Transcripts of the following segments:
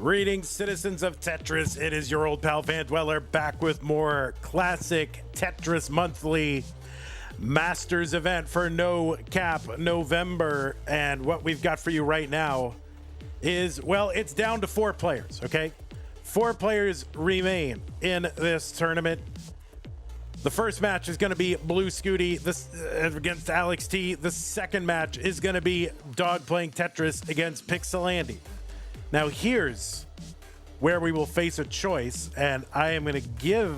Greetings, citizens of Tetris. It is your old pal Van Dweller back with more classic Tetris Monthly Masters event for No Cap November. And what we've got for you right now is, well, it's down to 4 players, okay? 4 players remain in this tournament. The first match is going to be Blue Scooty against Alex T. The second match is going to be Dog playing Tetris against Pixelandy. Now, here's where we will face a choice, and I am going to give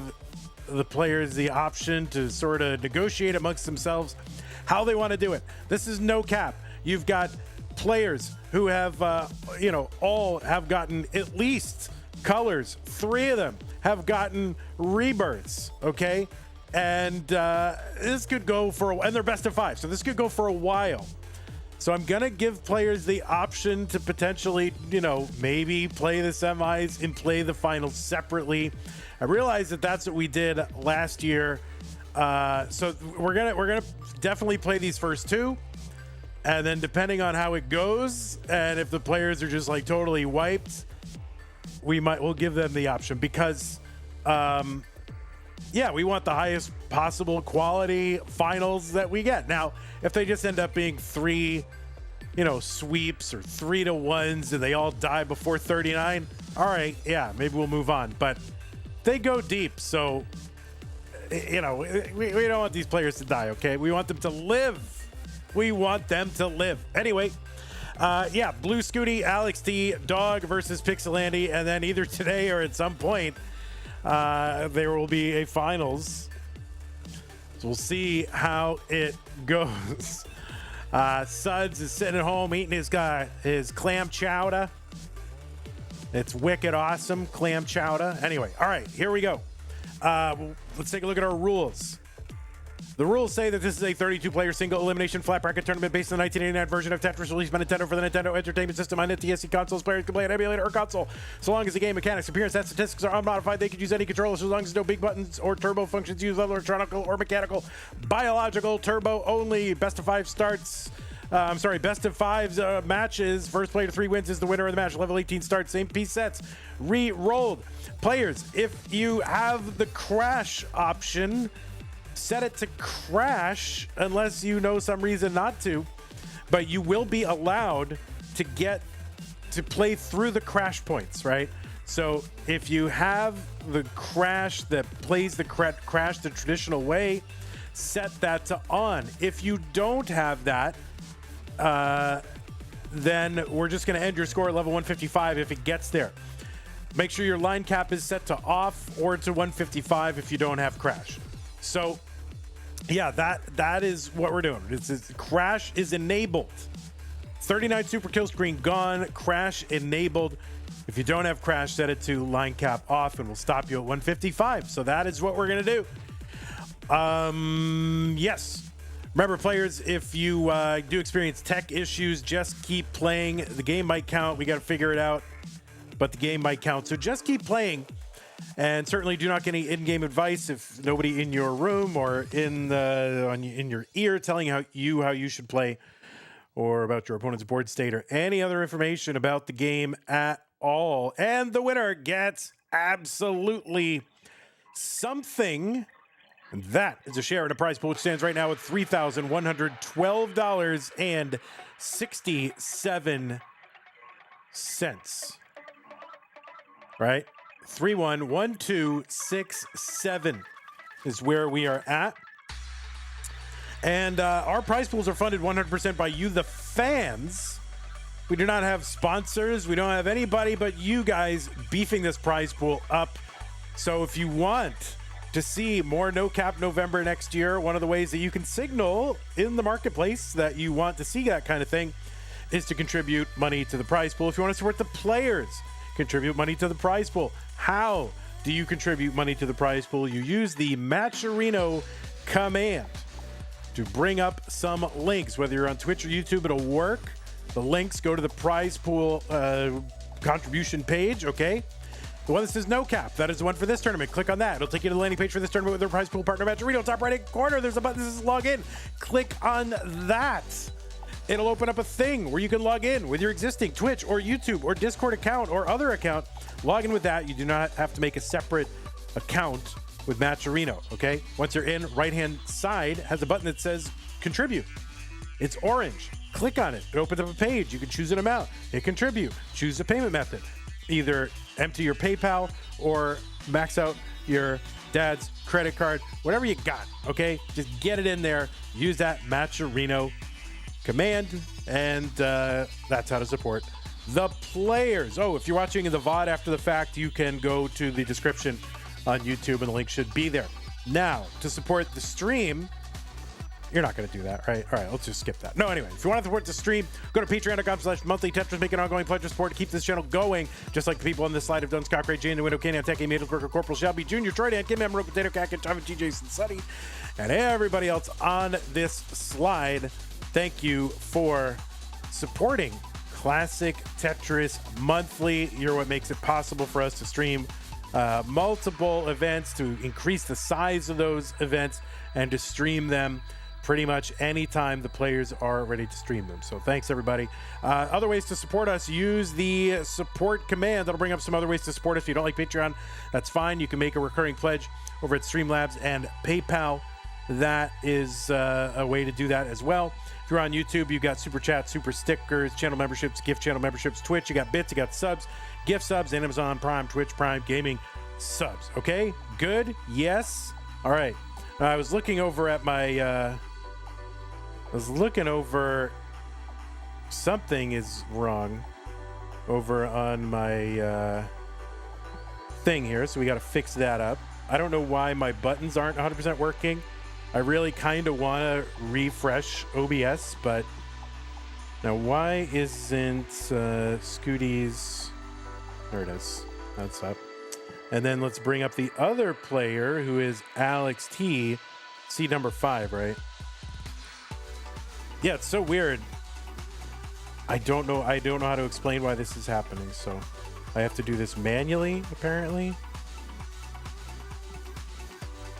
the players the option to sort of negotiate amongst themselves how they want to do it. This is no cap. You've got players who have, all have gotten at least colors. 3 of them have gotten rebirths, okay? And this could go for, and they're best of 5, so this could go for a while. So I'm going to give players the option to potentially, maybe play the semis and play the finals separately. I realize that that's what we did last year. So we're gonna definitely play these first 2. And then depending on how it goes, and if the players are just like totally wiped, we'll give them the option because, we want the highest possible quality finals that we get. Now, if they just end up being 3, sweeps or 3-1s and they all die before 39, all right, yeah, maybe we'll move on. But they go deep, so, we don't want these players to die, okay? We want them to live. We want them to live. Anyway, Blue Scooty, Alex T, Dog versus Pixelandy, and then either today or at some point, there will be a finals. So we'll see how it goes. Suds is sitting at home eating his clam chowder. It's wicked awesome clam chowder. Anyway, all right, here we go. Let's take a look at our rules. The rules say that this is a 32-player single elimination flat bracket tournament based on the 1989 version of Tetris released by Nintendo for the Nintendo Entertainment System on NTSC consoles. Players can play an emulator or console. So long as the game mechanics, appearance, and statistics are unmodified, they can use any controller so long as no big buttons or turbo functions used, electronic or mechanical. Biological, turbo only. Best of 5 starts. Best of 5 matches. First player to 3 wins is the winner of the match. Level 18 starts. Same piece sets. Re-rolled. Players, if you have the crash option, set it to crash unless you know some reason not to, but you will be allowed to get to play through the crash points, right? So if you have the crash that plays the crash the traditional way, set that to on. If you don't have that, then we're just going to end your score at level 155 if it gets there. Make sure your line cap is set to off or to 155 if you don't have crash. So, yeah, that is what we're doing. It's crash is enabled. 39 super kill screen gone. Crash enabled. If you don't have crash, set it to line cap off, and we'll stop you at 155. So that is what we're gonna do. Yes. Remember, players, if you do experience tech issues, just keep playing. The game might count. We got to figure it out, but the game might count. So just keep playing. And certainly do not get any in-game advice if nobody in your room or in your ear telling how you should play, or about your opponent's board state or any other information about the game at all. And the winner gets absolutely something. And that is a share in a prize pool, which stands right now at $3,112.67. Right? 311267 is where we are at. And our prize pools are funded 100% by you, the fans. We do not have sponsors. We don't have anybody but you guys beefing this prize pool up. So if you want to see more No Cap November next year, one of the ways that you can signal in the marketplace that you want to see that kind of thing is to contribute money to the prize pool. If you want to support the players, contribute money to the prize pool. How do you contribute money to the prize pool? You use the Matcherino command to bring up some links. Whether you're on Twitch or YouTube, it'll work. The links go to the prize pool contribution page, okay? The one that says no cap, that is the one for this tournament. Click on that. It'll take you to the landing page for this tournament with their prize pool partner Matcherino. Top right hand corner, there's a button that says log in. Click on that. it'll open up a thing where you can log in with your existing Twitch or YouTube or Discord account or other account. Log in with that. You do not have to make a separate account with Matcherino, okay? Once you're in, right-hand side has a button that says contribute. It's orange. Click on it. It opens up a page. You can choose an amount. Hit contribute. Choose a payment method. Either empty your PayPal or max out your dad's credit card, whatever you got, okay? Just get it in there. Use that Matcherino command, and that's how to support the players. Oh, if you're watching the VOD after the fact, you can go to the description on YouTube, and the link should be there. Now, to support the stream, you're not going to do that, right? All right, let's just skip that. No, anyway, if you want to support the stream, go to patreon.com/monthly Tetris. Make an ongoing pledge of support to keep this channel going, just like the people on this slide have done. Scott Gray, Jane, the Window, Canyon, Tech, Middle, Worker, Corporal, Shelby, Jr., Troy, Dan, Kim, Emerald, Potato, Cat, and Tom, and Jason, Sunny, and everybody else on this slide. Thank you for supporting Classic Tetris Monthly. You're what makes it possible for us to stream multiple events, to increase the size of those events, and to stream them pretty much anytime the players are ready to stream them. So thanks, everybody. Other ways to support us, use the support command. That'll bring up some other ways to support us. If you don't like Patreon, that's fine. You can make a recurring pledge over at Streamlabs and PayPal. That is a way to do that as well. If you're on YouTube, you've got Super Chat, Super Stickers, channel memberships, gift channel memberships, Twitch, you got bits, you got subs, gift subs, and Amazon Prime, Twitch Prime, Gaming subs. Okay, good? Yes? All right. I was looking over at my... something is wrong over on my thing here, so we got to fix that up. I don't know why my buttons aren't 100% working. I really kind of want to refresh OBS, but now why isn't Scooty's... There it is. That's up. And then let's bring up the other player, who is Alex T, seed number 5, right? Yeah, it's so weird. I don't know how to explain why this is happening, so I have to do this manually, apparently.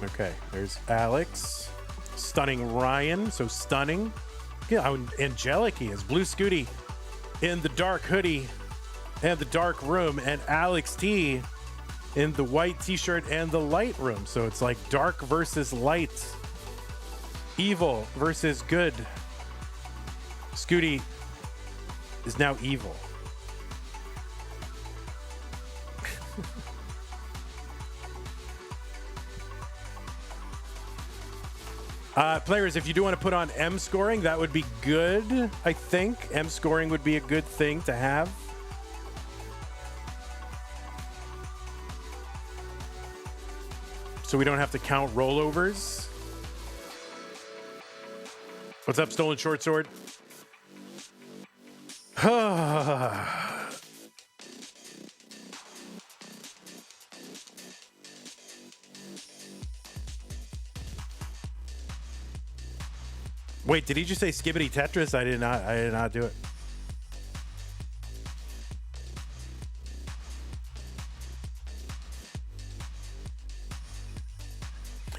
Okay, there's Alex. Stunning Ryan, so stunning. Yeah, how angelic he is. Blue Scooty in the dark hoodie and the dark room, and Alex T in the white t-shirt and the light room. So it's like dark versus light. Evil versus good. Scooty is now evil. Players, if you do want to put on M scoring, that would be good, I think. M scoring would be a good thing to have. So we don't have to count rollovers. What's up, Stolen Short Sword? Wait, did he just say Skibbity Tetris? I did not do it.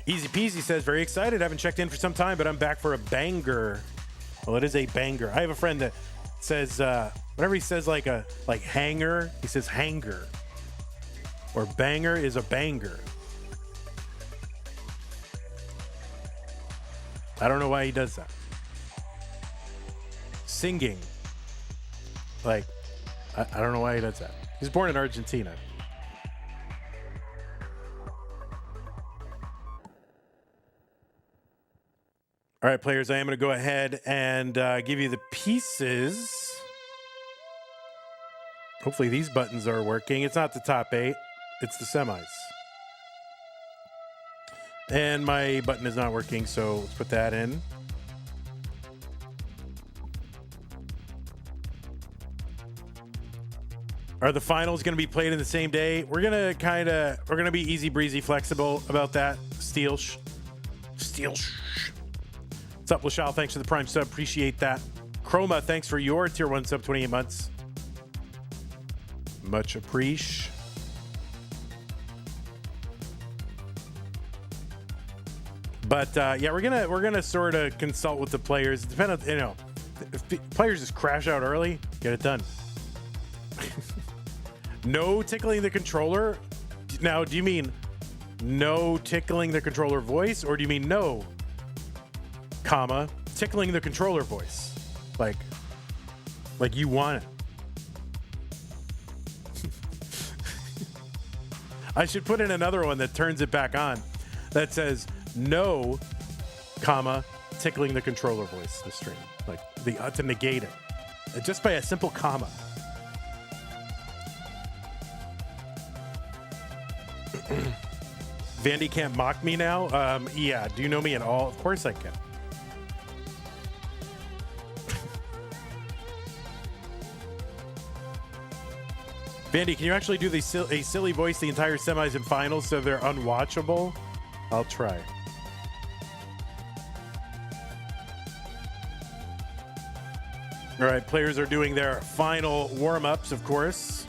Easy Peasy says, very excited. Haven't checked in for some time, but I'm back for a banger. Well, it is a banger. I have a friend that says, whenever he says like hanger, he says hanger. Or banger is a banger. I don't know why he does that. Singing. Like, I don't know why he does that. He's born in Argentina. All right, players, I am going to go ahead and give you the pieces. Hopefully these buttons are working. It's not the top 8. It's the semis. And my button is not working, so let's put that in. Are the finals going to be played in the same day? We're going to be easy breezy flexible about that. What's up, Lashal? Thanks for the Prime sub. Appreciate that. Chroma, thanks for your tier 1 sub, 28 months. Much appreciate. But yeah, we're gonna sort of consult with the players. Depending on, If players just crash out early, get it done. No tickling the controller. Now, do you mean no tickling the controller voice, or do you mean no, comma, tickling the controller voice? Like you want it. I should put in another one that turns it back on that says no, comma, tickling the controller voice, the stream. Like to negate it. Just by a simple comma. Vandy can't mock me now? Yeah. Do you know me at all? Of course I can. Vandy, can you actually do a silly voice the entire semis and finals so they're unwatchable? I'll try. All right, players are doing their final warm-ups, of course.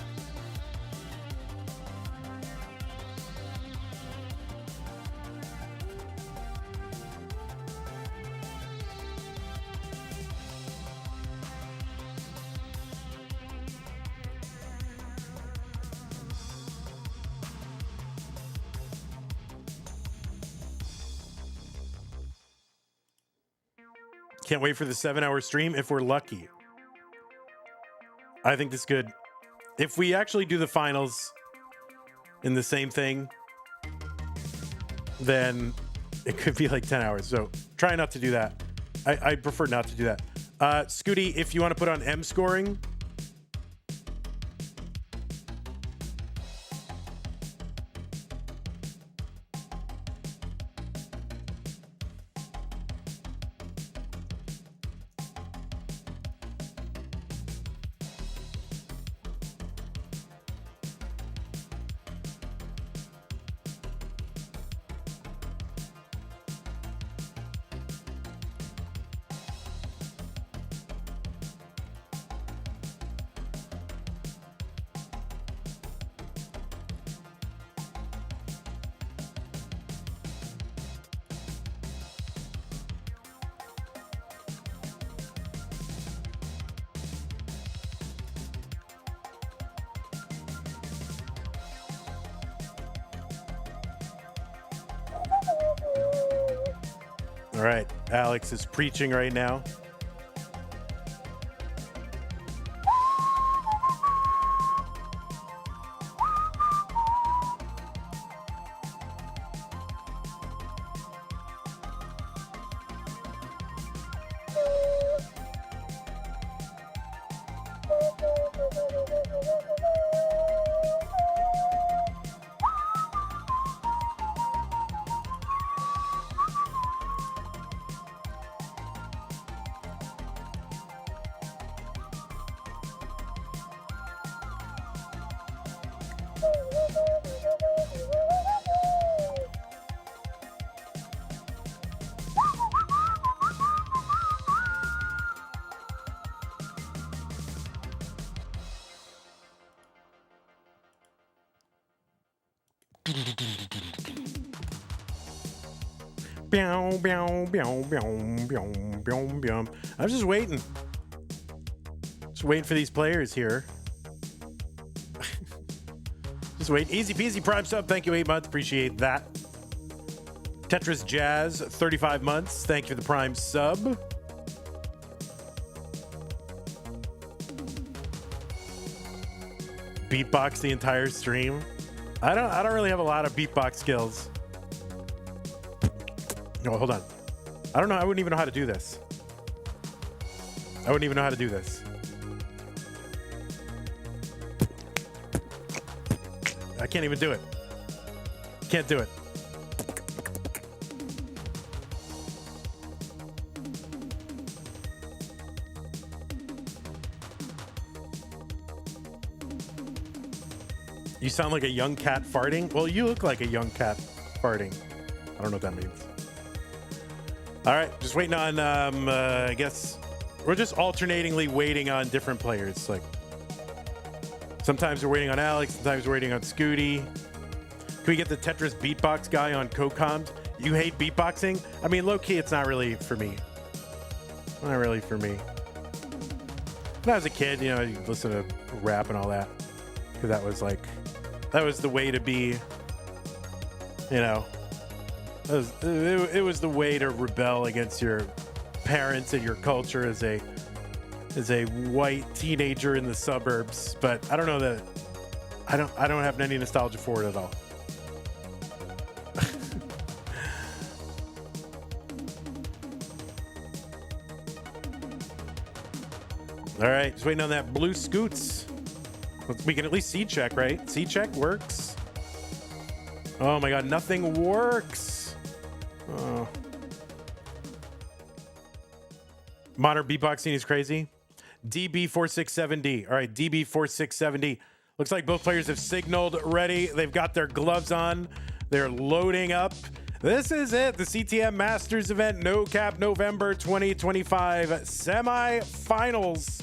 Can't wait for the 7-hour stream if we're lucky. I think this could, if we actually do the finals in the same thing, then it could be like 10 hours. So try not to do that. I prefer not to do that. Scooty, if you want to put on M scoring. All right, Alex is preaching right now. I'm just waiting. Just waiting for these players here. Just wait. Easy peasy prime sub. Thank you, 8 months. Appreciate that. Tetris Jazz, 35 months. Thank you for the prime sub. Beatbox the entire stream. I don't really have a lot of beatbox skills. No, hold on. I don't know. I wouldn't even know how to do this. I wouldn't even know how to do this. I can't even do it. Can't do it. You sound like a young cat farting. Well, you look like a young cat farting. I don't know what that means. All right, just waiting on, I guess, we're just alternatingly waiting on different players. Like, sometimes we're waiting on Alex, sometimes we're waiting on Scooty. Can we get the Tetris beatbox guy on co-comms? You hate beatboxing? I mean, low-key, it's not really for me. Not really for me. When I was a kid, you know, you listen to rap and all that. Because that was the way to be, you know, it was the way to rebel against your parents and your culture as a white teenager in the suburbs. But I don't know that I don't have any nostalgia for it at all. All right, just waiting on that blue scoots. We can at least seed check, right? Seed check works. Oh my God, nothing works. Oh. Modern beatboxing is crazy. DB467D. All right, DB467D. Looks like both players have signaled ready. They've got their gloves on. They're loading up. This is it. The CTM Masters event, No Cap November 2025 semifinals.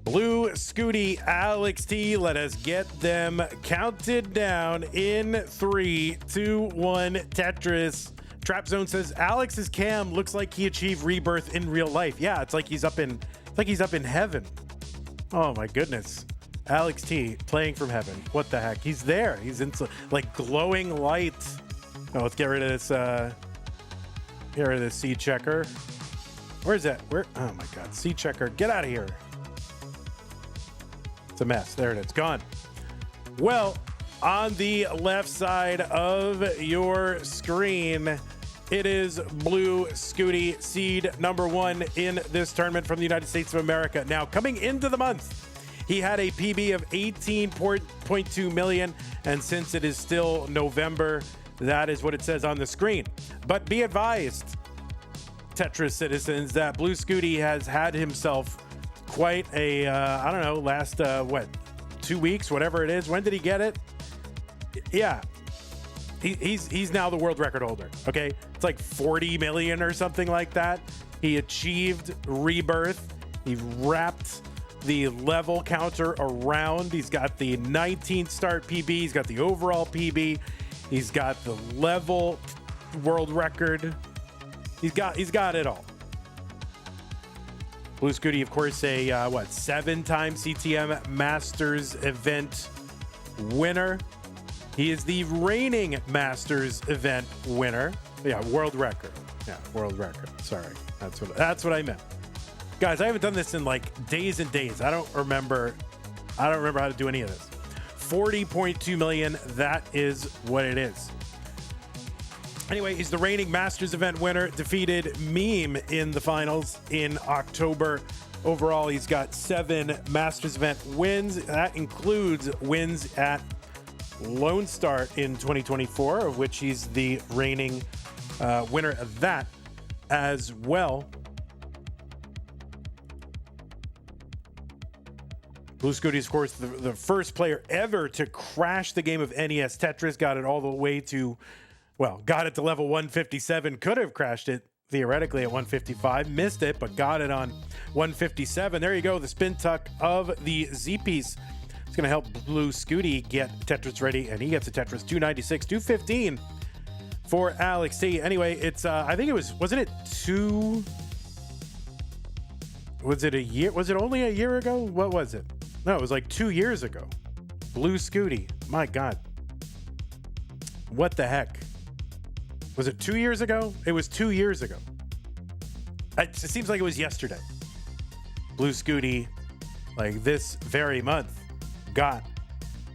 Blue Scooty, Alex T. Let us get them counted down in 3, 2, 1. Tetris. Trap Zone says Alex's cam looks like he achieved rebirth in real life. Yeah, it's like he's up in heaven. Oh my goodness. Alex T playing from heaven. What the heck? He's there. He's into like glowing light. Oh, let's get rid of this. Get rid of this seed checker. Where's that? Where? Oh my God, seed checker, get out of here. It's a mess. There it is. Gone. Well, on the left side of your screen, it is Blue Scooty, seed number 1 in this tournament from the United States of America. Now, coming into the month, he had a PB of 18.2 million, and since it is still November, that is what it says on the screen. But be advised, Tetris citizens, that Blue Scooty has had himself quite a, I don't know, last, 2 weeks, whatever it is. When did he get it? Yeah. He's now the world record holder, okay? It's like 40 million or something like that. He achieved rebirth. He wrapped the level counter around. He's got the 19 start PB. He's got the overall PB. He's got the level world record. He's got it all. Blue Scooty, of course, a 7-time CTM Masters event winner. He is the reigning Masters event winner. Yeah, world record. Yeah, world record. Sorry, that's what I meant. Guys, I haven't done this in like days and days. I don't remember how to do any of this. 40.2 million. That is what it is. Anyway, he's the reigning Masters event winner. Defeated Meme in the finals in October. Overall, he's got 7 Masters event wins. That includes wins at Lone Star in 2024, of which he's the reigning winner of that as well. Blue Scooty is, of course, the first player ever to crash the game of NES Tetris. Got it all the way to, got it to level 157. Could have crashed it theoretically at 155. Missed it, but got it on 157. There you go. The spin tuck of the Z-piece. It's going to help Blue Scooty get Tetris ready, and he gets a Tetris 296, 215 for Alex T. Anyway, it's, I think it wasn't it a year? Was it only a year ago? What was it? No, it was like 2 years ago. Blue Scooty. My God. What the heck? Was it 2 years ago? It was 2 years ago. It seems like it was yesterday. Blue Scooty, like this very month, got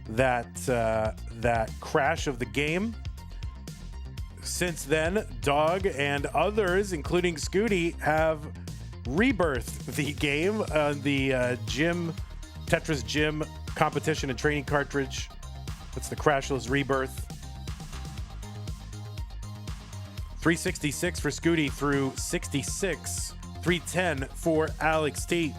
that crash of the game. Since then, Dog and others, including Scooty, have rebirthed the game on the Tetris Gym competition and training cartridge. That's the Crashless Rebirth. 366 for Scooty through 66. 310 for Alex T.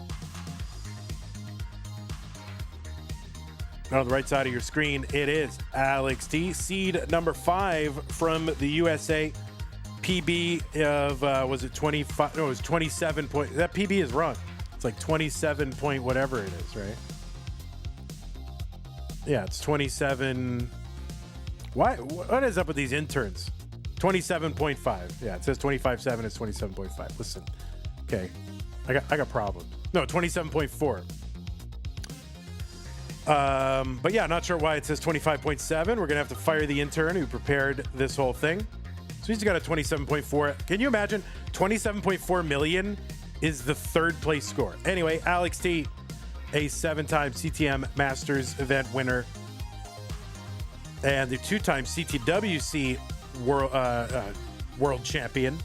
On the right side of your screen, it is Alex T. Seed number 5 from the USA. PB of, was it 25? No, it was 27 point. That PB is wrong. It's like 27 point whatever it is, right? Yeah, it's 27. What is up with these interns? 27.5. Yeah, it says 25.7. It's 27.5. Listen. Okay. I got problems. No, 27.4. But yeah, not sure why it says 25.7. We're gonna have to fire the intern who prepared this whole thing. So he's got a 27.4. Can you imagine? 27.4 million is the third place score. Anyway, Alex T, a 7-time CTM Masters event winner and the 2-time CTWC world champion.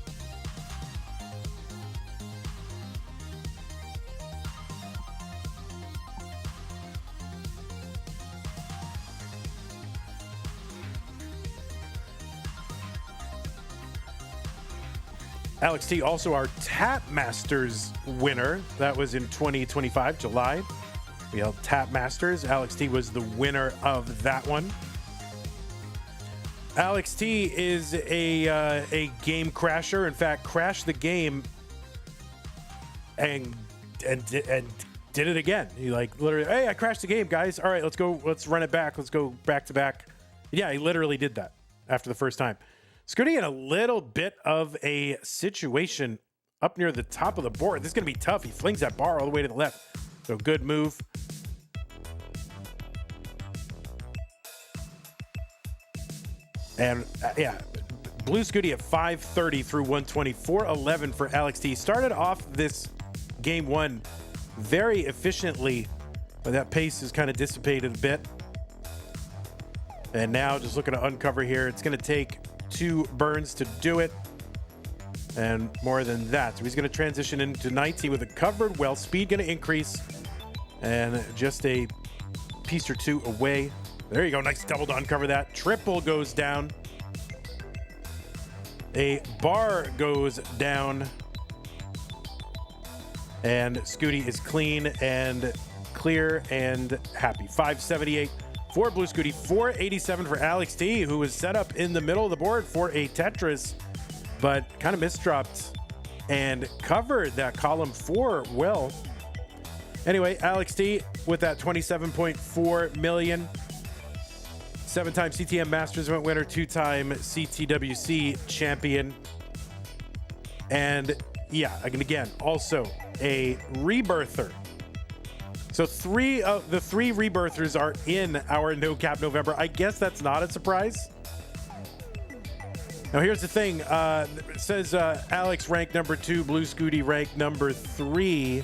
Alex T, also our Tap Masters winner. That was in 2025, July. We held Tap Masters. Alex T was the winner of that one. Alex T is a game crasher. In fact, crashed the game and did it again. He like literally, hey, I crashed the game, guys. All right, let's go. Let's run it back. Let's go back to back. Yeah, he literally did that after the first time. Scooty in a little bit of a situation up near the top of the board. This is going to be tough. He flings that bar all the way to the left. So good move. And yeah, Blue Scooty at 530 through 120, 411 for Alex T. Started off this game one very efficiently, but that pace has kind of dissipated a bit. And now just looking to uncover here. It's going to take 2 burns to do it, and more than that. So he's going to transition into 19 with a covered well. Speed going to increase, and just a piece or 2 away. There you go. Nice double to uncover that. Triple goes down. A bar goes down, and Scooty is clean and clear and happy. 578 for Blue Scooty, 487 for Alex T, who was set up in the middle of the board for a Tetris, but kind of misdropped and covered that column 4 well. Anyway, Alex T with that 27.4 million. 7-time CTM Masters event winner, 2-time CTWC champion. And yeah, again, also a rebirther. So the 3 rebirthers are in our No Cap November. I guess that's not a surprise. Now here's the thing. It says Alex ranked number 2, Blue Scooty ranked number 3.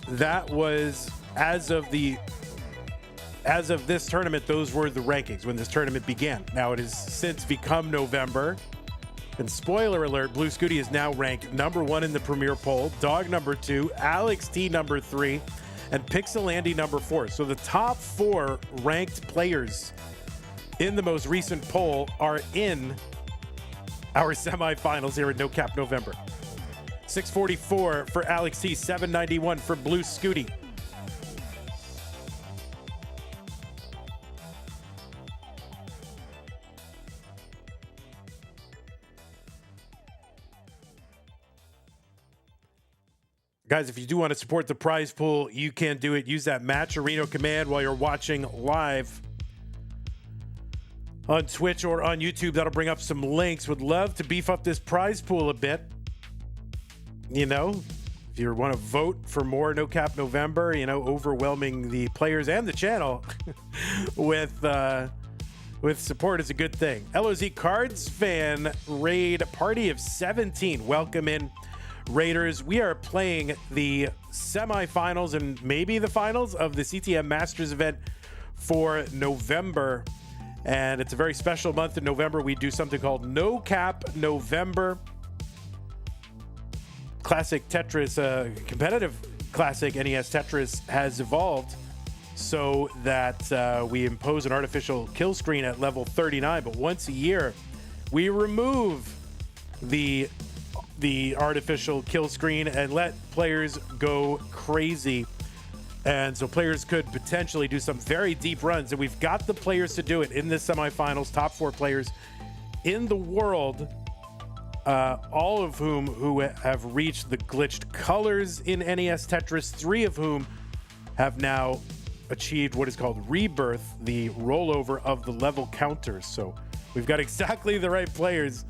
That was as of this tournament, those were the rankings when this tournament began. Now it has since become November. And spoiler alert, Blue Scooty is now ranked number 1 in the Premier poll, Dog number 2, Alex T number 3, and Pixel Andy number 4. So the top 4 ranked players in the most recent poll are in our semifinals here at No Cap November. 644 for Alex T, 791 for Blue Scooty. Guys, if you do want to support the prize pool, you can do it. Use that Matcherino command while you're watching live on Twitch or on YouTube. That'll bring up some links. Would love to beef up this prize pool a bit. You know, if you want to vote for more No Cap November, you know, overwhelming the players and the channel with support is a good thing. LOZ Cards fan raid party of 17. Welcome in, Raiders. We are playing the semifinals and maybe the finals of the CTM Masters event for November. And it's a very special month in November. We do something called No Cap November. Classic Tetris, competitive classic NES Tetris has evolved so that we impose an artificial kill screen at level 39. But once a year, we remove the artificial kill screen and let players go crazy. And so players could potentially do some very deep runs, and we've got the players to do it in this semifinals. Top 4 players in the world, all of whom who have reached the glitched colors in NES Tetris, 3 of whom have now achieved what is called rebirth, the rollover of the level counters. So we've got exactly the right players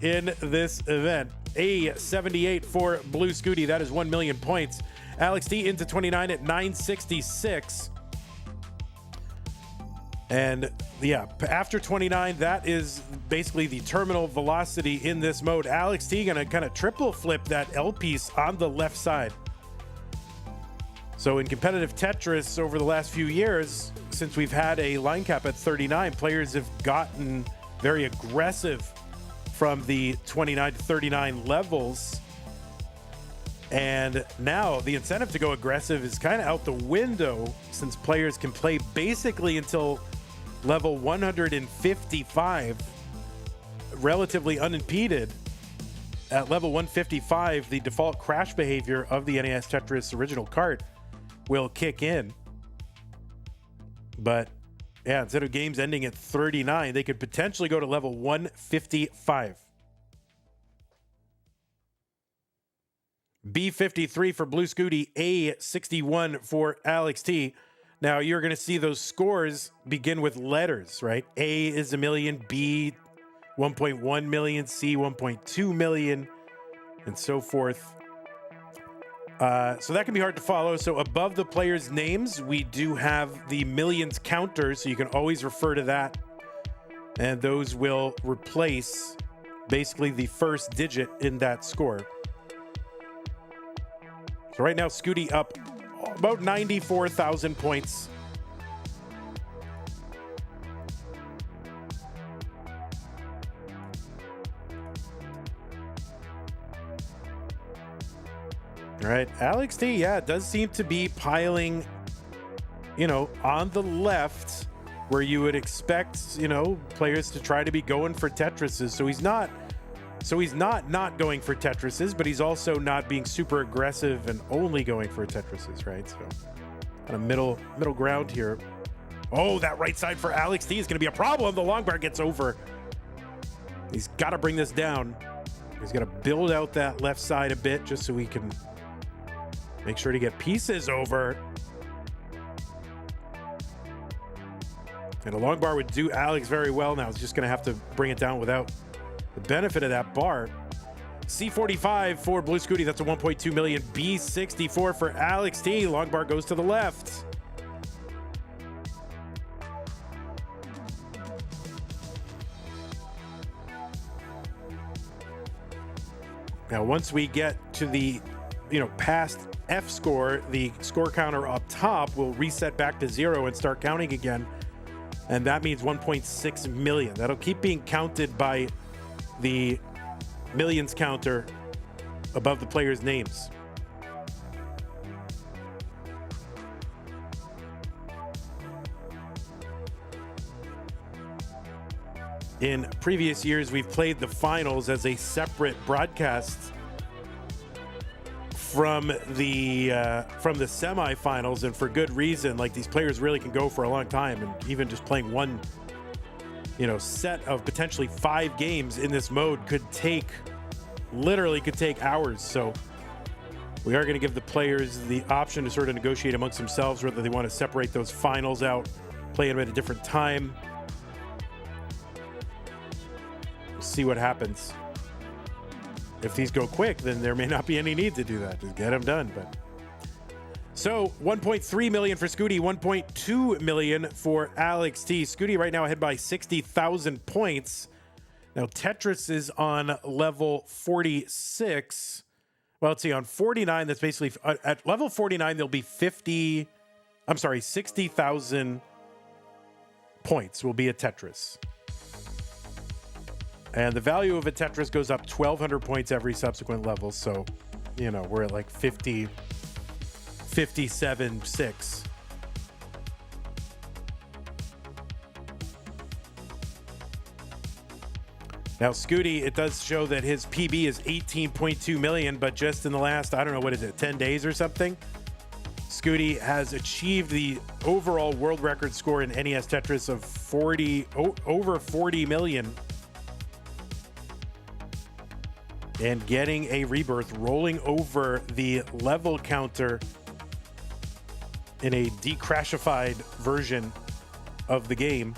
in this event. a 78 for Blue Scooty. That is 1 million points. Alex T into 29 at 966. And yeah, after 29, that is basically the terminal velocity in this mode. Alex T gonna kind of triple flip that L piece on the left side. So in competitive Tetris over the last few years, since we've had a line cap at 39, players have gotten very aggressive from the 29 to 39 levels. And now the incentive to go aggressive is kind of out the window, since players can play basically until level 155 relatively unimpeded. At level 155, the default crash behavior of the NES Tetris original cart will kick in. But yeah, instead of games ending at 39, they could potentially go to level 155. B53 for Blue Scooty, A61 for Alex T. Now you're going to see those scores begin with letters, right? A is a million, B 1.1 million, C 1.2 million, and so forth. So that can be hard to follow. So above the players' names, we do have the millions counter, so you can always refer to that. And those will replace basically the first digit in that score. So right now, Scooty up about 94,000 points. All right, Alex T, yeah, it does seem to be piling, on the left where you would expect, players to try to be going for Tetrises. So he's not going for Tetrises, but he's also not being super aggressive and only going for Tetrises, right? So kind of middle ground here. Oh, that right side for Alex T is going to be a problem. The long bar gets over. He's got to bring this down. He's got to build out that left side a bit just so he can make sure to get pieces over. And a long bar would do Alex very well. Now he's just going to have to bring it down without the benefit of that bar. C45 for Blue Scooty. That's a 1.2 million. B64 for Alex T. Long bar goes to the left. Now, once we get to the, past F score, the score counter up top will reset back to 0 and start counting again. And that means 1.6 million. That'll keep being counted by the millions counter above the players' names. In previous years, we've played the finals as a separate broadcast from the semifinals, and for good reason. Like, these players really can go for a long time, and even just playing one set of potentially 5 games in this mode could take hours. So we are going to give the players the option to sort of negotiate amongst themselves whether they want to separate those finals out, play them at a different time. See what happens. If these go quick, then there may not be any need to do that. Just get them done. But so 1.3 million for Scooty, 1.2 million for Alex T. Scooty right now ahead by 60,000 points. Now Tetris is on level 46. Well, let's see, on 49, that's basically at level 49, there'll be 60,000 points will be a Tetris. And the value of a Tetris goes up 1,200 points every subsequent level. So, we're at like 57.6. Now, Scooty, it does show that his PB is 18.2 million, but just in the last, 10 days or something, Scooty has achieved the overall world record score in NES Tetris of over 40 million. And getting a rebirth, rolling over the level counter in a decrashified version of the game,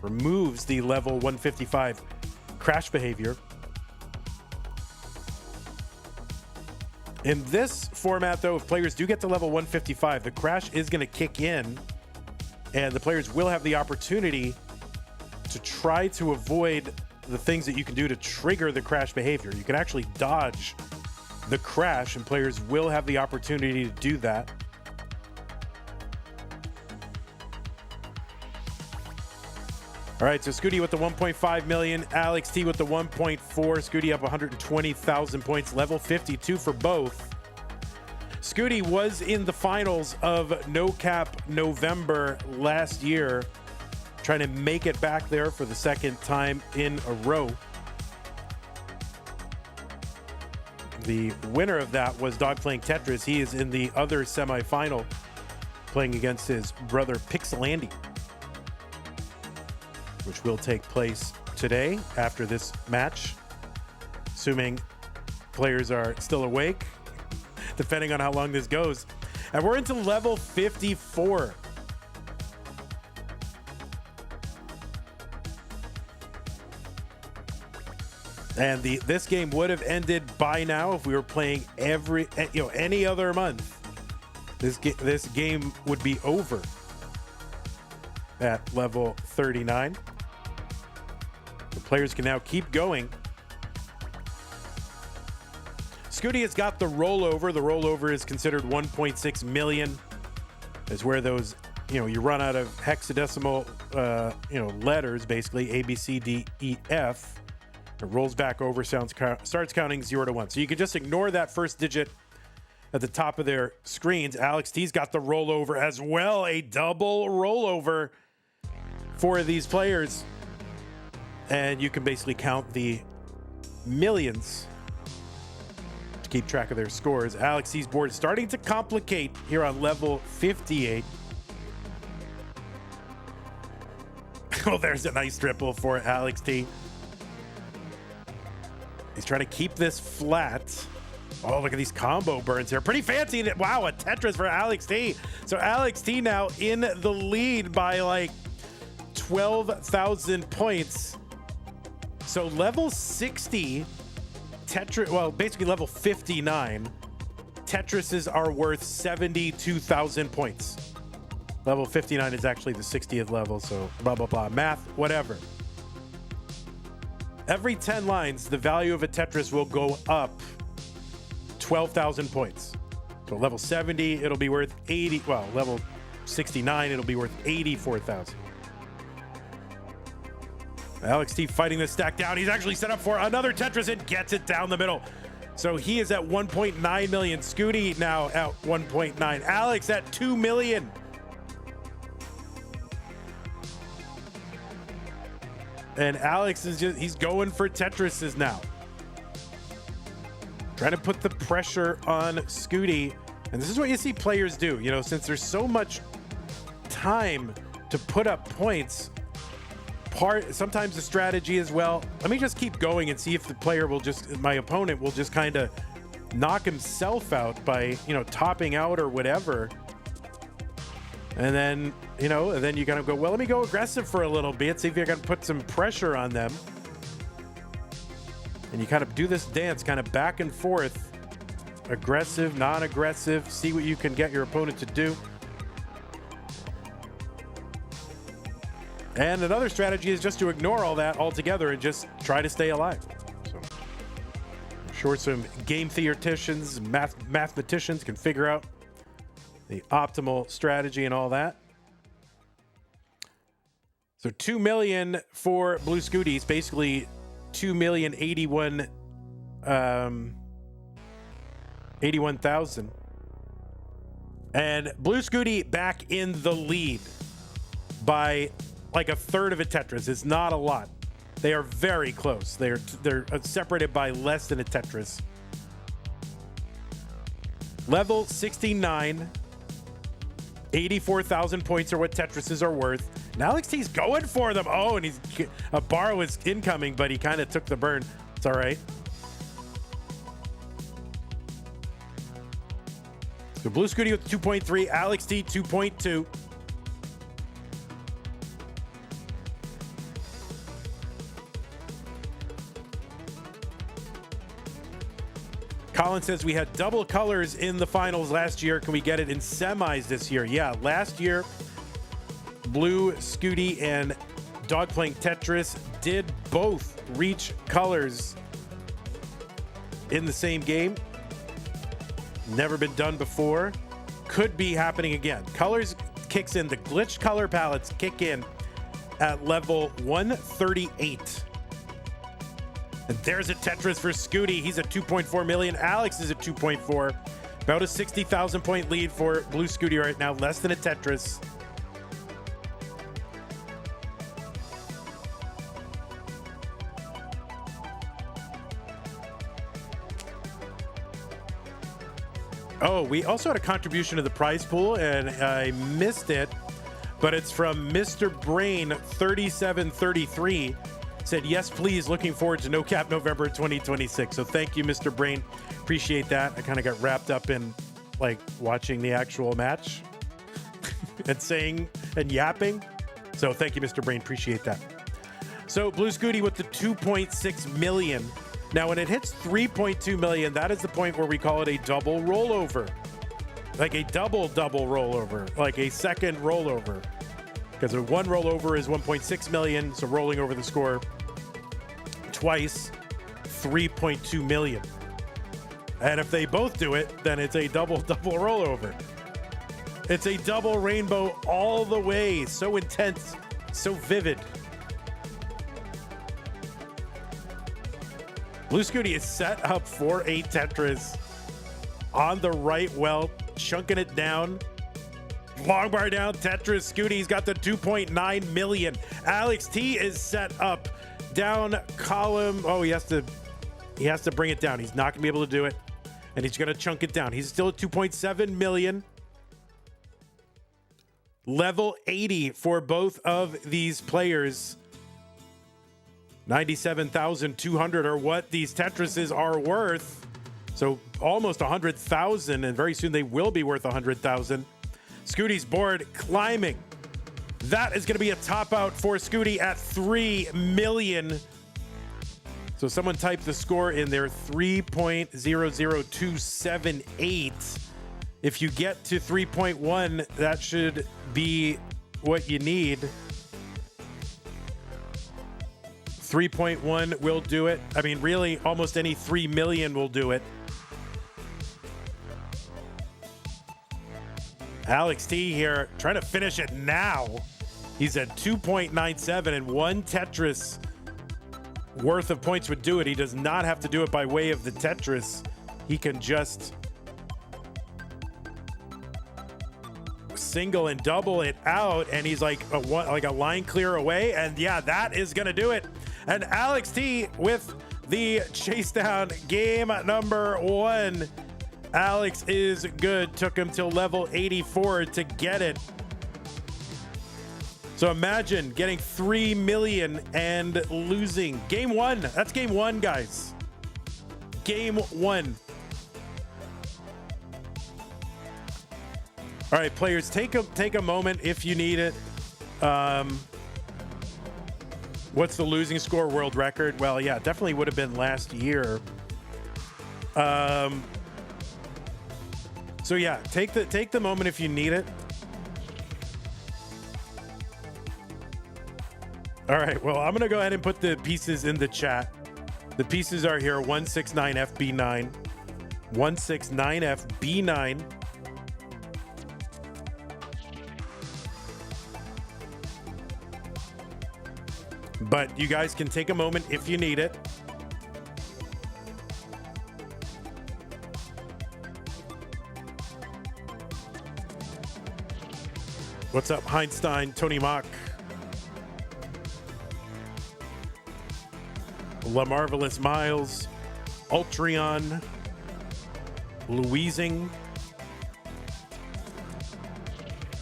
removes the level 155 crash behavior. In this format, though, if players do get to level 155, the crash is going to kick in, and the players will have the opportunity to try to avoid the things that you can do to trigger the crash behavior. You can actually dodge the crash, and players will have the opportunity to do that. All right, so Scooty with the 1.5 million, Alex T with the 1.4. Scooty up 120,000 points, level 52 for both. Scooty was in the finals of No Cap November last year, trying to make it back there for the second time in a row. The winner of that was Dog playing Tetris. He is in the other semifinal, playing against his brother Pixelandy, which will take place today after this match, assuming players are still awake, depending on how long this goes. And we're into level 54. And this game would have ended by now if we were playing any other month. This game would be over at level 39. The players can now keep going. Scooty has got the rollover. The rollover is considered 1.6 million. Is where those, you run out of hexadecimal, letters, basically A, B, C, D, E, F. It rolls back over, starts counting 0 to 1. So you can just ignore that first digit at the top of their screens. Alex T's got the rollover as well, a double rollover for these players. And you can basically count the millions to keep track of their scores. Alex T's board is starting to complicate here on level 58. Oh, there's a nice triple for Alex T. He's trying to keep this flat. Oh, look at these combo burns here. Pretty fancy. Wow, a Tetris for Alex T. So Alex T now in the lead by like 12,000 points. So level 60 Tetris, well, basically level 59, Tetrises are worth 72,000 points. Level 59 is actually the 60th level, so blah, blah, blah. Math, whatever. Every 10 lines, the value of a Tetris will go up 12,000 points. So level 70, it'll be worth 80. Well, level 69, it'll be worth 84,000. Alex T fighting this stack down. He's actually set up for another Tetris and gets it down the middle. So he is at 1.9 million. Scooty now at 1.9. Alex at 2 million. And Alex is he's going for Tetrises now. Trying to put the pressure on Scooty. And this is what you see players do, since there's so much time to put up points. Sometimes the strategy is, well, let me just keep going and see if my opponent will just kind of knock himself out by, topping out or whatever. And then, then you kind of go, well, let me go aggressive for a little bit, see if you can put some pressure on them. And you kind of do this dance kind of back and forth, aggressive, non-aggressive, see what you can get your opponent to do. And another strategy is just to ignore all that altogether and just try to stay alive. So I'm sure some game theoreticians, mathematicians can figure out the optimal strategy and all that. So 2 million for Blue Scooties, basically 81,000. And Blue Scooty back in the lead by like a third of a Tetris. It's not a lot. They are very close. They're separated by less than a Tetris. Level 69. 84,000 points are what Tetrises are worth. And Alex T's going for them. Oh, and a bar was incoming, but he kind of took the burn. It's all right. So Blue Scooty with 2.3, Alex T 2.2. Colin says we had double colors in the finals last year. Can we get it in semis this year? Yeah, last year, Blue, Scooty, and Dog Playing Tetris did both reach colors in the same game. Never been done before. Could be happening again. Colors kicks in. The glitched color palettes kick in at level 138. And there's a Tetris for Scooty. He's at 2.4 million. Alex is at 2.4. About a 60,000 point lead for Blue Scooty right now. Less than a Tetris. Oh, we also had a contribution to the prize pool, and I missed it, but it's from Mr. Brain 3733. Said, yes, please. Looking forward to No Cap November 2026. So thank you, Mr. Brain. Appreciate that. I kind of got wrapped up in like watching the actual match and saying and yapping. So thank you, Mr. Brain. Appreciate that. So Blue Scooty with the 2.6 million. Now, when it hits 3.2 million, that is the point where we call it a double rollover. Like a double rollover, like a second rollover. Because a one rollover is 1.6 million, so rolling over the score twice, 3.2 million. And if they both do it, then it's a double rollover. It's a double rainbow all the way. So intense, so vivid. Blue Scooty is set up for a Tetris on the right welt, chunking it down. Long bar down, Tetris. Scooty's got the 2.9 million. Alex T is set up down column. Oh, he has to bring it down. He's not gonna be able to do it, and he's gonna chunk it down. He's still at 2.7 million. Level 80 for both of these players. 97,200 are what these Tetrises are worth. So almost 100,000, and very soon they will be worth 100,000. Scooty's board climbing. That is going to be a top out for Scooty at 3 million. So someone type the score in there, 3.00278. If you get to 3.1, that should be what you need. 3.1 will do it. I mean, really, almost any 3 million will do it. Alex T here trying to finish it now. He's at 2.97, and one Tetris worth of points would do it. He does not have to do it by way of the Tetris. He can just single and double it out, and he's like a line clear away. And yeah, that is going to do it. And Alex T with the chase down game number 1. Alex is good. Took him till level 84 to get it. So imagine getting 3 million and losing. Game 1. That's game 1, guys. Game 1. All right, players, take a moment if you need it. What's the losing score world record? Well, yeah, definitely would have been last year. So yeah, take the moment if you need it. All right, well, I'm gonna go ahead and put the pieces in the chat. The pieces are here: 169FB9, 169FB9. But you guys can take a moment if you need it. What's up, Heinstein, Tony Mock, La Marvelous Miles, Ultreon, Louising,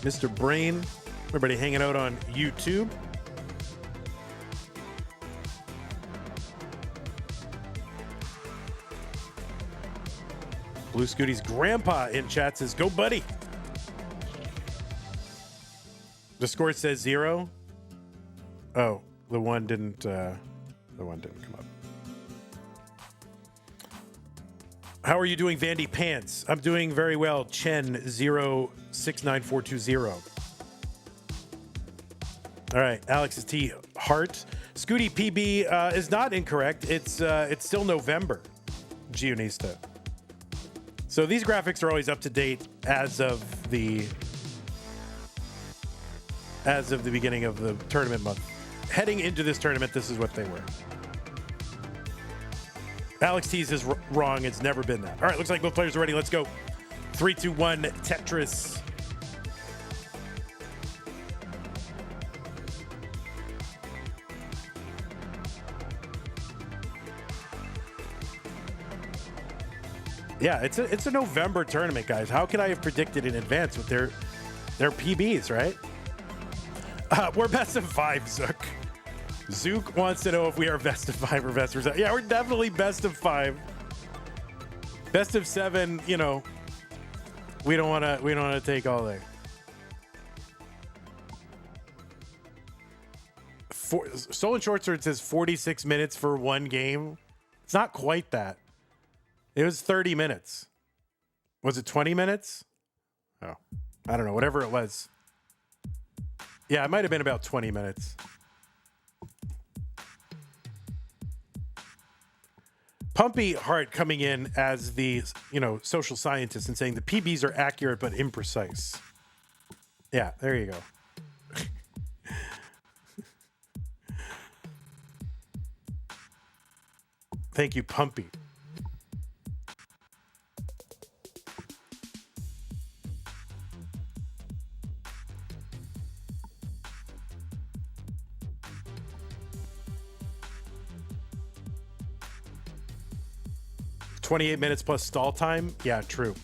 Mr. Brain, everybody hanging out on YouTube. Blue Scooty's grandpa in chat says, go buddy. The score says 0. Oh, the one didn't come up. How are you doing, Vandy Pants? I'm doing very well. Chen 069420. All right, Alex's T Hart. Scooty PB is not incorrect. It's still November, Gionista. So these graphics are always up to date as of the beginning of the tournament month. Heading into this tournament, this is what they were. Alex T's is wrong. It's never been that. All right, looks like both players are ready. Let's go. 3, 2, 1, Tetris. Yeah, it's a November tournament, guys. How could I have predicted in advance with their PBs, right? We're best of 5, Zook. Zook wants to know if we are best of 5 or best of 7. Yeah, we're definitely best of 5. Best of 7, you know, we don't want to take all day. Stolen Short Sword says 46 minutes for one game. It's not quite that. It was 30 minutes. Was it 20 minutes? Oh, I don't know. Whatever it was. Yeah, it might have been about 20 minutes. Pumpy Heart coming in as the, you know, social scientist and saying the PBs are accurate but imprecise. Yeah, there you go. Thank you, Pumpy. $28 minutes plus stall time. Yeah, true.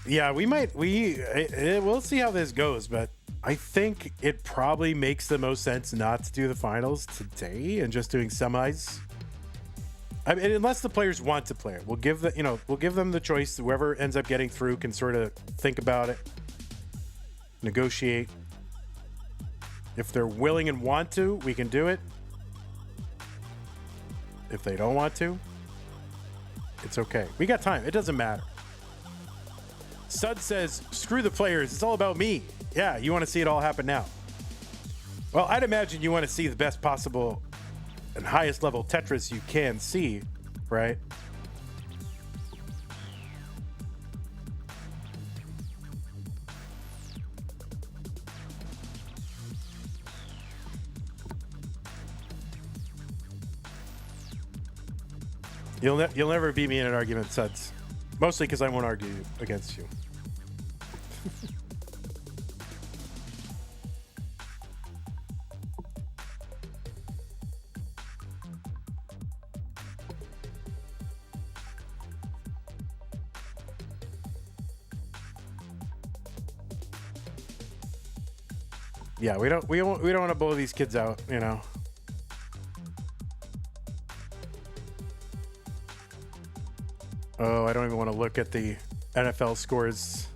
Yeah, we'll see how this goes, but I think it probably makes the most sense not to do the finals today and just doing semis. I mean, unless the players want to play it, we'll give them the choice. Whoever ends up getting through can sort of think about it, negotiate. If they're willing and want to, we can do it. If they don't want to, it's okay. We got time. It doesn't matter. Sud says, screw the players. It's all about me. Yeah, you want to see it all happen now. Well, I'd imagine you want to see the best possible and highest level Tetris you can see, right? You'll never beat me in an argument, Suds. Mostly because I won't argue against you. Yeah, we don't want to blow these kids out, you know. Oh, I don't even want to look at the NFL scores.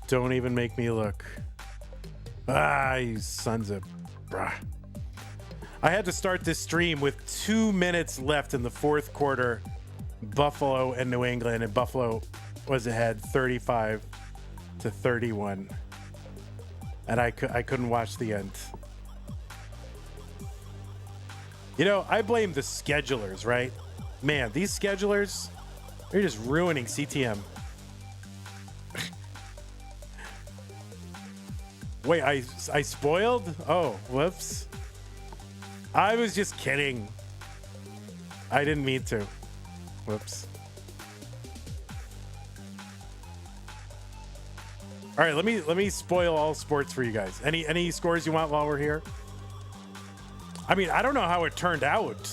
Don't even make me look. Ah, you sons of bruh. I had to start this stream with 2 minutes left in the fourth quarter. Buffalo and New England, and Buffalo was ahead 35-31. And I couldn't watch the end. You know, I blame the schedulers, right? Man, these schedulers, they're just ruining CTM. Wait, I spoiled? Oh, whoops. I was just kidding. I didn't mean to. Whoops. All right, let me spoil all sports for you guys. Any scores you want while we're here? I mean, I don't know how it turned out.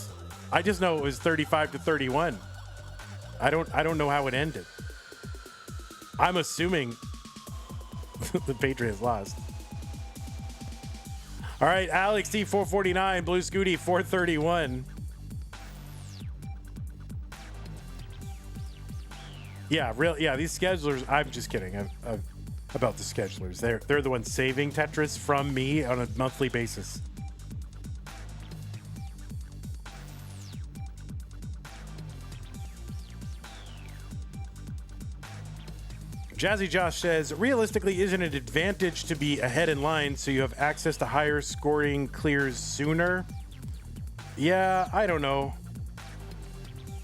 I just know it was 35-31. I don't know how it ended. I'm assuming the Patriots lost. All right, Alex T 449, Blue Scooty 431. Yeah, real. Yeah, these schedulers. I'm just kidding. About the schedulers. They're the ones saving Tetris from me on a monthly basis. Jazzy Josh says, realistically, isn't it an advantage to be ahead in line so you have access to higher scoring clears sooner? Yeah, I don't know.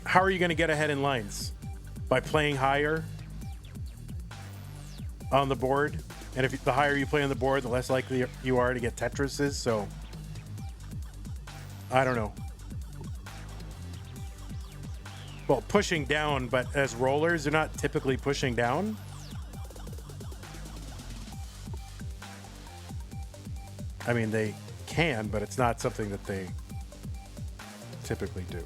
How are you going to get ahead in lines? By playing higher on the board? And if the higher you play on the board, the less likely you are to get Tetrises. So, I don't know. Well, pushing down, but as rollers, they're not typically pushing down. I mean, they can, but it's not something that they typically do.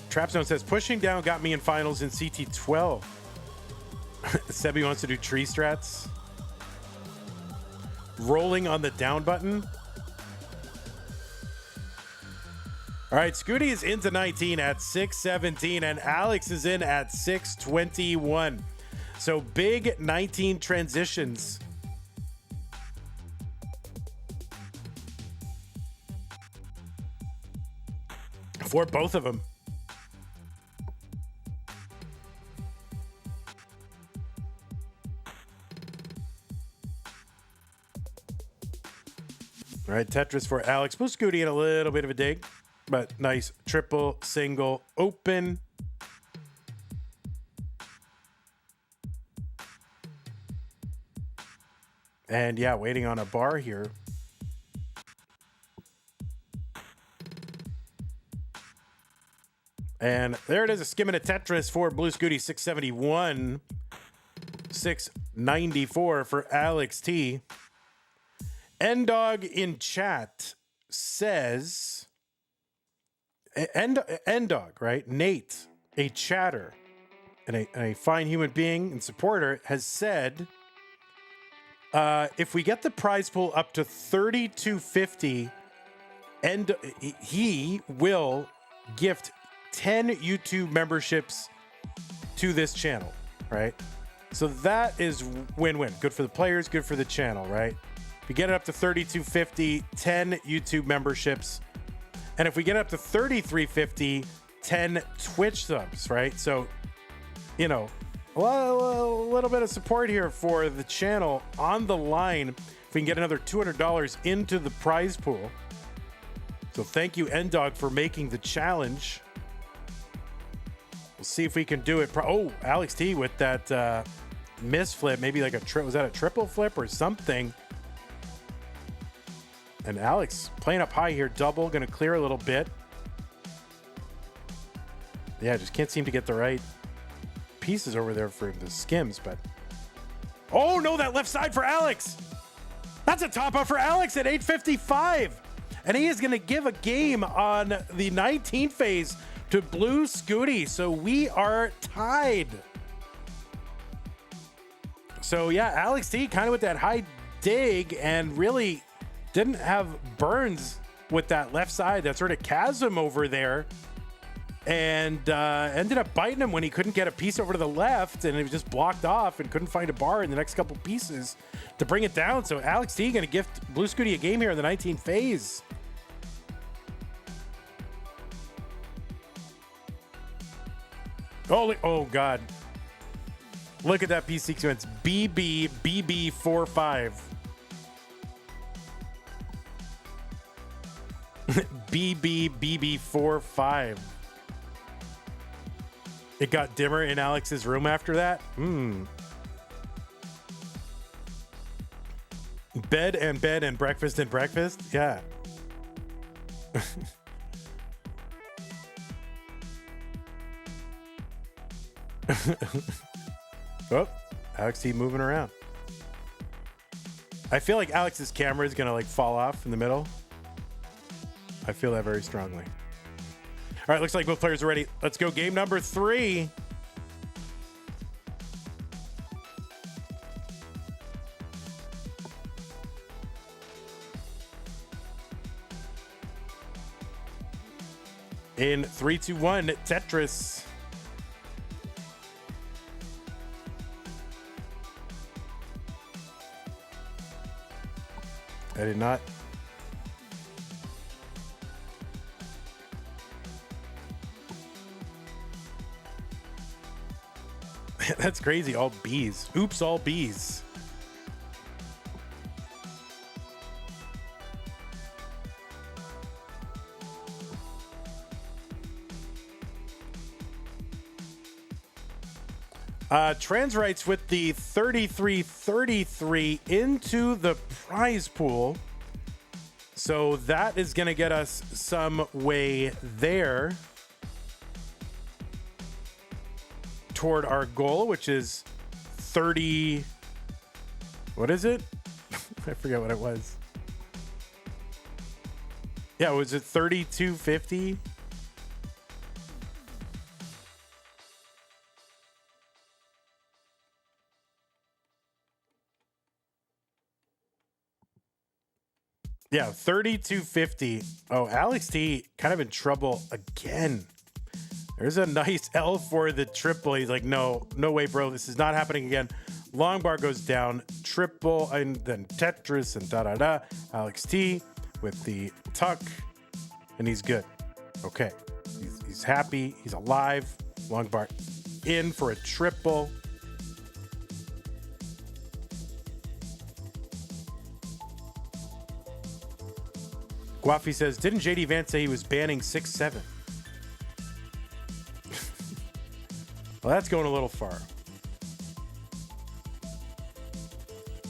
Trapzone says, pushing down got me in finals in CT12. Sebi wants to do tree strats. Rolling on the down button. All right, Scooty is into 19 at 617, and Alex is in at 621. So big 19 transitions. For both of them. All right, Tetris for Alex. Blue Scooty in a little bit of a dig, but nice triple, single, open. And yeah, waiting on a bar here. And there it is, a skimming a Tetris for Blue Scooty, 671. 694 for Alex T. N-Dog in chat says, N-Dog, right? Nate, a chatter and a fine human being and supporter, has said, if we get the prize pool up to 3,250, and he will gift 10 YouTube memberships to this channel, right? So that is win-win. Good for the players, good for the channel, right? If we get it up to 3,250, 10 YouTube memberships. And if we get it up to 3,350, 10 Twitch subs, right? So, you know, a little bit of support here for the channel on the line. If we can get another $200 into the prize pool. So thank you, N-Dog, for making the challenge. We'll see if we can do it. Oh, Alex T with that miss flip. Maybe like was that a triple flip or something? And Alex playing up high here, double, gonna clear a little bit. Yeah, just can't seem to get the right pieces over there for the skims, but. Oh no, that left side for Alex. That's a top up for Alex at 855. And he is gonna give a game on the 19 phase to Blue Scooty. So we are tied. So yeah, Alex T kind of with that high dig and really didn't have burns with that left side, that sort of chasm over there, and ended up biting him when he couldn't get a piece over to the left, and it was just blocked off and couldn't find a bar in the next couple pieces to bring it down. So Alex T going to gift Blue Scooty a game here in the 19 phase. Oh God. Look at that piece sequence. BB45. BB45. It got dimmer in Alex's room after that. Bed and breakfast and breakfast. Yeah. Oh, Alex T moving around. I feel like Alex's camera is gonna like fall off in the middle. I feel that very strongly. All right, looks like both players are ready. Let's go game number 3. In 3, 2, 1, Tetris. I did not. That's crazy. All B's. Oops, all B's. Trans rights with the 33-33 into the prize pool. So that is going to get us some way there toward our goal, which is 30. What is it? I forget what it was. Yeah, was it 3250? Yeah, 3250. Oh, Alex T kind of in trouble again. There's a nice L for the triple. He's like, no way, bro. This is not happening again. Long bar goes down, triple, and then Tetris and da-da-da. Alex T with the tuck, and he's good. Okay, he's happy. He's alive. Long bar in for a triple. Guafi says, didn't JD Vance say he was banning 6-7? Well, that's going a little far.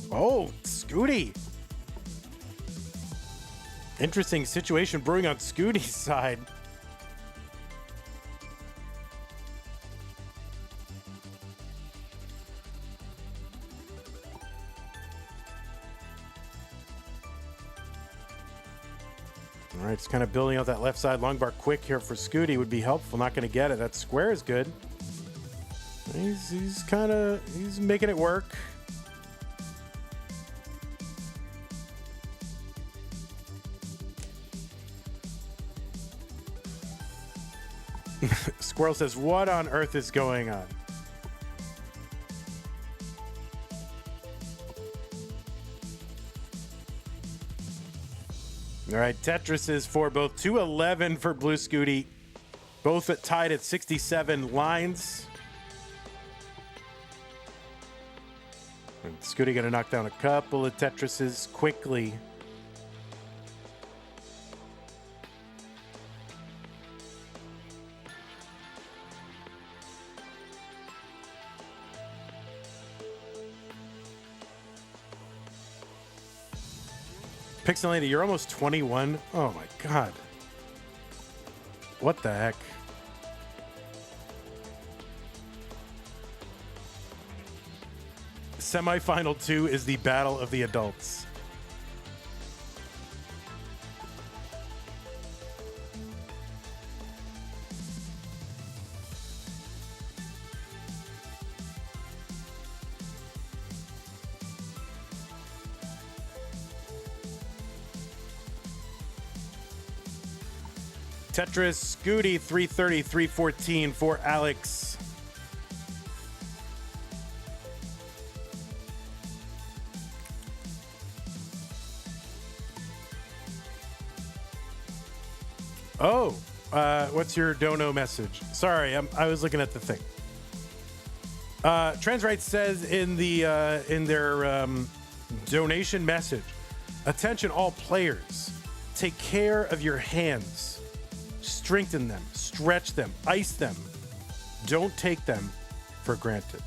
Oh, Scooty. Interesting situation brewing on Scooty's side. All right, it's kind of building out that left side. Long bar quick here for Scooty would be helpful. Not going to get it. That square is good. He's making it work. Squirrel says, what on earth is going on? All right, Tetris is for both 211 for Blue Scooty, both tied at 67 lines. And Scooty going to knock down a couple of Tetrises quickly. Pixelated, you're almost 21. Oh my God. What the heck? Semifinal 2 is the battle of the adults. Tetris, Scooty, 330, 314 for Alex. Oh, what's your dono message? Sorry, I was looking at the thing. Transright says in their donation message, attention all players, take care of your hands. Strengthen them, stretch them, ice them. Don't take them for granted.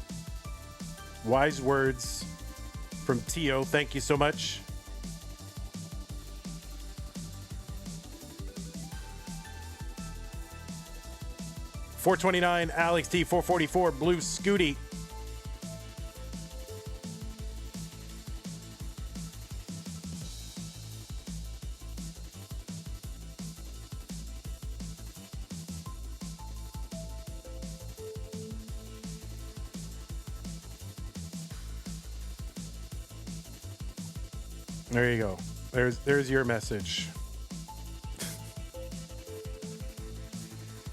Wise words from Tio. Thank you so much. $429, Alex T. 444, Blue Scooty. There you go. There's your message.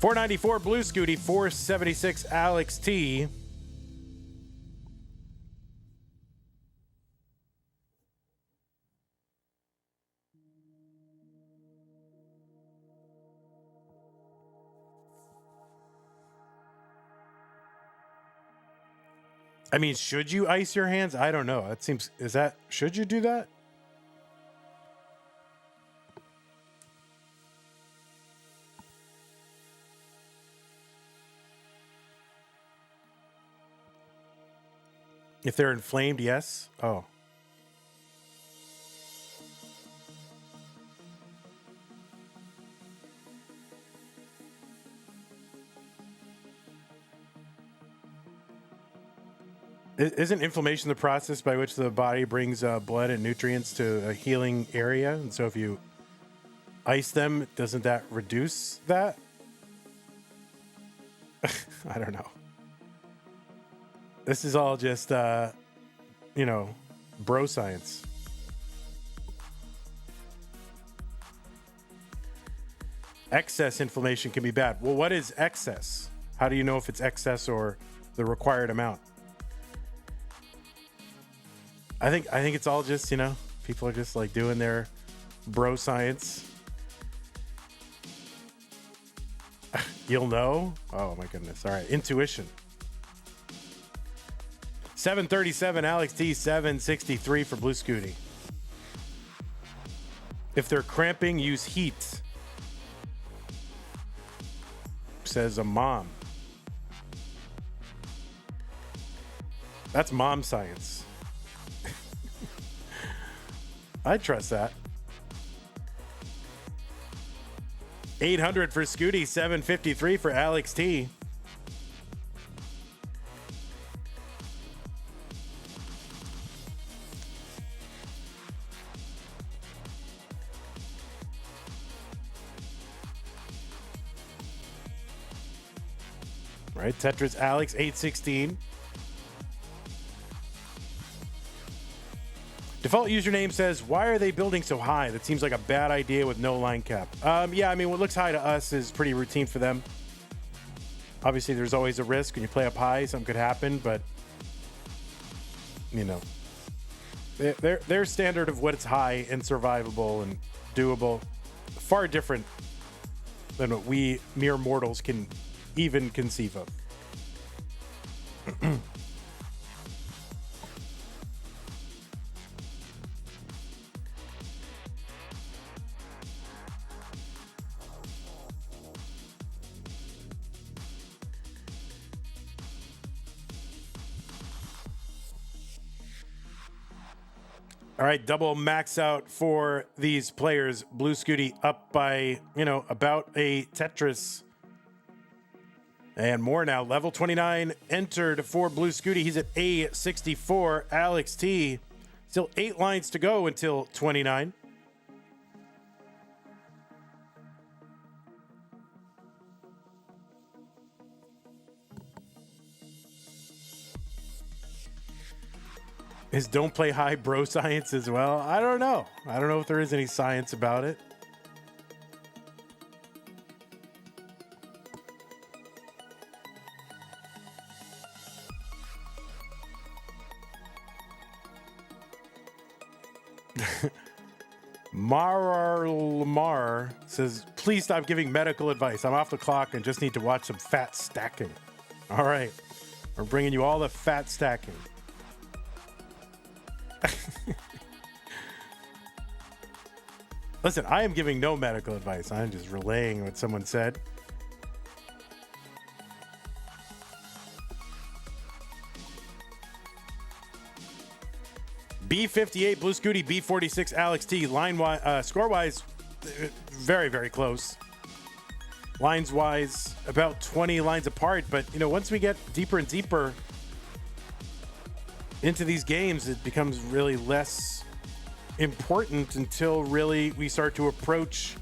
494 Blue Scooty, 476 Alex T. I mean, should you ice your hands? I don't know. That seems, should you do that? If they're inflamed, yes. Oh. Isn't inflammation the process by which the body brings blood and nutrients to a healing area? And so if you ice them, doesn't that reduce that? I don't know. This is all just, bro science. Excess inflammation can be bad. Well, what is excess? How do you know if it's excess or the required amount? I think it's all just, people are just like doing their bro science. You'll know? Oh my goodness. All right. Intuition. 737 Alex T, 763 for Blue Scooty. If they're cramping, use heat. Says a mom. That's mom science. I trust that. 800 for Scooty, 753 for Alex T. Right, Tetris Alex, 816. Default username says, why are they building so high? That seems like a bad idea with no line cap. Yeah, I mean, what looks high to us is pretty routine for them. Obviously, there's always a risk when you play up high. Something could happen, but, their standard of what is high and survivable and doable, far different than what we mere mortals can even conceive of. All right, double max out for these players. Blue Scooty up by, about a Tetris. And more now. Level 29 entered for Blue Scooty. He's at A64. Alex T. Still 8 lines to go until 29. Is don't play high bro science as well? I don't know. I don't know if there is any science about it. Marar Lamar says, please stop giving medical advice. I'm off the clock and just need to watch some fat stacking. All right. We're bringing you all the fat stacking. Listen, I am giving no medical advice. I'm just relaying what someone said. B58 Blue Scooty, B46 Alex T. Score wise, very, very close. Lines wise, about 20 lines apart. But once we get deeper and deeper into these games, it becomes really less important until really we start to approach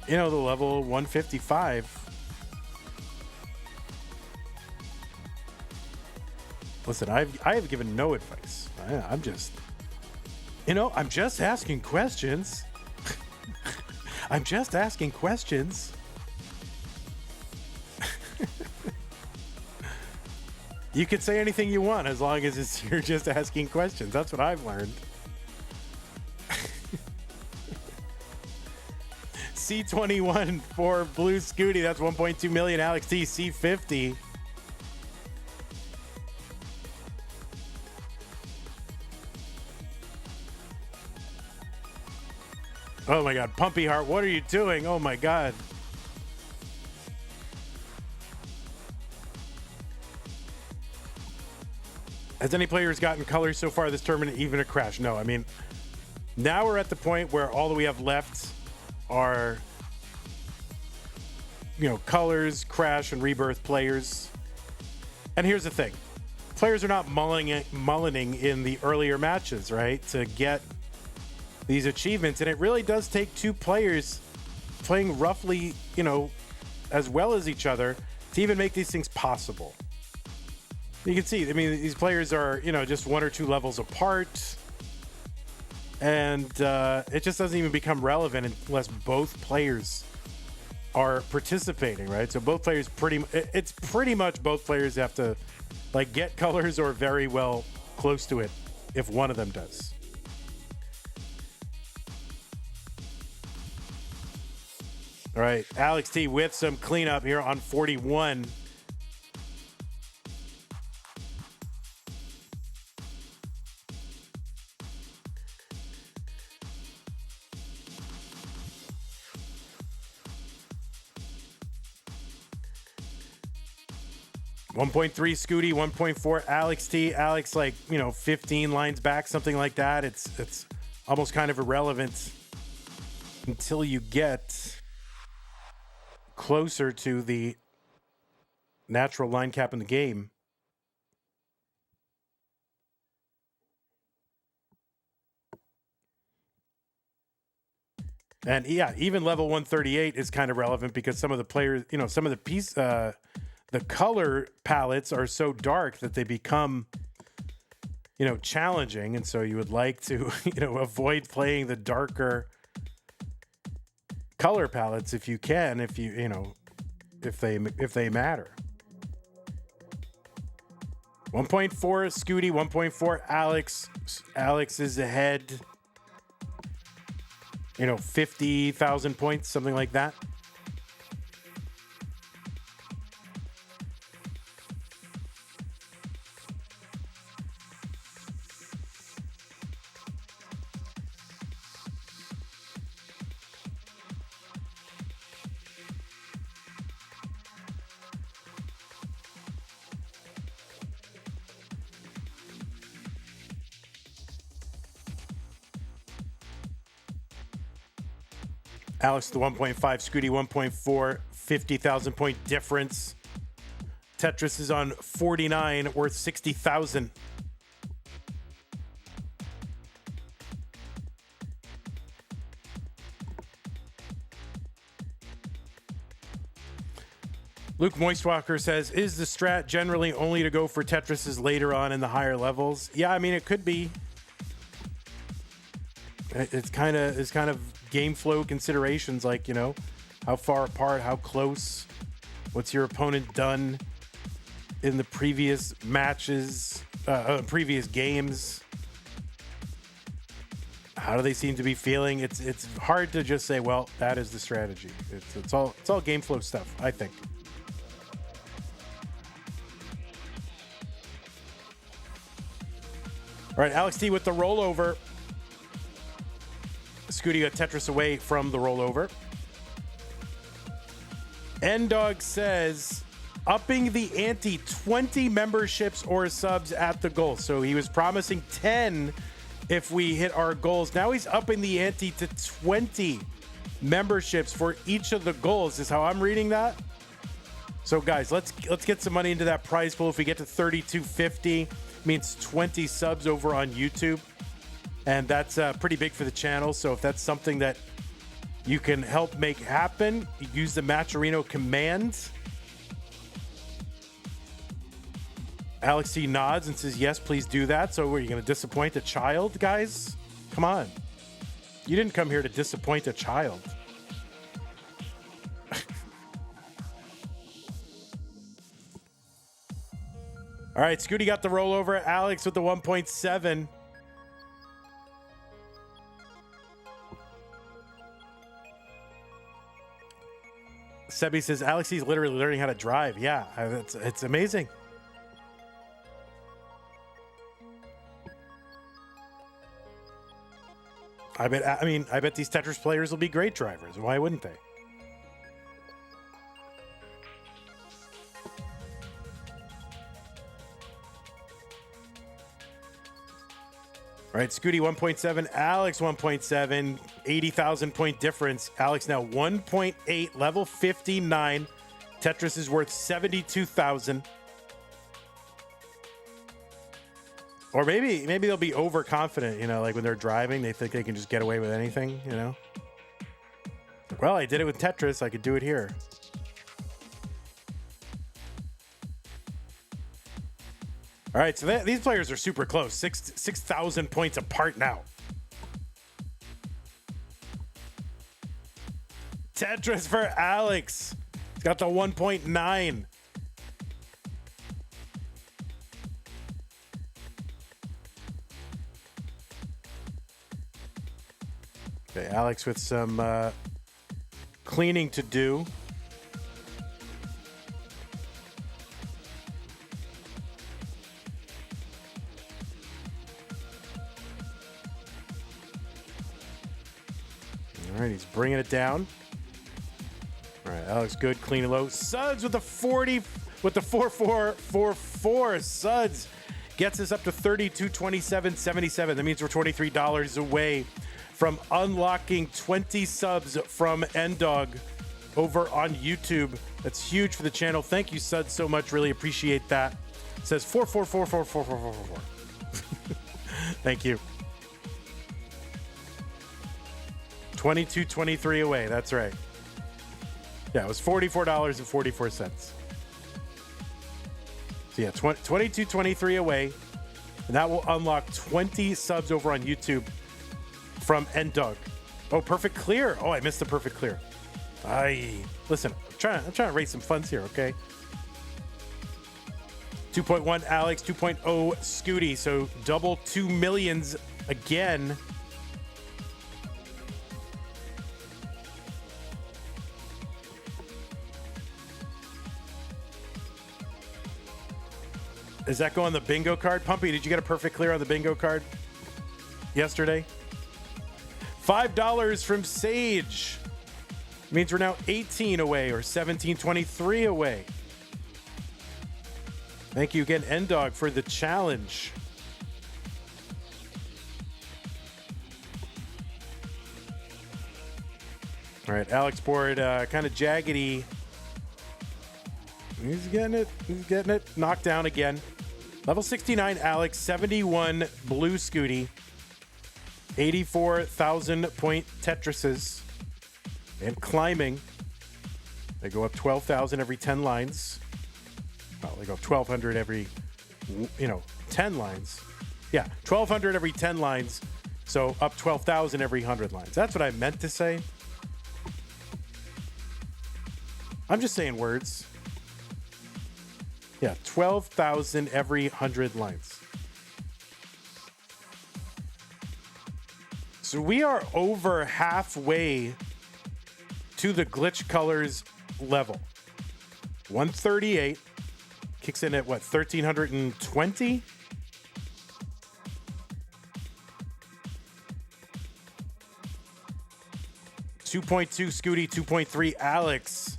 the level 155. Listen, I have given no advice. I'm just asking questions. I'm just asking questions. You can say anything you want as long as you're just asking questions. That's what I've learned. C21 for Blue Scooty. That's 1.2 million. Alex T. C50. Oh my God. Pumpy Heart. What are you doing? Oh my God. Has any players gotten colors so far this tournament, even a crash? No, I mean, now we're at the point where all that we have left are, colors, crash, and rebirth players. And here's the thing. Players are not mullining in the earlier matches, right, to get these achievements. And it really does take two players playing roughly, as well as each other to even make these things possible. You can see, I mean, these players are, just one or two levels apart. And it just doesn't even become relevant unless both players are participating, right? So both players it's pretty much both players have to, get colors or very well close to it if one of them does. All right, Alex T with some cleanup here on 41. $1.3 Scooty, 1.4 Alex T. Alex, 15 lines back, something like that. It's almost kind of irrelevant until you get closer to the natural line cap in the game. And yeah, even level 138 is kind of relevant because some of the players, some of the the color palettes are so dark that they become, challenging. And so you would like to, avoid playing the darker color palettes if you can, if they matter. 1.4 Scooty, 1.4 Alex. Alex is ahead, 50,000 points, something like that. Alex, the 1.5, Scooty 1.4, 50,000 point difference. Tetris is on 49, worth 60,000. Luke Moistwalker says, is the strat generally only to go for Tetrises later on in the higher levels? Yeah, I mean, it could be. It's kind of game flow considerations, how far apart, how close, what's your opponent done in the previous matches, previous games, how do they seem to be feeling? It's hard to just say, well, that is the strategy. It's all game flow stuff, I think. All right, Alex T with the rollover. Scooty got Tetris away from the rollover. N-Dog says, upping the ante, 20 memberships or subs at the goal. So he was promising 10 if we hit our goals. Now he's upping the ante to 20 memberships for each of the goals, is how I'm reading that. So guys, let's get some money into that prize pool. If we get to 3250, means 20 subs over on YouTube. And that's pretty big for the channel. So if that's something that you can help make happen, use the Matcherino command. Alex C nods and says, yes, please do that. So are you going to disappoint a child, guys? Come on. You didn't come here to disappoint a child. All right, Scooty got the rollover. Alex with the 1.7. Sebi says, Alex, he's literally learning how to drive. Yeah, it's amazing. I bet these Tetris players will be great drivers. Why wouldn't they? All right, Scooty 1.7, Alex 1.7, 80,000 point difference. Alex now 1.8, level 59. Tetris is worth 72,000. Or maybe they'll be overconfident, like when they're driving, they think they can just get away with anything, Well, I did it with Tetris, I could do it here. All right, so these players are super close. 6,000 points apart now. Tetris for Alex. He's got the 1.9. Okay, Alex with some cleaning to do. All right, he's bringing it down. All right, Alex good, clean and low. Suds with the 40, with the 4-4-4-4. Suds gets us up to 32.27.77. That means we're $23 away from unlocking 20 subs from Ndog over on YouTube. That's huge for the channel. Thank you, Suds, so much. Really appreciate that. It says 4-4-4-4-4-4-4-4. Thank you. 22.23 away. That's right. Yeah, it was $44.44. So yeah, 22.23 away, and that will unlock 20 subs over on YouTube from Ndog. Oh, perfect clear. Oh, I missed the perfect clear. Listen, I'm trying to raise some funds here, okay? 2.1 Alex, 2.0 Scooty. So double 2 millions again. Does that go on the bingo card? Pumpy, did you get a perfect clear on the bingo card yesterday? $5 from Sage. Means we're now 18 away or 17.23 away. Thank you again, Ndog, for the challenge. All right, Alex board kind of jaggedy. He's getting it. Knocked down again. Level 69, Alex. 71, Blue Scooty. 84,000 point Tetrises. And climbing. They go up 12,000 every 10 lines. Well, they go 1,200 every, 10 lines. Yeah, 1,200 every 10 lines. So up 12,000 every 100 lines. That's what I meant to say. I'm just saying words. Yeah, 12,000 every 100 lines. So we are over halfway to the glitch colors level. 138 kicks in at what, 1,320? $2.2 Scooty, 2.3 Alex.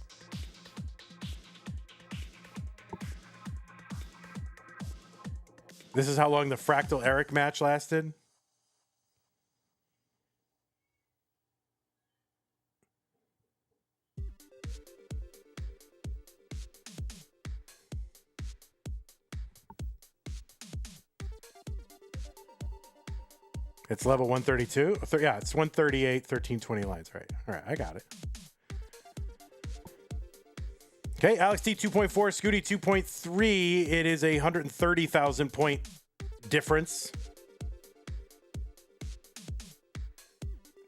This is how long the Fractal Eric match lasted. It's level 132. Yeah, it's 138, 1320 lines. Right. All right, I got it. Okay, Alex T 2.4, Scooty 2.3. It is a 130,000 point difference.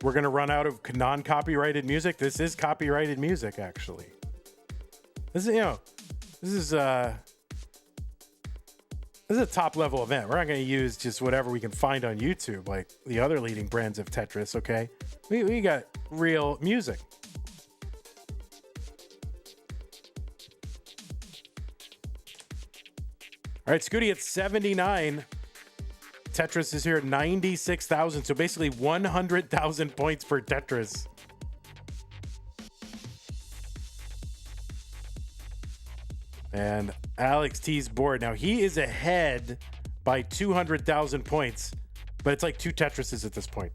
We're going to run out of non-copyrighted music. This is copyrighted music, actually. This is This is a top level event. We're not going to use just whatever we can find on YouTube, like the other leading brands of Tetris, okay? We got real music. All right, Scooty at 79. Tetris is here at 96,000. So basically 100,000 points per Tetris. And Alex T's board. Now he is ahead by 200,000 points, but it's like 2 Tetrises at this point.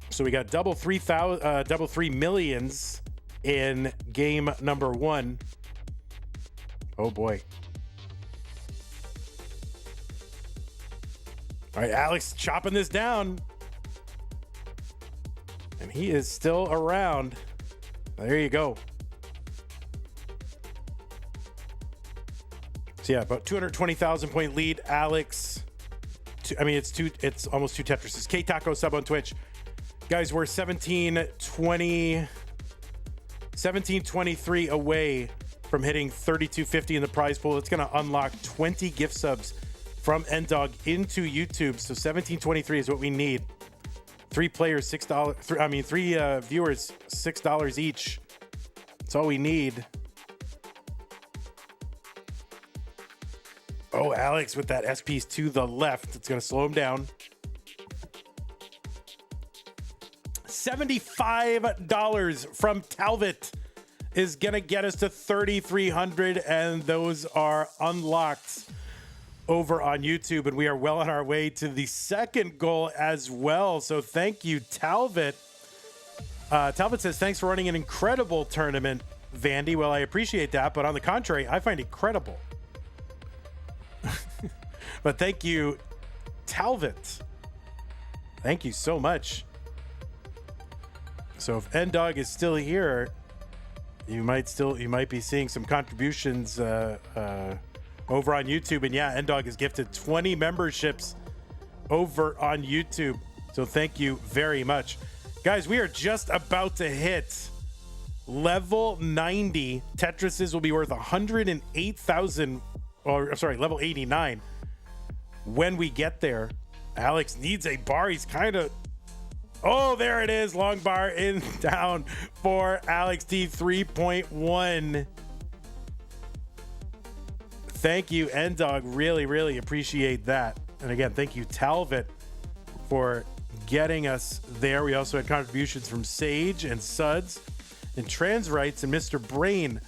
So we got double 3 millions in game number 1. Oh boy. All right, Alex chopping this down. And he is still around. There you go. So yeah, about 220,000 point lead. Alex, it's almost 2 Tetrises. K-Taco sub on Twitch. Guys, we're 1723 away from hitting 3250 in the prize pool. It's going to unlock 20 gift subs from Ndog into YouTube. So 1723 is what we need. 3 players, $6. 3 viewers, $6 each. That's all we need. Oh, Alex with that S piece to the left. It's going to slow him down. $75 from Talbot is going to get us to 3,300, and those are unlocked over on YouTube, and we are well on our way to the second goal as well. So thank you, Talbot. Talbot says, thanks for running an incredible tournament, Vandy. Well, I appreciate that, but on the contrary, I find it credible. But thank you, Talbot. Thank you so much. So if Ndog is still here, you might be seeing some contributions over on YouTube. And yeah, Ndog is gifted 20 memberships over on YouTube. So thank you very much. Guys, we are just about to hit level 90. Tetrises will be worth 108,000, or sorry, level 89 when we get there. Alex needs a bar. He's kind of... Oh, there it is. Long bar in down for Alex T 3.1. Thank you, Ndog. Really, really appreciate that. And again, thank you, Talbot, for getting us there. We also had contributions from Sage and Suds and Transrights and Mr. Brain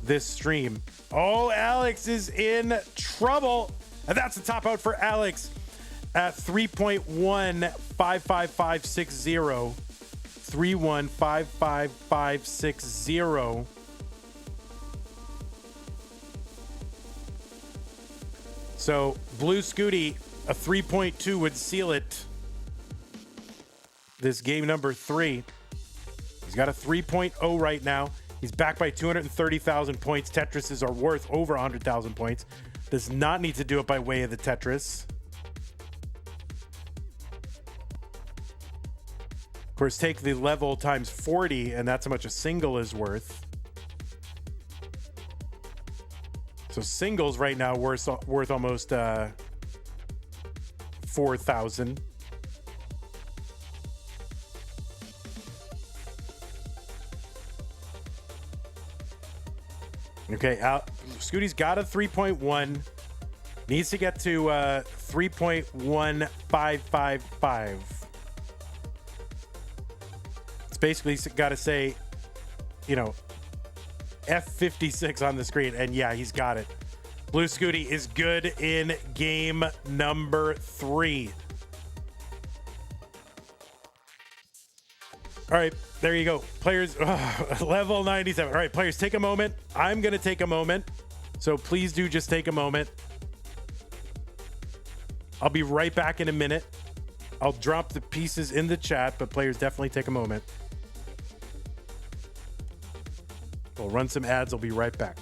this stream. Oh, Alex is in trouble. And that's the top out for Alex at 3.155560. 3.155560. So Blue Scooty, a 3.2 would seal it. This game number 3. He's got a 3.0 right now. He's back by 230,000 points. Tetrises are worth over 100,000 points. Does not need to do it by way of the Tetris. Of course, take the level times 40, and that's how much a single is worth. So singles right now worth almost 4,000. Okay, Scooty's got a 3.1. Needs to get to 3.1555. It's basically got to say, F56 on the screen. And yeah, he's got it. Blue Scooty is good in game number 3. All right, there you go. Players, level 97. All right, players, take a moment. I'm going to take a moment. So please do just take a moment. I'll be right back in a minute. I'll drop the pieces in the chat, but players, definitely take a moment. We'll run some ads. I'll be right back.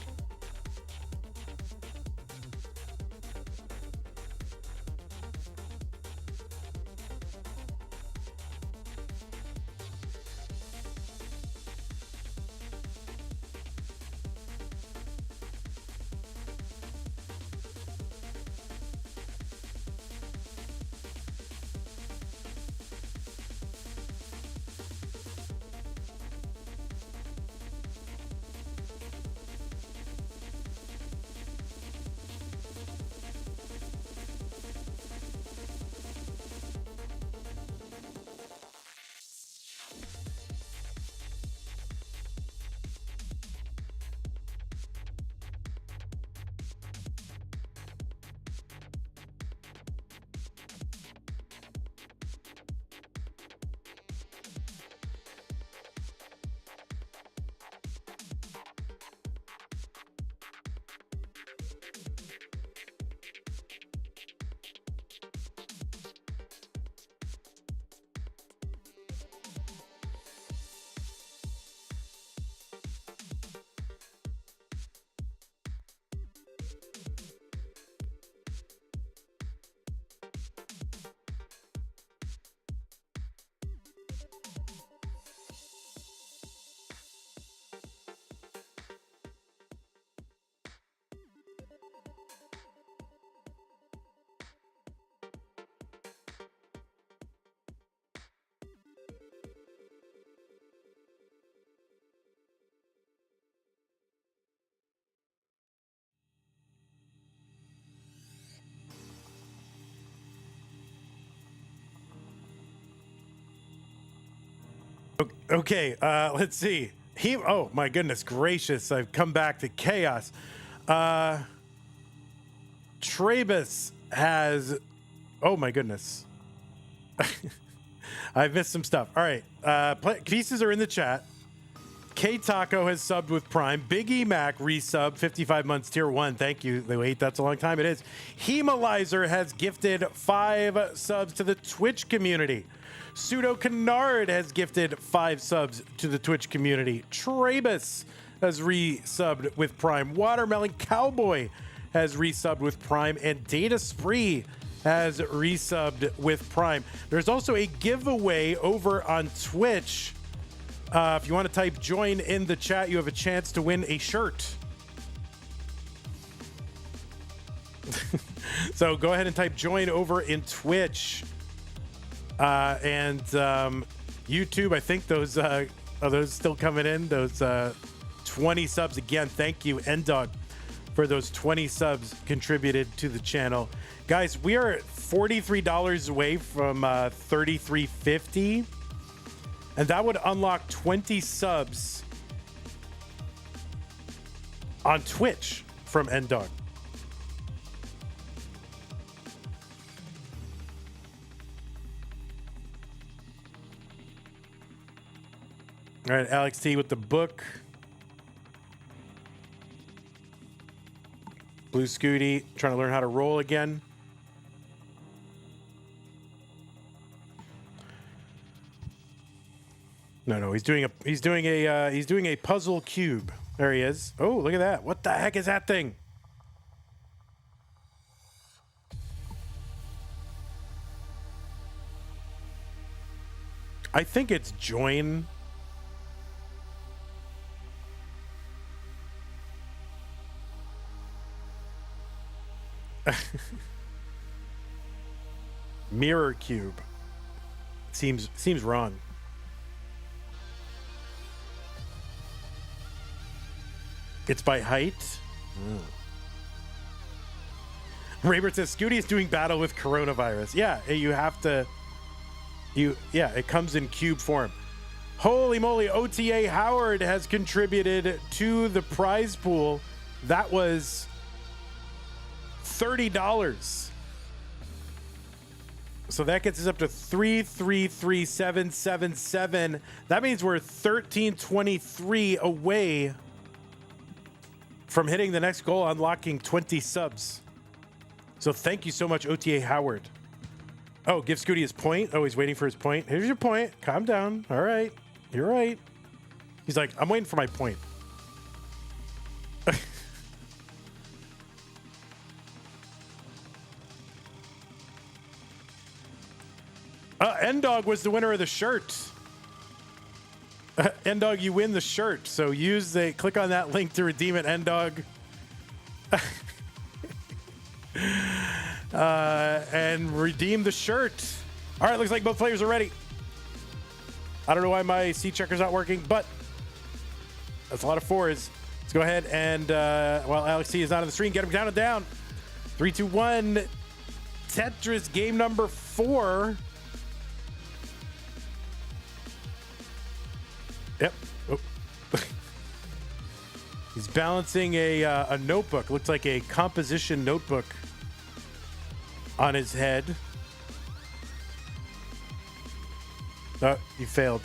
Okay, let's see. Oh my goodness gracious! I've come back to chaos. Trebus has. Oh my goodness. I've missed some stuff. All right, pieces are in the chat. K Taco has subbed with Prime. Big E Mac resub 55 months tier 1. Thank you. Wait, that's a long time. It is. Hemalizer has gifted 5 subs to the Twitch community. Pseudo Canard has gifted 5 subs to the Twitch community. Trebus has resubbed with Prime. Watermelon Cowboy has resubbed with Prime. And Data Spree has resubbed with Prime. There's also a giveaway over on Twitch. If you want to type join in the chat, you have a chance to win a shirt. So go ahead and type join over in Twitch. And YouTube, I think those are those still coming in? Those 20 subs again. Thank you, Ndog, for those 20 subs contributed to the channel. Guys, we are $43 away from $33.50. And that would unlock 20 subs on Twitch from Ndog. All right, Alex T with the book. Blue Scooty trying to learn how to roll again. No, he's doing a puzzle cube. There he is. Oh, look at that. What the heck is that thing? I think it's join. Mirror cube. Seems wrong. It's by height. Raybert says Scooty is doing battle with coronavirus. Yeah, you have to. Yeah, it comes in cube form. Holy moly! OTA Howard has contributed to the prize pool. That was $30. So that gets us up to 333,777. That means we're 1323 away from hitting the next goal, unlocking 20 subs. So thank you so much, OTA Howard. Oh, give Scooty his point. Oh, he's waiting for his point. Here's your point. Calm down. All right. You're right. He's like, I'm waiting for my point. Ndog was the winner of the shirt. Ndog, you win the shirt. So click on that link to redeem it, Ndog. And redeem the shirt. All right, looks like both players are ready. I don't know why my seat checker's not working, but that's a lot of 4s. Let's go ahead and, while Alex T is not on the screen, get him down and down. 3, 2, 1. Tetris game number 4. Yep. Oh. He's balancing a notebook. Looks like a composition notebook on his head. Oh, you failed.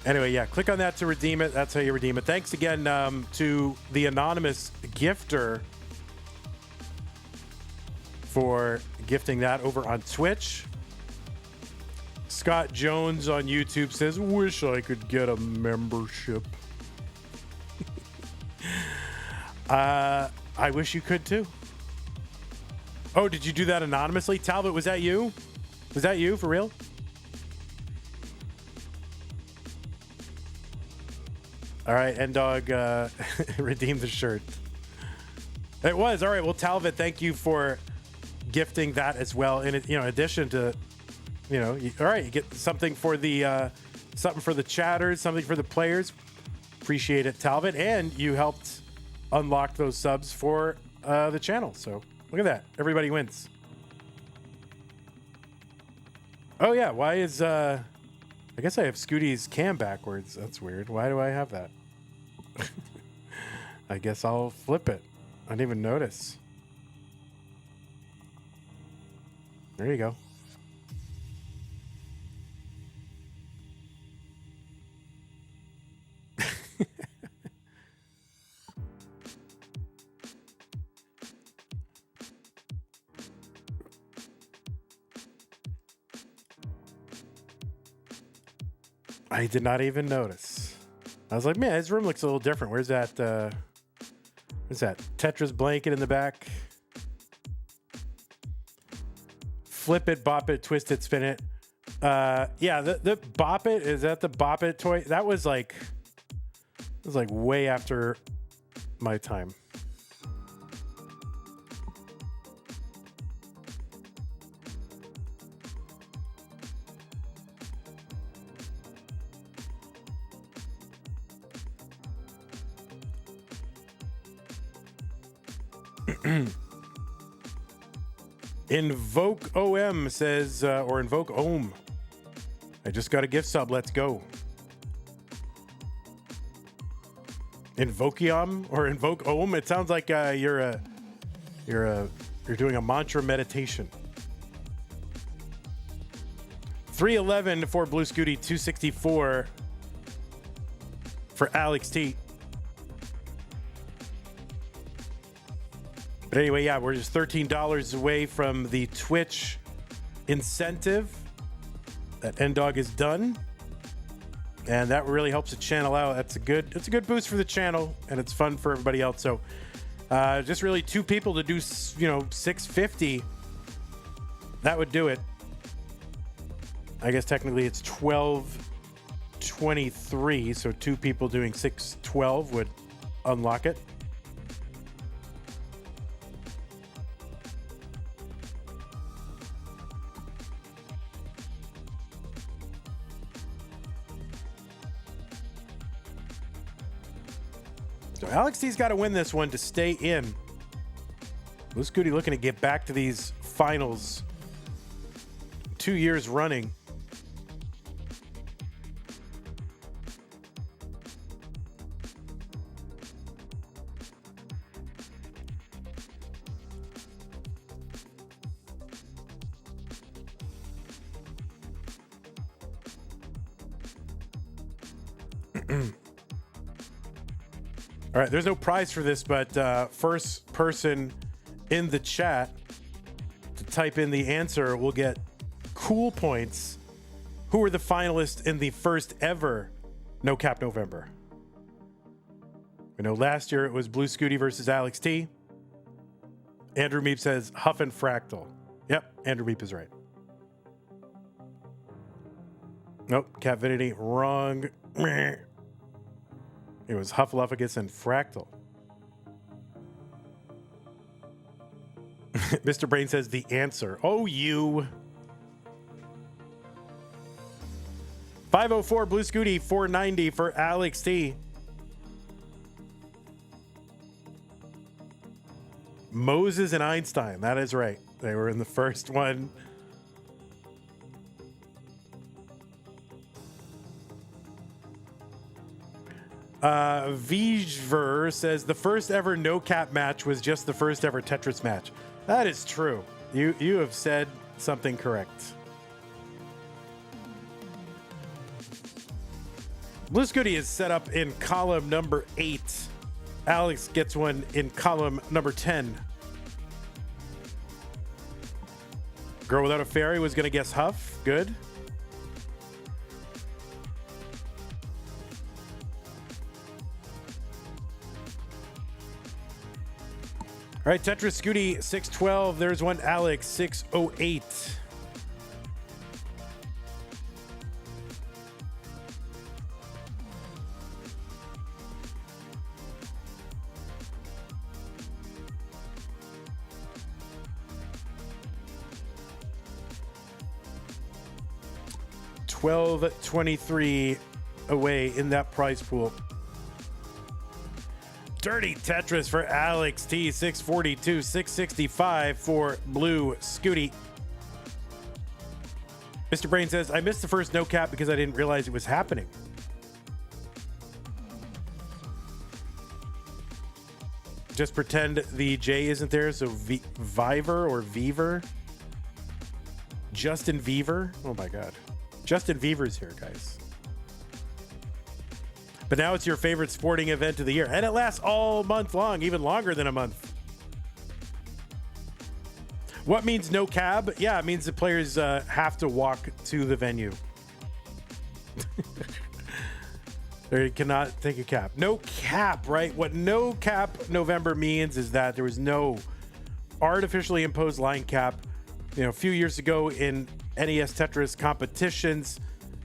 Anyway, yeah, click on that to redeem it. That's how you redeem it. Thanks again to the anonymous gifter for gifting that over on Twitch. Scott Jones on YouTube says, wish I could get a membership. I wish you could too. Oh, did you do that anonymously? Talbot, was that you? Was that you for real? All right, Ndog redeemed the shirt. It was. All right, well, Talbot, thank you for gifting that as well. In addition to, all right, you get something for the chatters, something for the players. Appreciate it, Talbot, and you helped unlock those subs for the channel. So look at that. Everybody wins. Oh, yeah. Why is... I guess I have Scooty's cam backwards. That's weird. Why do I have that? I guess I'll flip it. I didn't even notice. There you go. I did not even notice. I was like, man, his room looks a little different. Where's that Tetris blanket in the back? Flip it, bop it, twist it, spin it. Yeah, the bop it, is that the bop it toy? That was like, it was like way after my time. Invoke OM says, or Invoke OM. I just got a gift sub. Let's go. Invokium or Invoke OM. It sounds like you're doing a mantra meditation. 311 for Blue Scooty, 264 for Alex T. But anyway, yeah, we're just $13 away from the Twitch incentive. That N-Dog is done. And that really helps the channel out. It's a good boost for the channel, and it's fun for everybody else. So just really 2 people to do, $6.50. That would do it. I guess technically it's $12.23, so 2 people doing $6.12 would unlock it. So Alex T's got to win this one to stay in. Blue Scooty looking to get back to these finals 2 years running. All right, there's no prize for this, but first person in the chat to type in the answer will get cool points. Who were the finalists in the first ever No Cap November? We know last year it was Blue Scooty versus Alex T. Andrew Meep says Huff and Fractal. Yep, Andrew Meep is right. Nope, Catvinity, wrong. It was Huffluffagus and Fractal. Mr. Brain says the answer. Oh, you. 504 Blue Scooty, 490 for Alex T. Moses and Einstein. That is right. They were in the first one. Vijver says the first ever no cap match was just the first ever Tetris match. That is true. You have said something correct. Blue Scooty is set up in column number 8. Alex gets one in column number 10. Girl Without a Fairy was going to guess Huff. Good. All right, Tetris Scooty 612. There's one Alex 608. $12.23 away in that prize pool. Dirty Tetris for Alex T. 642, 665 for Blue Scooty. Mr. Brain says, I missed the first no cap because I didn't realize it was happening. Just pretend the J isn't there. So Viver or Viver. Justin Viver. Oh my God. Justin Viver's here, guys. But now it's your favorite sporting event of the year. And it lasts all month long, even longer than a month. What means no cab? Yeah, it means the players have to walk to the venue. They cannot take a cap. No cap, right? What no cap November means is that there was no artificially imposed line cap. You know, a few years ago in NES Tetris competitions,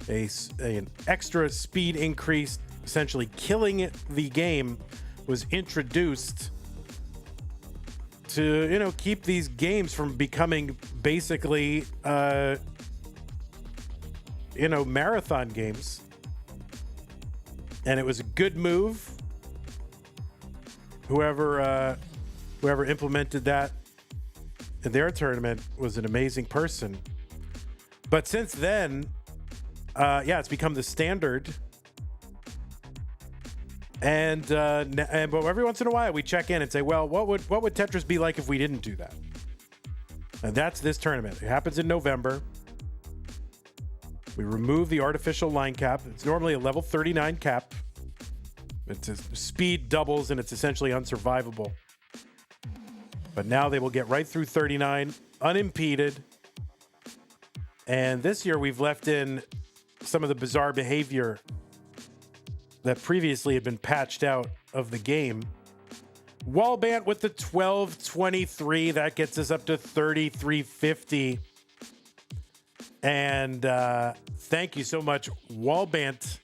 an extra speed increase, essentially killing the game, was introduced to, you know, keep these games from becoming basically, you know, marathon games. And it was a good move. Whoever implemented that in their tournament was an amazing person. But since then, yeah, it's become the standard. And but every once in a while we check in and say, well, what would Tetris be like if we didn't do that? And that's this tournament. It happens in November. We remove the artificial line cap. It's normally a level 39 cap. It's speed doubles and it's essentially unsurvivable. But now they will get right through 39 unimpeded. And this year we've left in some of the bizarre behavior that previously had been patched out of the game. Wallbant with the 1223. That gets us up to 3350. And thank you so much, Wallbant.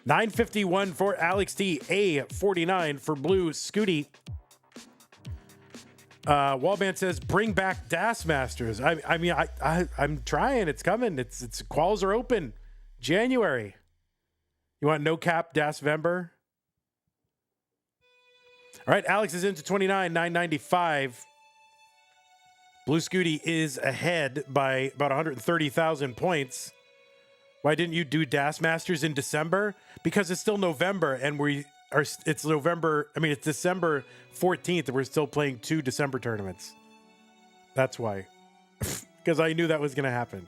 951 for Alex T. A49 for Blue Scooty. Wallbant says, bring back Das Masters. I mean, I'm trying. It's coming. It's quals are open. January. You want no cap Das Vember? All right, Alex is into 29, 995. Blue Scooty is ahead by about 130,000 points. Why didn't you do Das Masters in December? Because it's still November and it's November. I mean, it's December 14th and we're still playing 2 December tournaments. That's why. Because I knew that was going to happen.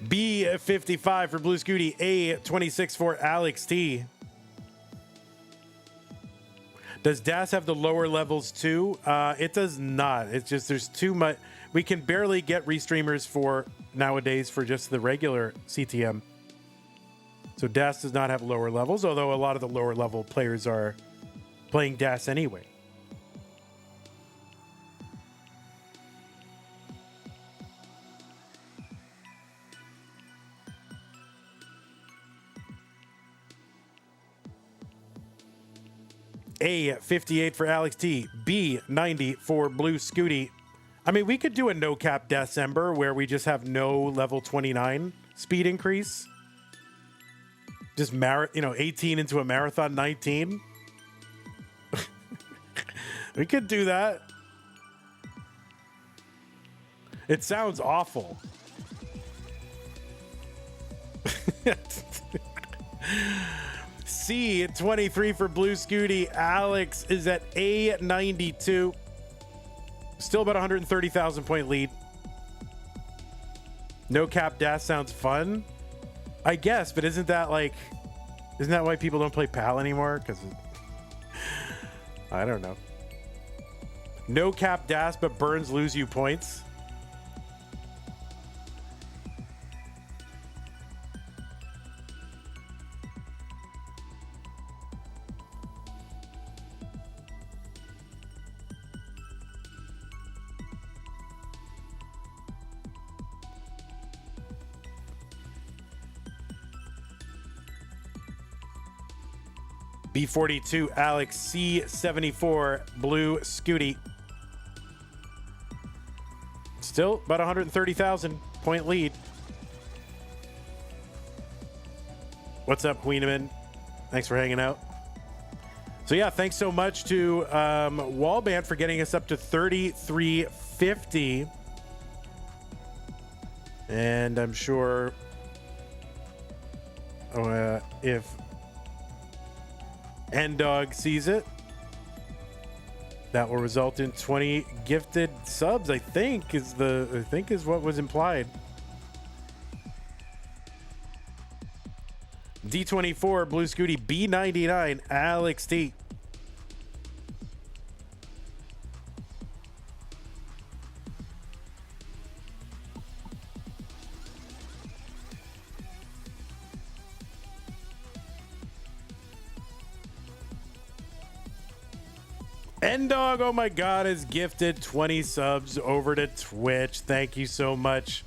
B55 for Blue Scooty, A26 for Alex T. Does Das have the lower levels too? It does not. It's just there's too much. We can barely get restreamers for nowadays for just the regular CTM. So Das does not have lower levels, although a lot of the lower level players are playing Das anyway. A58 for Alex T. B90 for Blue Scooty. I mean, we could do a no cap December where we just have no level 29 speed increase. Just 18 into a marathon 19. We could do that. It sounds awful. C23 for Blue Scooty. Alex is at A92. Still about 130,000 point lead. No cap Das sounds fun, I guess, but isn't that why people don't play PAL anymore? Because I don't know. No cap Das, but burns lose you points. B42, Alex, C74, Blue Scooty. Still about 130,000. point lead. What's up, Queeneman? Thanks for hanging out. So yeah, thanks so much to Wallband for getting us up to 3350. And I'm sure if N-Dog sees it, that will result in 20 gifted subs, I think is what was implied. D24, Blue Scooty, B99, Alex T. N-Dog, oh my God, has gifted 20 subs over to Twitch. Thank you so much,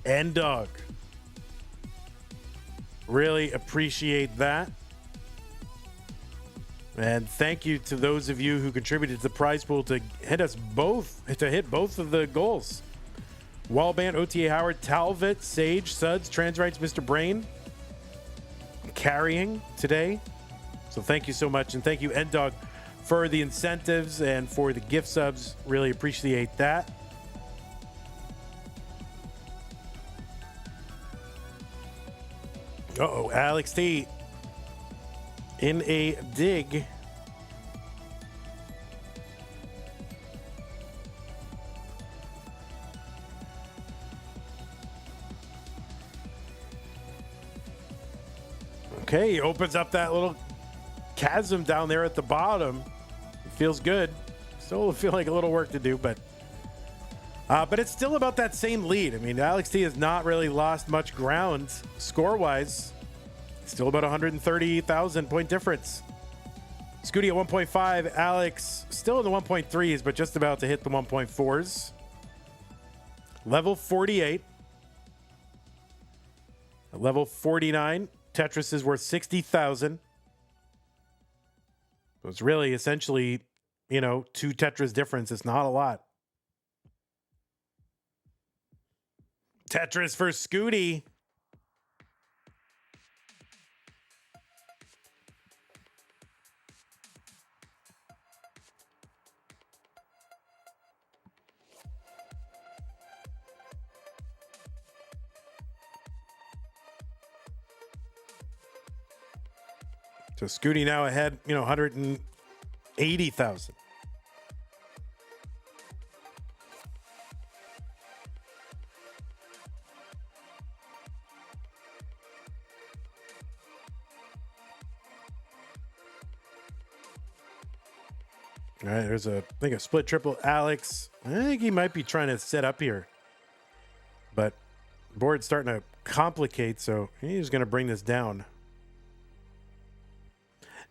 N-Dog. Really appreciate that. And thank you to those of you who contributed to the prize pool to hit both of the goals. Wallband, OTA Howard, Talvit, Sage, Suds, Transrights, Mr. Brain carrying today. So thank you so much. And thank you, N-Dog, for the incentives and for the gift subs. Really appreciate that. Uh-oh, Alex T in a dig. Okay, he opens up that little chasm down there at the bottom. It feels good. Still feel like a little work to do, but it's still about that same lead. I mean, Alex T has not really lost much ground score-wise. Still about 130,000 point difference. Scooty at 1.5. Alex still in the 1.3s, but just about to hit the 1.4s. Level 48. At level 49, Tetris is worth 60,000. So it's really essentially, 2 Tetris difference. It's not a lot. Tetris for Scooty. So Scooty now ahead, 180,000. All right, there's a split triple Alex. I think he might be trying to set up here. But board's starting to complicate, so he's going to bring this down.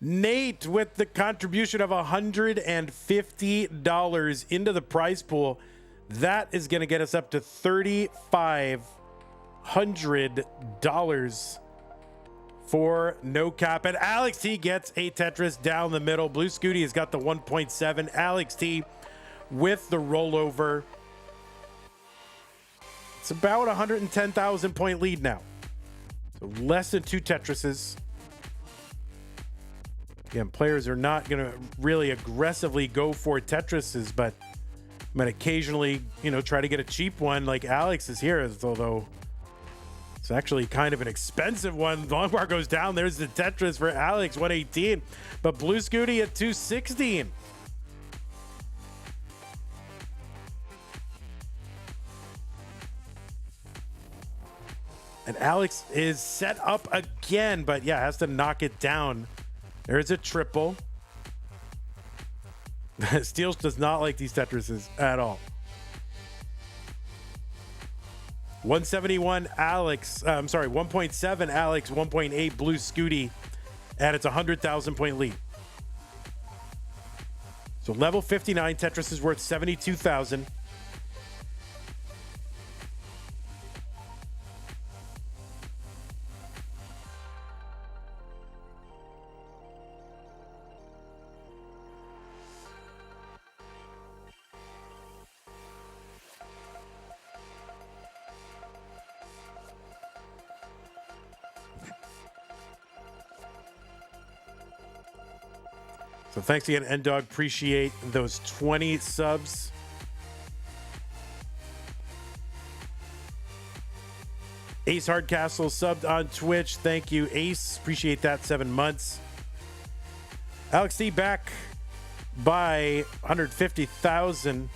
Nate with the contribution of $150 into the prize pool. That is going to get us up to $3,500 for no cap. And Alex T gets a Tetris down the middle. Blue Scooty has got the 1.7. Alex T with the rollover. It's about 110,000 point lead now. So less than 2 Tetrises. Again, players are not going to really aggressively go for Tetrises, but might occasionally, try to get a cheap one like Alex is here, although it's actually kind of an expensive one. Long bar goes down. There's the Tetris for Alex, 118, but Blue Scooty at 216. And Alex is set up again, but yeah, has to knock it down. There's a triple. Steels does not like these Tetrises at all. 171 Alex. 1.7 Alex, 1.8 Blue Scooty. And it's 100,000 point lead. So level 59, Tetris is worth 72,000. So thanks again, N-Dog. Appreciate those 20 subs. Ace Hardcastle subbed on Twitch. Thank you, Ace. Appreciate that. 7 months. Alex T back by 150,000.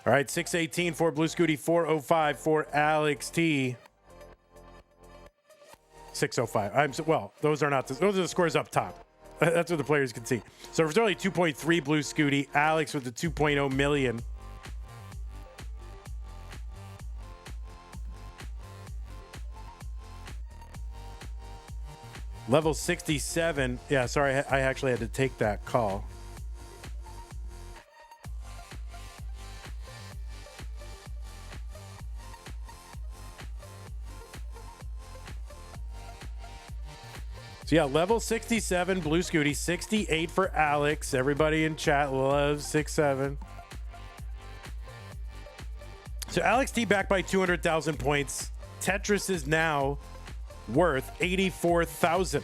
All right, 618 for Blue Scooty, 405 for Alex T. 605. Well, those are not those are the scores up top. That's what the players can see. So it's only 2.3 Blue Scooty. Alex with the 2.0 million. Level 67. Yeah, sorry, I actually had to take that call. So yeah, level 67, Blue Scooty, 68 for Alex. Everybody in chat loves 6-7. So Alex T back by 200,000 points. Tetris is now worth 84,000.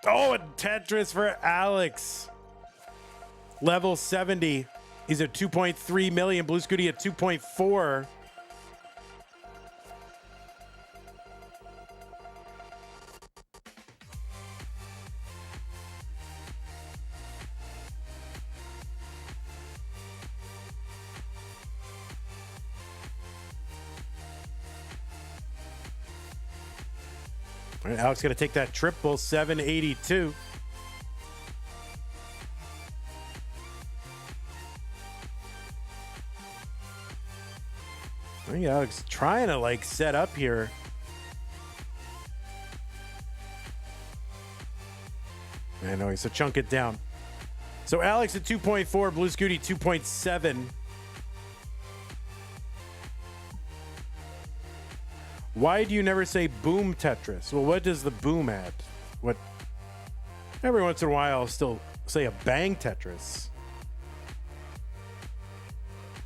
Oh, and Tetris for Alex. Level 70. He's at 2.3 million. Blue Scooty at 2.4. All right, Alex going to take that triple, 782. I think Alex trying to like set up here. I know, so chunk it down. So Alex at 2.4, Blue Scooty 2.7. Why do you never say boom Tetris? Well, what does the boom add? What? Every once in a while, I'll still say a bang Tetris.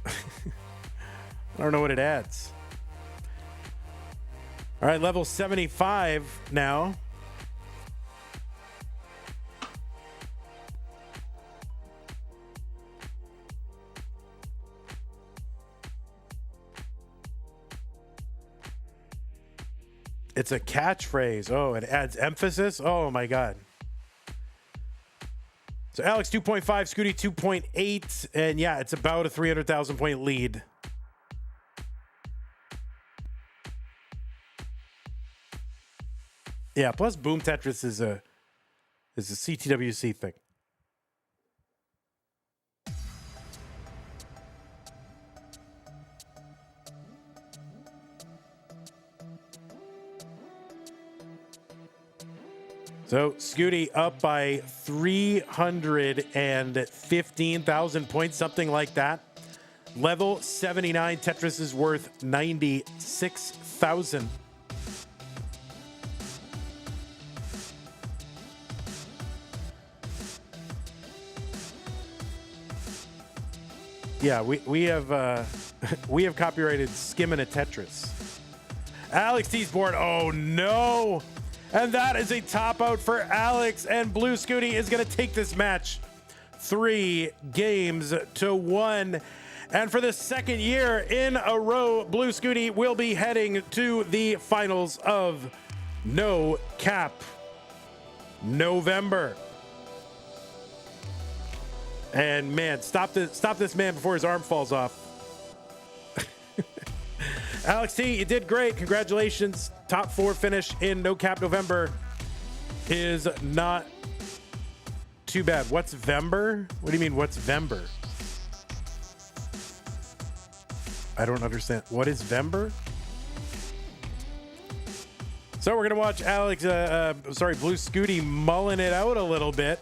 I don't know what it adds. All right, level 75 now. It's a catchphrase. Oh, it adds emphasis. Oh my God. So Alex 2.5, Scooty 2.8, and yeah, it's about a 300,000 point lead. Yeah, plus Boom Tetris is a CTWC thing. So Scooty up by 315,000 points, something like that. Level 79, Tetris is worth 96,000. Yeah, we have we have copyrighted skimming a Tetris. Alex T's board. Oh no! And that is a top out for Alex, and Blue Scooty is going to take this match 3-1. And for the second year in a row, Blue Scooty will be heading to the finals of No Cap November. And man, stop this man before his arm falls off. Alex T, you did great. Congratulations. Top 4 finish in No Cap November is not too bad. What's Vember? What do you mean, what's Vember? I don't understand. What is Vember? So we're going to watch Alex, Blue Scooty mulling it out a little bit.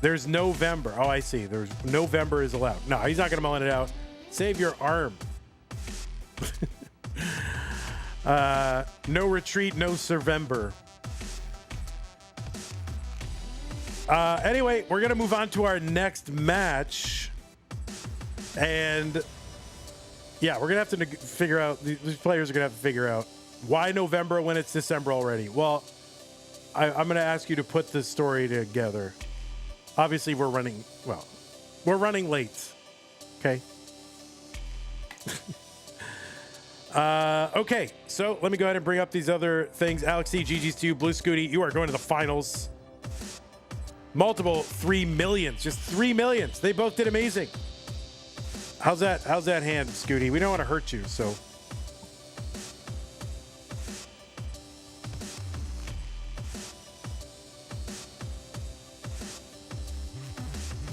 There's November. Oh, I see. There's November is allowed. No, he's not going to mulling it out. Save your arm. No retreat, no Survember. Anyway, we're going to move on to our next match. And yeah, we're going to have to figure out, these players are going to have to figure out why November when it's December already. Well, I'm going to ask you to put the story together. Obviously, we're running late. Okay. Okay, so let me go ahead and bring up these other things. Alex C, GG's to you, Blue Scooty, you are going to the finals. Multiple 3 millions, just 3 millions. They both did amazing. How's that hand, Scooty? We don't want to hurt you, so.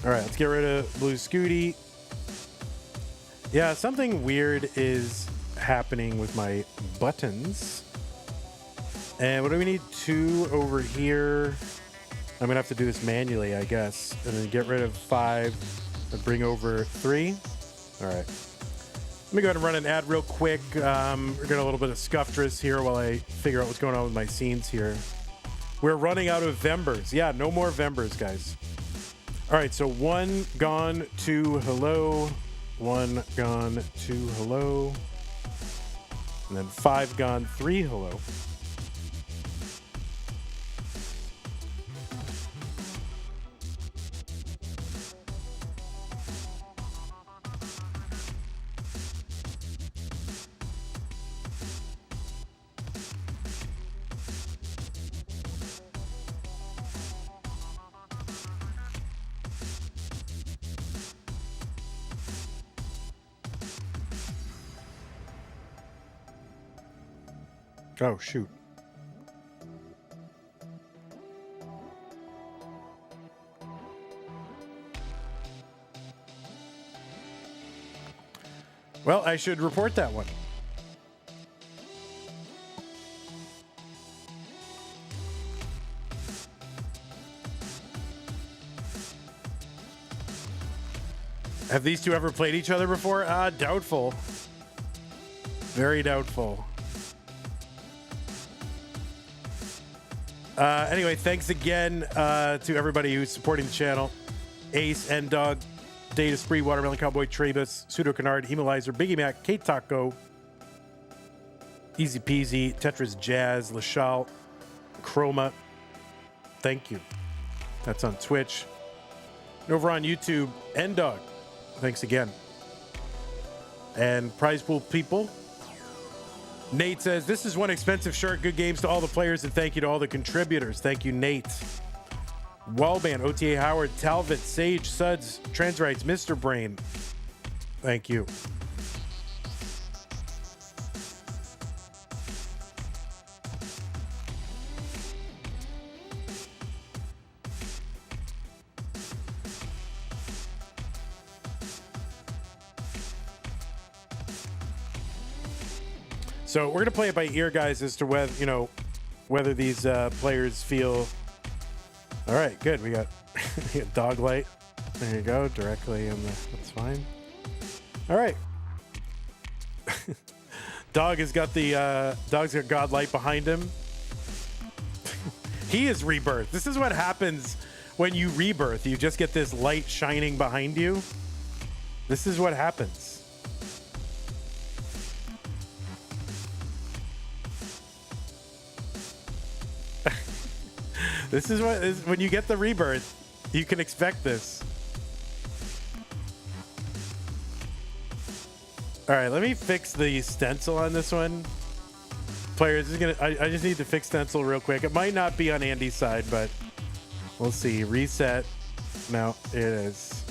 All right, let's get rid of Blue Scooty. Yeah, something weird is happening with my buttons. And what do we need? 2 over here. I'm gonna have to do this manually, I guess. And then get rid of 5 and bring over 3. All right. Let me go ahead and run an ad real quick. We're getting a little bit of scufftress here while I figure out what's going on with my scenes here. We're running out of Vembers. Yeah, no more Vembers, guys. All right, so 1 gone, 2 hello. 1 gone, 2 hello. And then 5 gone, 3 hello. Oh, shoot. Well, I should report that one. Have these two ever played each other before? Doubtful. Very doubtful. Anyway, thanks again to everybody who's supporting the channel. Ace, N-Dog, Data Spree, Watermelon Cowboy, Travis, Pseudo Canard, Hemalizer, Biggie Mac, Kate Taco, Easy Peasy, Tetris Jazz, Lashal, Chroma. Thank you. That's on Twitch. And over on YouTube, N-Dog. Thanks again. And Prize Pool people. Nate says, this is one expensive shirt. Good games to all the players, and thank you to all the contributors. Thank you, Nate. Wellban, OTA Howard, Talbot, Sage, Suds, Transrights, Mr. Brain. Thank you. So we're going to play it by ear, guys, as to whether, you know, whether these players feel... All right, good. We got dog light. There you go, directly in the... That's fine. All right. Dog has got the... Dog's got God light behind him. He is rebirth. This is what happens when you rebirth. You just get this light shining behind you. This is what happens. This is what is when you get the rebirth, you can expect this. All right, let me fix the stencil on this one. Players, this is I just need to fix stencil real quick. It might not be on Andy's side, but we'll see. Reset. No, it is.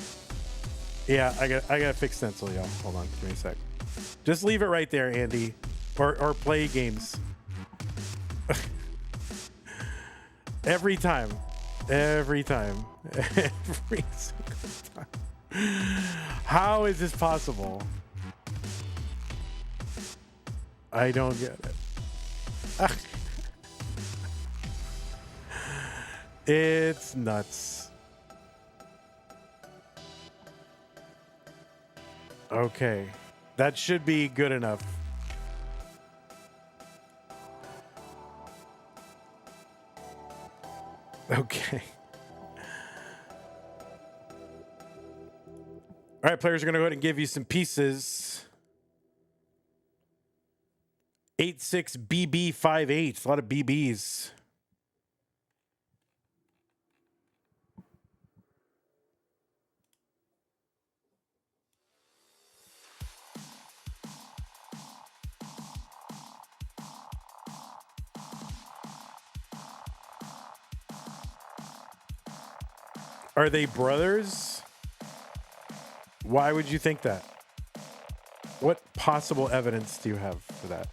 Yeah, I gotta fix stencil, y'all. Hold on, give me a sec. Just leave it right there, Andy, or play games. Every time, every time, every single time. How is this possible? I don't get it. It's nuts. Okay, that should be good enough. Okay. All right, players are going to go ahead and give you some pieces. 86BB58. A lot of BBs. Are they brothers? Why would you think that? What possible evidence do you have for that?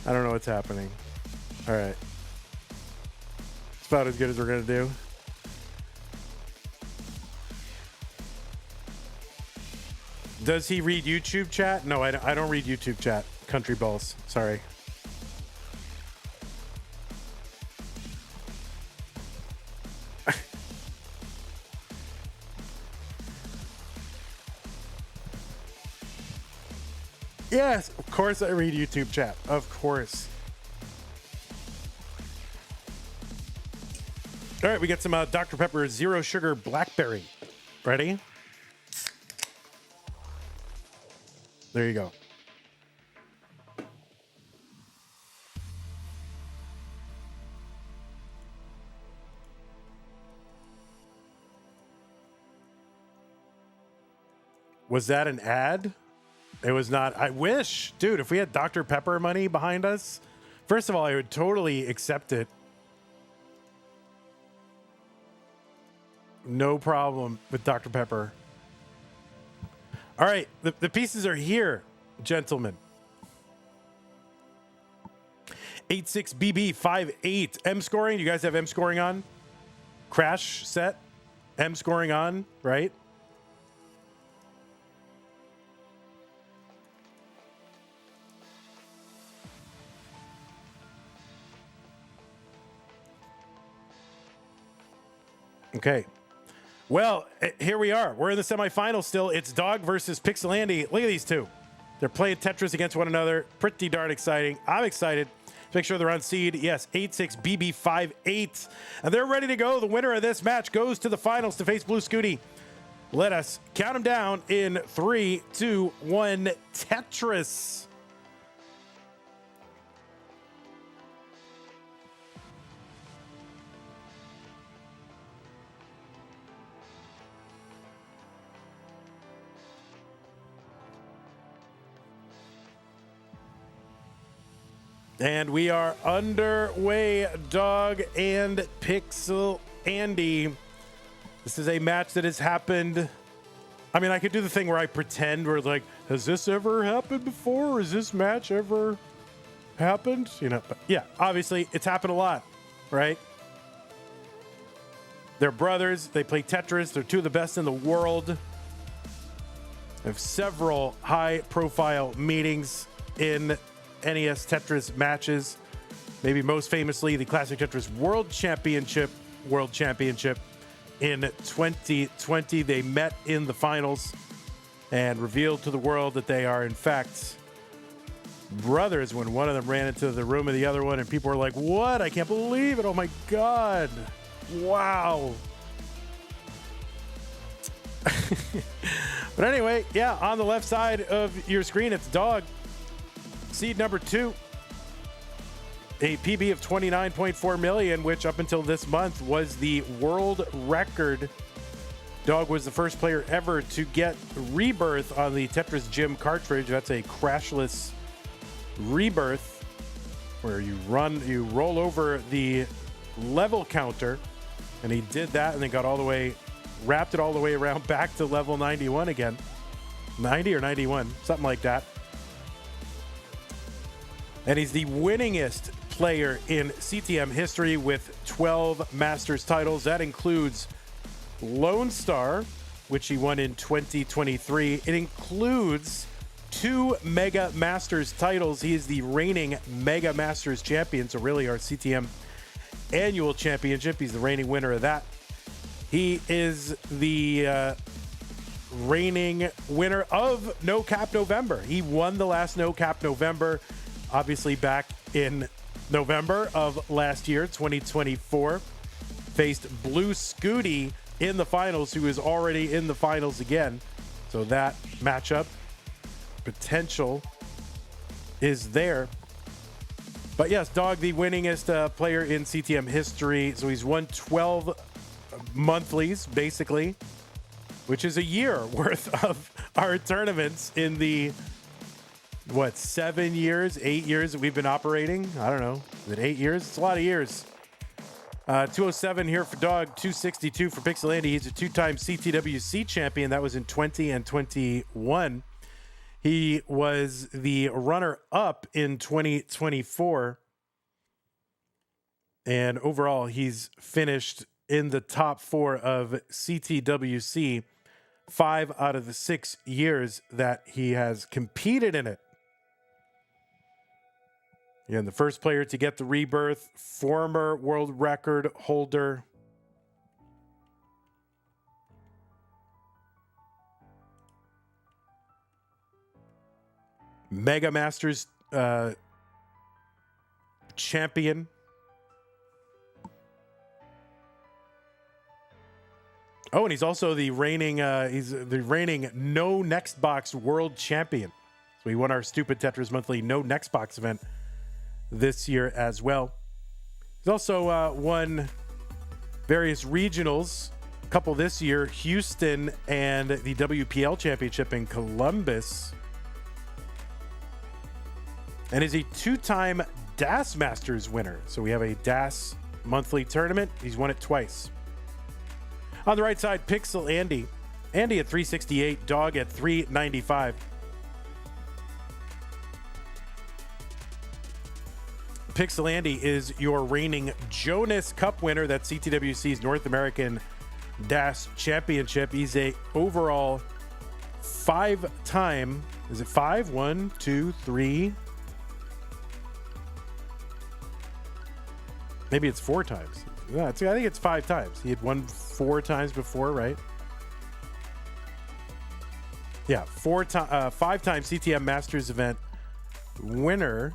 I don't know what's happening. All right. It's about as good as we're going to do. Does he read YouTube chat? No, I don't read YouTube chat. Country balls. Sorry. Yes, of course I read YouTube chat. Of course. All right, we got some Dr. Pepper Zero Sugar Blackberry. Ready? There you go. Was that an ad? It was not. I wish, dude, if we had Dr. Pepper money behind us, first of all, I would totally accept it. No problem with Dr. Pepper. All right, the pieces are here, gentlemen. 86BB58. M scoring. You guys have M scoring on? Crash set. M scoring on, right? Okay. Well, here we are. We're in the semifinals still. It's Dog versus Pixel Andy. Look at these two. They're playing Tetris against one another. Pretty darn exciting. I'm excited. Make sure they're on seed. Yes, 86BB58. And they're ready to go. The winner of this match goes to the finals to face Blue Scooty. Let us count them down in 3, 2, 1. Tetris. And we are underway, Dog and Pixel Andy. This is a match that has happened. I mean, I could do the thing where I pretend we're like, has this ever happened before? Has this match ever happened? You know, but yeah, obviously it's happened a lot, right? They're brothers. They play Tetris. They're two of the best in the world. They have several high-profile meetings in NES Tetris matches, maybe most famously the Classic Tetris World Championship in 2020. They met in the finals and revealed to the world that they are in fact brothers when one of them ran into the room of the other one, and people were like, "What? I can't believe it! Oh my god! Wow!" But anyway, yeah, on the left side of your screen, it's Dog. Seed number 2. A PB of 29.4 million, which up until this month was the world record. Dog was the first player ever to get rebirth on the Tetris Gym cartridge. That's a crashless rebirth where you roll over the level counter, and he did that and then wrapped it all the way around back to level 91 again. 90 or 91, something like that. And he's the winningest player in CTM history with 12 Masters titles. That includes Lone Star, which he won in 2023. It includes 2 Mega Masters titles. He is the reigning Mega Masters champion, so really our CTM annual championship. He's the reigning winner of that. He is the reigning winner of No Cap November. He won the last No Cap November, obviously back in November of last year, 2024. Faced Blue Scooty in the finals, who is already in the finals again. So that matchup potential is there. But yes, Dog, the winningest player in CTM history. So he's won 12 monthlies, basically, which is a year worth of our tournaments in the, 7 years, 8 years that we've been operating? I don't know. Is it 8 years? It's a lot of years. 207 here for Dog, 262 for Pixel Andy. He's a 2-time CTWC champion. That was in 20 and 21. He was the runner-up in 2024. And overall, he's finished in the top 4 of CTWC 5 out of the 6 years that he has competed in it. Again, the first player to get the rebirth, former world record holder. Mega Masters champion. Oh, and he's also the reigning No Next Box world champion. So he won our stupid Tetris Monthly No Next Box event this year as well. He's also won various regionals, a couple this year, Houston and the WPL Championship in Columbus. And is a 2-time DAS Masters winner. So we have a DAS monthly tournament. He's won it twice. On the right side, Pixel Andy. Andy at 368, Dog at 395. Pixel Andy is your reigning Jonas Cup winner. That's CTWC's North American DAS Championship. He's a overall 5-time, is it 5? 1, 2, 3. Maybe it's 4 times. Yeah, I think it's 5 times. He had won 4 times before, right? Yeah, 5-time CTM Masters event winner.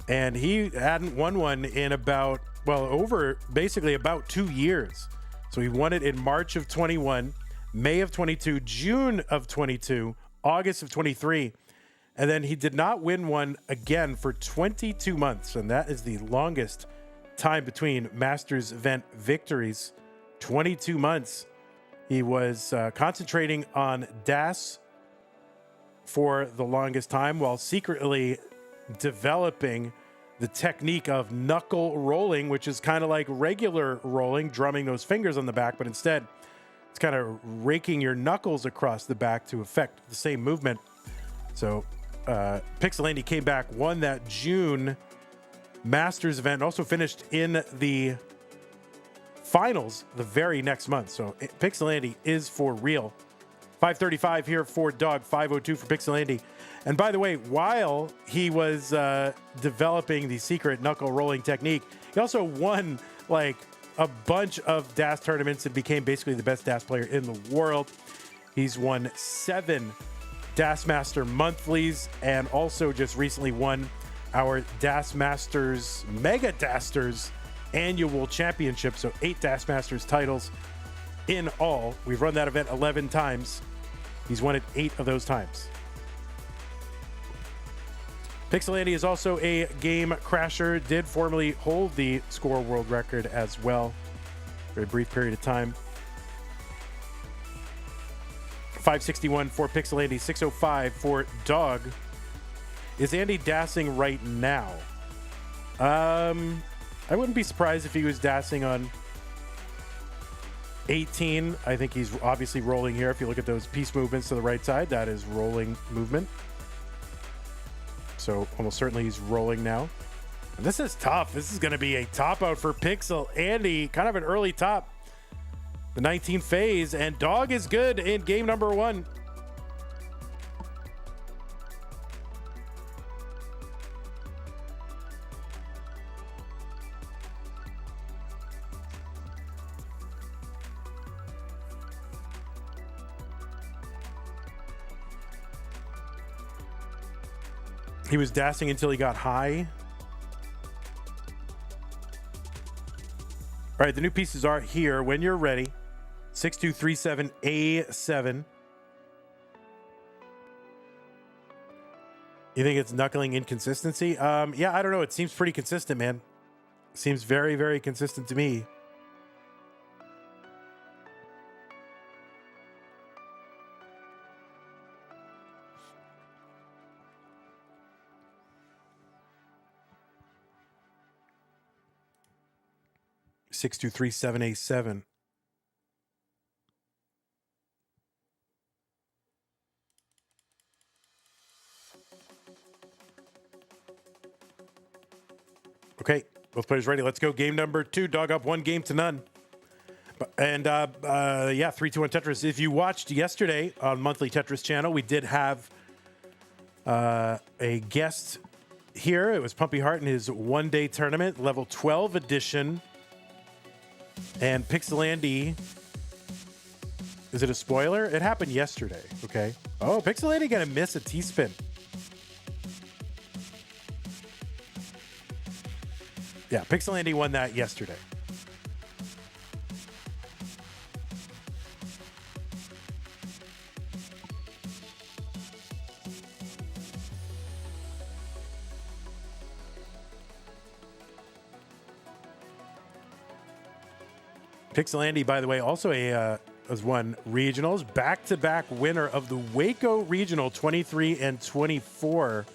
And he hadn't won one in about 2 years. So he won it in March of 21, May of 22, June of 22, August of 23. And then he did not win one again for 22 months. And that is the longest time between Masters event victories. 22 months. He was concentrating on DAS for the longest time while secretly developing the technique of knuckle rolling, which is kind of like regular rolling, drumming those fingers on the back, but instead it's kind of raking your knuckles across the back to affect the same movement. So Pixel Andy came back, won that June Masters event, and also finished in the finals the very next month. So Pixel Andy is for real. 535 here for Dog, 502 for Pixel Andy. And by the way, while he was developing the secret knuckle rolling technique, he also won like a bunch of DAS tournaments and became basically the best DAS player in the world. He's won 7 Das Master monthlies and also just recently won our Das Masters Mega Dasters annual championship. So 8 Das Masters titles in all. We've run that event 11 times. He's won it 8 of those times. Pixel Andy is also a game crasher, did formerly hold the score world record as well. Very brief period of time. 561 for Pixel Andy, 605 for Dog. Is Andy dassing right now? I wouldn't be surprised if he was dassing on 18. I think he's obviously rolling here. If you look at those piece movements to the right side, that is rolling movement. So almost certainly he's rolling now. And this is tough. This is going to be a top out for Pixel Andy. Kind of an early top. The 19th phase, and Dog is good in game number 1. He was dassing until he got high. All right, the new pieces are here when you're ready. 6237A7. You think it's knuckling inconsistency? Yeah, I don't know. It seems pretty consistent, man. Seems very, very consistent to me. Six two three seven A7. Okay, both players ready. Let's go. Game number 2. Dog up 1-0. And yeah, 3-2-1 Tetris. If you watched yesterday on Monthly Tetris channel, we did have a guest here. It was Pumpy Heart in his one-day tournament, level 12 edition. And Pixel Andy, is it a spoiler? It happened yesterday, okay? Oh, Pixel Andy gonna miss a T-spin. Yeah, Pixel Andy won that yesterday. Pixel Andy, by the way, also has won regionals, back-to-back winner of the Waco Regional 23 and 24.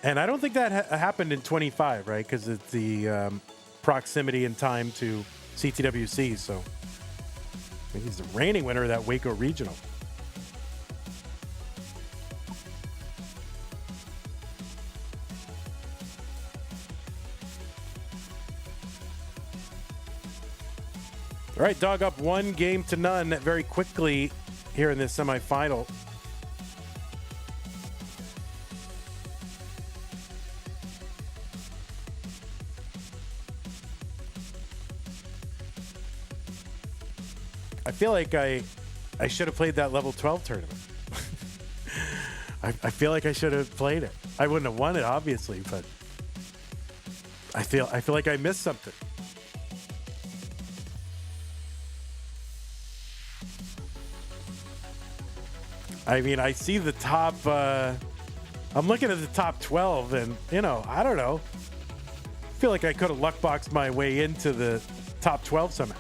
And I don't think that happened in 25, right? Because it's the proximity and time to CTWC. So I think he's the reigning winner of that Waco Regional. All right, Dog up 1-0 very quickly here in this semifinal. I feel like I should have played that level 12 tournament. I feel like I should have played it. I wouldn't have won it, obviously, but I feel like I missed something. I mean, I see the top, I'm looking at the top 12 and, you know, I don't know. I feel like I could have luck boxed my way into the top 12 somehow.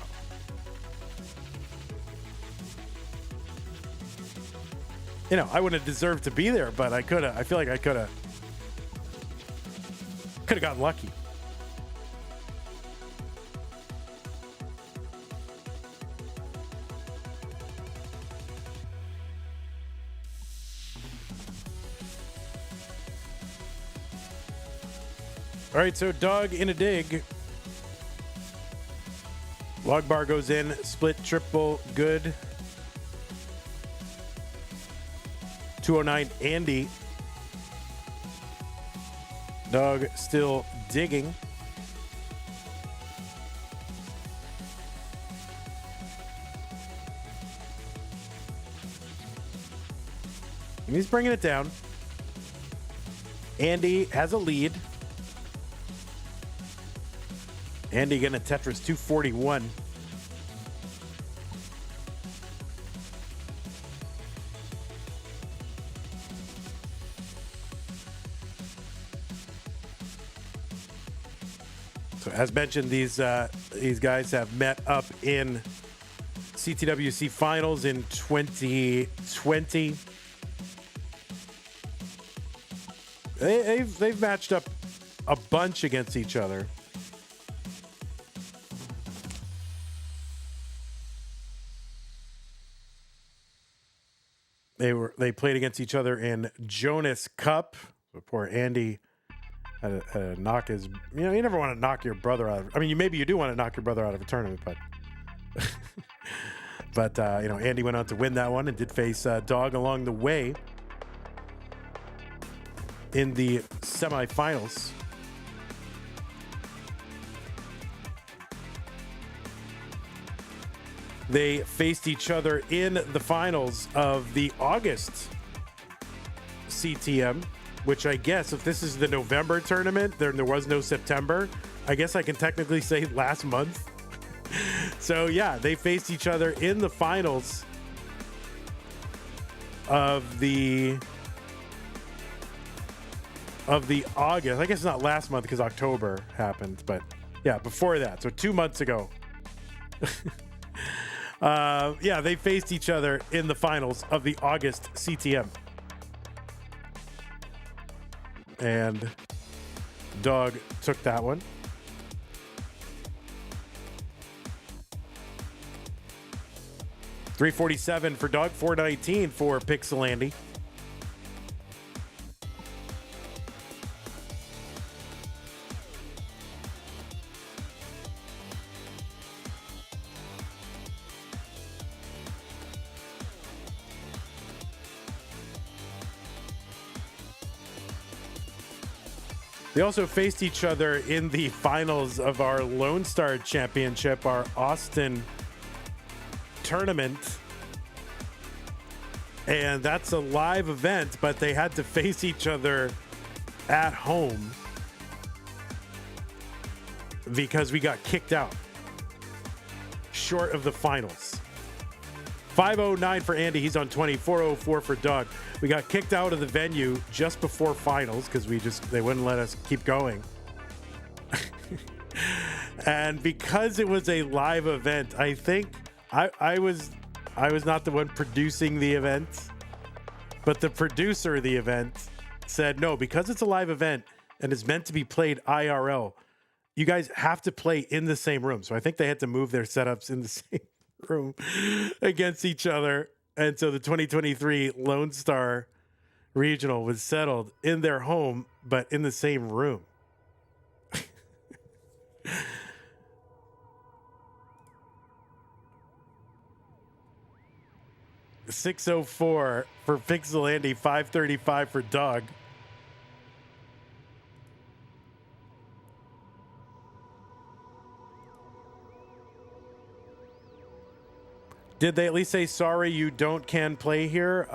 You know, I wouldn't have deserved to be there, but I feel like I could have gotten lucky. All right, so Dog in a dig. Log bar goes in, split, triple, good. 209 Andy. Dog still digging. And he's bringing it down. Andy has a lead. Andy gonna Tetris 241. So as mentioned, these guys have met up in CTWC finals in 2020. They've matched up a bunch against each other. They played against each other in Jonas Cup. Poor Andy had to knock his. You never want to knock your brother out of. I mean, maybe you do want to knock your brother out of a tournament, but. But Andy went on to win that one and did face Dog along the way in the semifinals. They faced each other in the finals of the August CTM, which I guess if this is the November tournament, there was no September. I guess I can technically say last month. So yeah, they faced each other in the finals of the August. I guess not last month because October happened, but yeah, before that. So 2 months ago. Yeah, they faced each other in the finals of the August CTM. And Dog took that one. $347 for Dog, $419 for Pixel Andy. They also faced each other in the finals of our Lone Star Championship, our Austin tournament. And that's a live event, but they had to face each other at home because we got kicked out short of the finals. 509 for Andy, he's on 20. 404 for Doug. We got kicked out of the venue just before finals because they wouldn't let us keep going. And because it was a live event, I think I was not the one producing the event, but the producer of the event said, no, because it's a live event and it's meant to be played IRL, you guys have to play in the same room. So I think they had to move their setups in the same room against each other. And so the 2023 Lone Star Regional was settled in their home, but in the same room. 604 for Pixel Andy, 535 for Doug. Did they at least say, sorry, you can play here?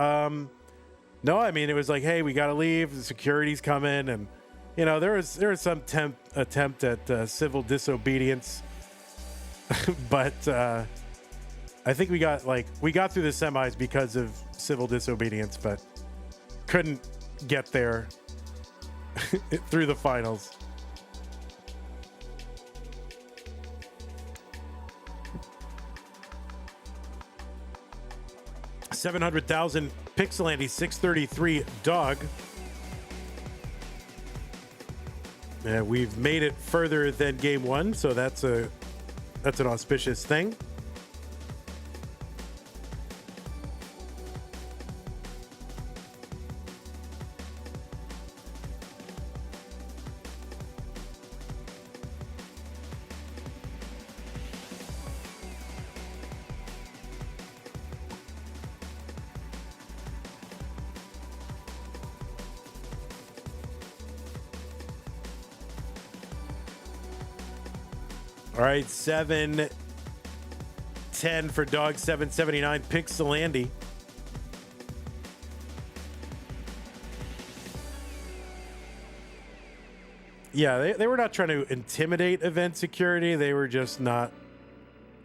No, I mean, it was like, hey, we got to leave. The security's coming. And, there was some attempt at civil disobedience. But I think we got through the semis because of civil disobedience, but couldn't get there through the finals. $700,000 Pixel Andy, 633 Dog. And we've made it further than game one, so that's an auspicious thing. All right, 710 for Dog, 779 Pixel Andy. Yeah, they were not trying to intimidate event security. They were just not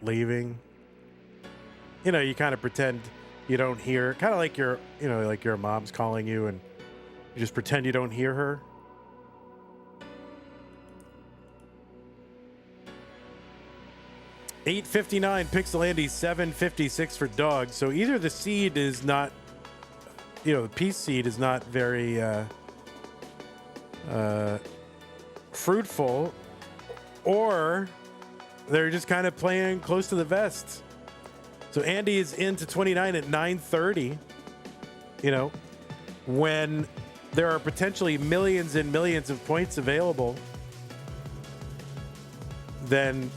leaving. You know, you kind of pretend you don't hear, kind of like like your mom's calling you and you just pretend you don't hear her. $8.59 Pixel Andy, $7.56 for Dog. So either the seed is not, the peace seed is not very fruitful, or they're just kind of playing close to the vest. So Andy is into 29 at 9:30. When there are potentially millions and millions of points available, then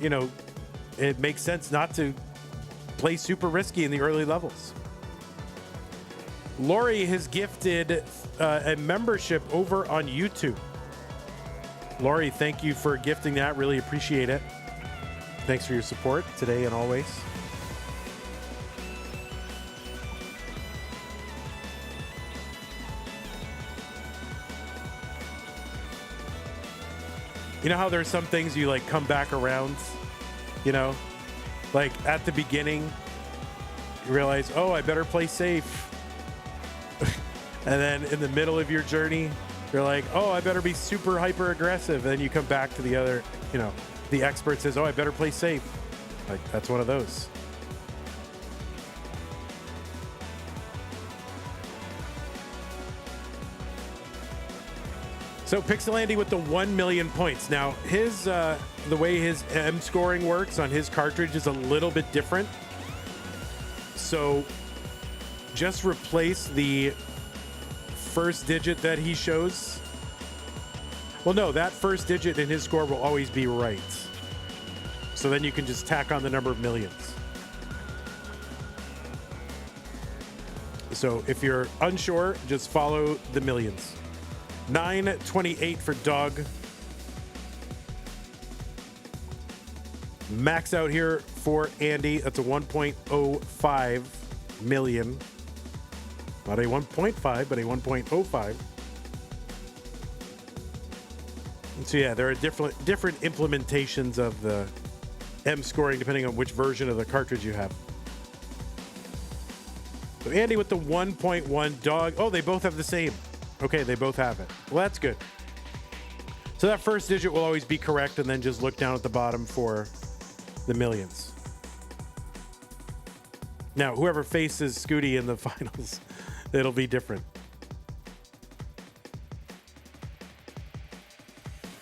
it makes sense not to play super risky in the early levels. Lori has gifted a membership over on YouTube. Lori, thank you for gifting that. Really appreciate it. Thanks for your support today and always. You know how there's some things you like come back around, like at the beginning, you realize, oh, I better play safe. And then in the middle of your journey, you're like, oh, I better be super hyper aggressive. And then you come back to the other, the expert says, oh, I better play safe. Like, that's one of those. So Pixel Andy with the 1 million points. Now, his the way his M scoring works on his cartridge is a little bit different. So just replace the first digit that he shows. Well, no, that first digit in his score will always be right. So then you can just tack on the number of millions. So if you're unsure, just follow the millions. 928 for Dog. Max out here for Andy. That's a 1.05 million. Not a 1.5, but a 1.05. And so yeah, there are different implementations of the M scoring depending on which version of the cartridge you have. So Andy with the 1.1, Dog. Oh, they both have the same. Okay, they both have it. Well, that's good. So that first digit will always be correct, and then just look down at the bottom for the millions. Now, whoever faces Scooty in the finals, it'll be different.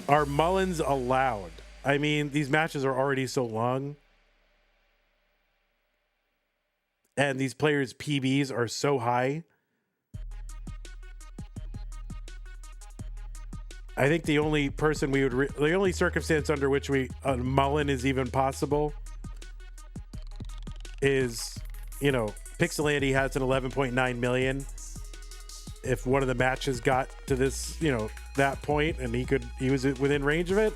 Are Mullins allowed? I mean, these matches are already so long. And these players' PBs are so high. I think the only person we would, the only circumstance under which Mullen is even possible is, Pixel Andy has an 11.9 million. If one of the matches got to this, that point and he was within range of it,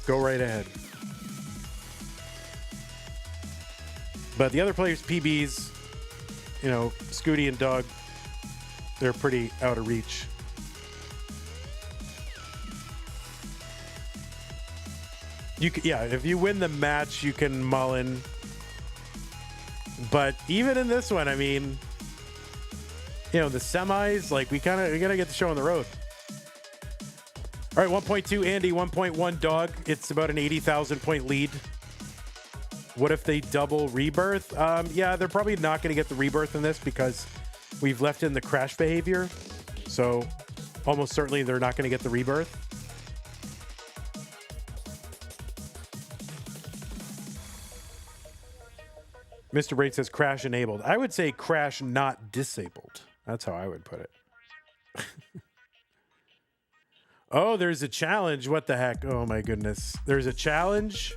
go right ahead. But the other players' PBs, Scooty and Doug, they're pretty out of reach. If you win the match, you can Mullen. But even in this one, I mean, the semis, like we gotta get the show on the road. All right, 1.2 Andy, 1.1 Dog. It's about an 80,000 point lead. What if they double rebirth? They're probably not going to get the rebirth in this because we've left in the crash behavior. So almost certainly they're not going to get the rebirth. Mr. Brain says crash enabled. I would say crash not disabled. That's how I would put it. Oh, there's a challenge. What the heck? Oh my goodness. There's a challenge.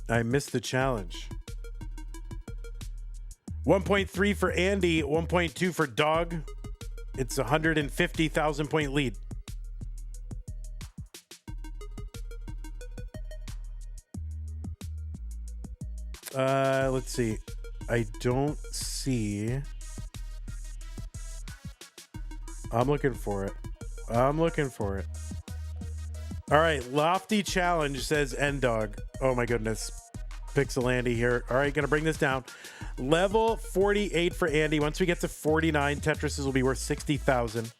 I missed the challenge. 1.3 for Andy, 1.2 for Dog. It's a 150,000 point lead. Let's see. I don't see. I'm looking for it. I'm looking for it. All right, Lofty Challenge says N-Dog. Oh my goodness. Pixel Andy here. All right, gonna bring this down. Level 48 for Andy. Once we get to 49, Tetrises will be worth 60,000.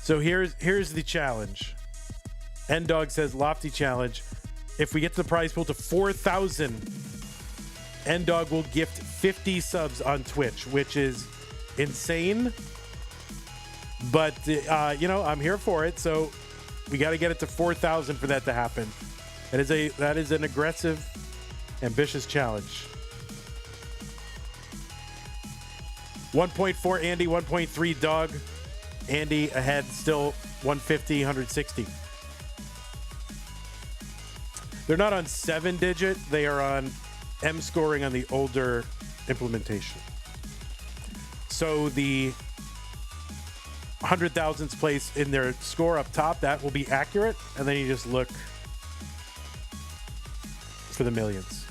So here's the challenge. N-Dog says Lofty Challenge. If we get the prize pool to 4,000, N-Dog will gift 50 subs on Twitch, which is insane. But you know, I'm here for it. So we got to get it to 4,000 for that to happen. That is an aggressive, ambitious challenge. 1.4 Andy, 1.3 Dog. Andy ahead, still 150, 160. They're not on 7-digit. They are on M scoring on the older implementation. So the 100,000th place in their score up top, that will be accurate. And then you just look for the millions.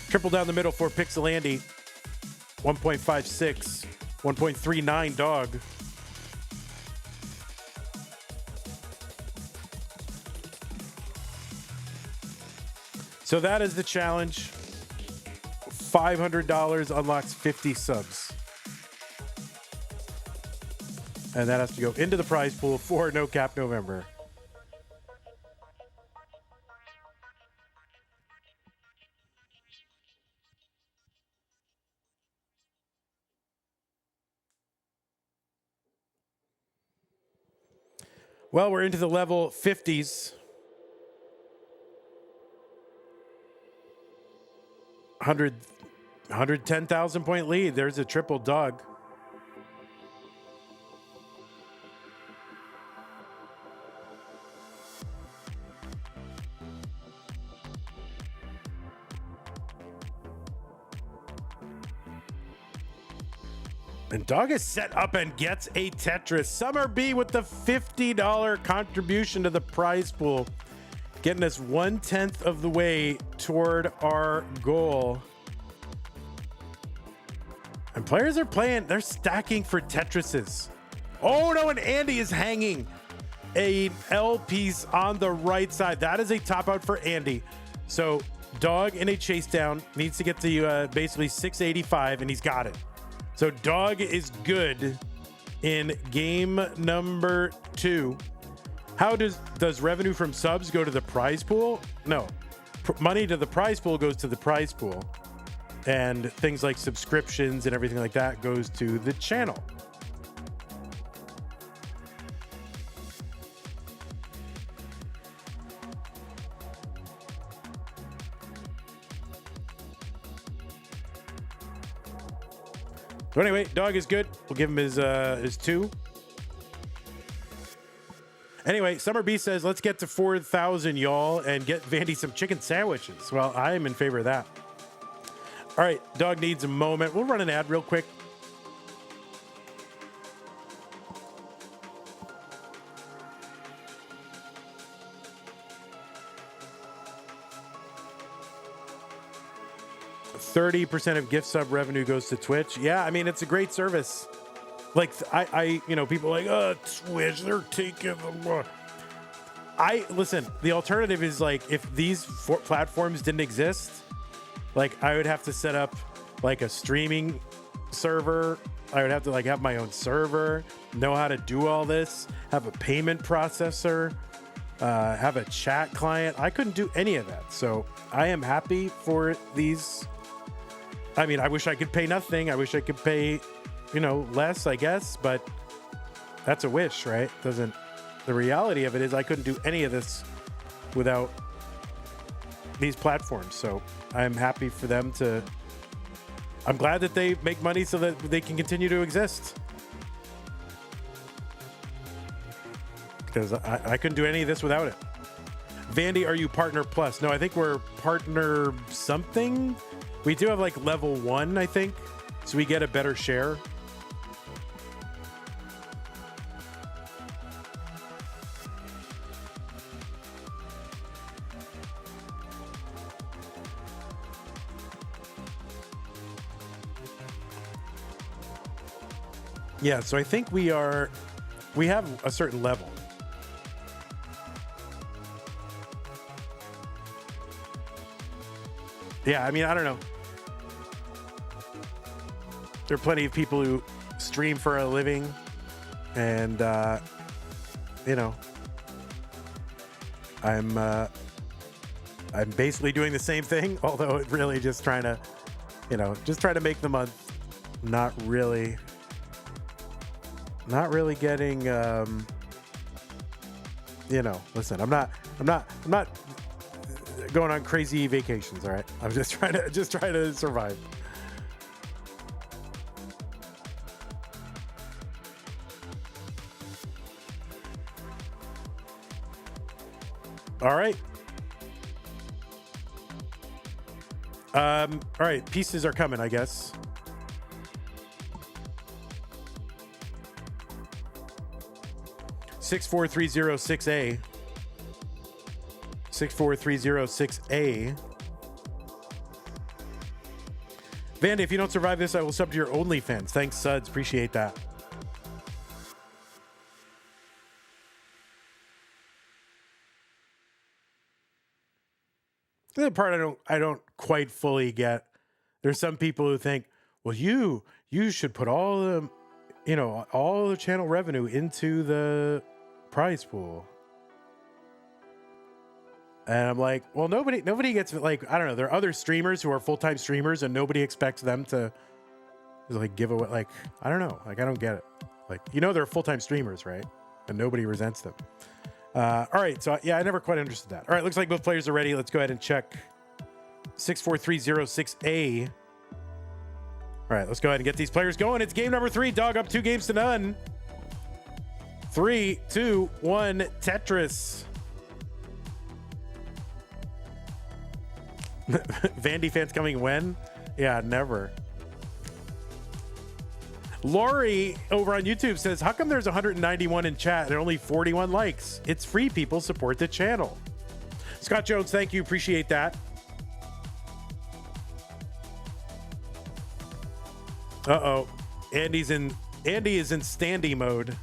Triple down the middle for Pixel Andy. 1.56. 1.39 Dog. So that is the challenge. $500 unlocks 50 subs. And that has to go into the prize pool for No Cap November. Well, we're into the level 50s. 110,000 point lead. There's a triple Dog. And Dog is set up and gets a Tetris. Summer B with the $50 contribution to the prize pool, getting us 1/10 of the way toward our goal. And players are playing, they're stacking for Tetrises. Oh no, and Andy is hanging a L piece on the right side. That is a top out for Andy. So Dog in a chase down needs to get to basically 685, and he's got it. So Dog is good in game number 2. How does revenue from subs go to the prize pool? No. Money to the prize pool goes to the prize pool. And things like subscriptions and everything like that goes to the channel. So anyway, Dog is good. We'll give him his 2. Anyway, Summer B says, let's get to 4,000, y'all, and get Vandy some chicken sandwiches. Well, I am in favor of that. All right, Dog needs a moment. We'll run an ad real quick. %30 of gift sub revenue goes to Twitch. Yeah, I mean, it's a great service. Like, I you know, people are like, Twitch, they're taking the... Listen, the alternative is, like, if these platforms didn't exist, like, I would have to set up, like, a streaming server. I would have to, like, have my own server, know how to do all this, have a payment processor, have a chat client. I couldn't do any of that. So I am happy for these. I mean, I wish I could pay nothing. I wish I could pay, you know, less, I guess, but that's a wish, right? The reality of it is I couldn't do any of this without these platforms. So I'm happy for them to, I'm glad that they make money so that they can continue to exist. Because I couldn't do any of this without it. Vandy, are you partner plus? No, I think we're partner something. We do have like level 1, I think. So we get a better share. Yeah, so I think we are we have a certain level. Yeah, I mean, I don't know. There are plenty of people who stream for a living, and you know, I'm basically doing the same thing, although it really just trying to, you know, just try to make the month. Not really getting, you know, listen, I'm not going on crazy vacations. All right. I'm just trying to survive. All right. All right. Pieces are coming, I guess. $64306A. 64306A. Vandy, if you don't survive this, I will sub to your OnlyFans. Thanks, Suds. Appreciate that. The part I don't quite fully get. There's some people who think, well, you should put all the, you know, all the channel revenue into the prize pool. And I'm like, well, nobody gets, like, I don't know. There are other streamers who are full-time streamers and nobody expects them to like give away, like, I don't know. Like, I don't get it. Like, you know, they're full-time streamers, right? And nobody resents them. All right. So yeah, I never quite understood that. All right. Looks like both players are ready. Let's go ahead and check 64306A. All right. Let's go ahead and get these players going. It's game number 3. Dog up 2-0. 3, 2, 1, Tetris. Vandy fans coming when? Yeah, never. Lori over on YouTube says, how come there's 191 in chat and only 41 likes? It's free, people. Support the channel. Scott Jones, thank you. Appreciate that. Uh-oh. Andy is in standy mode.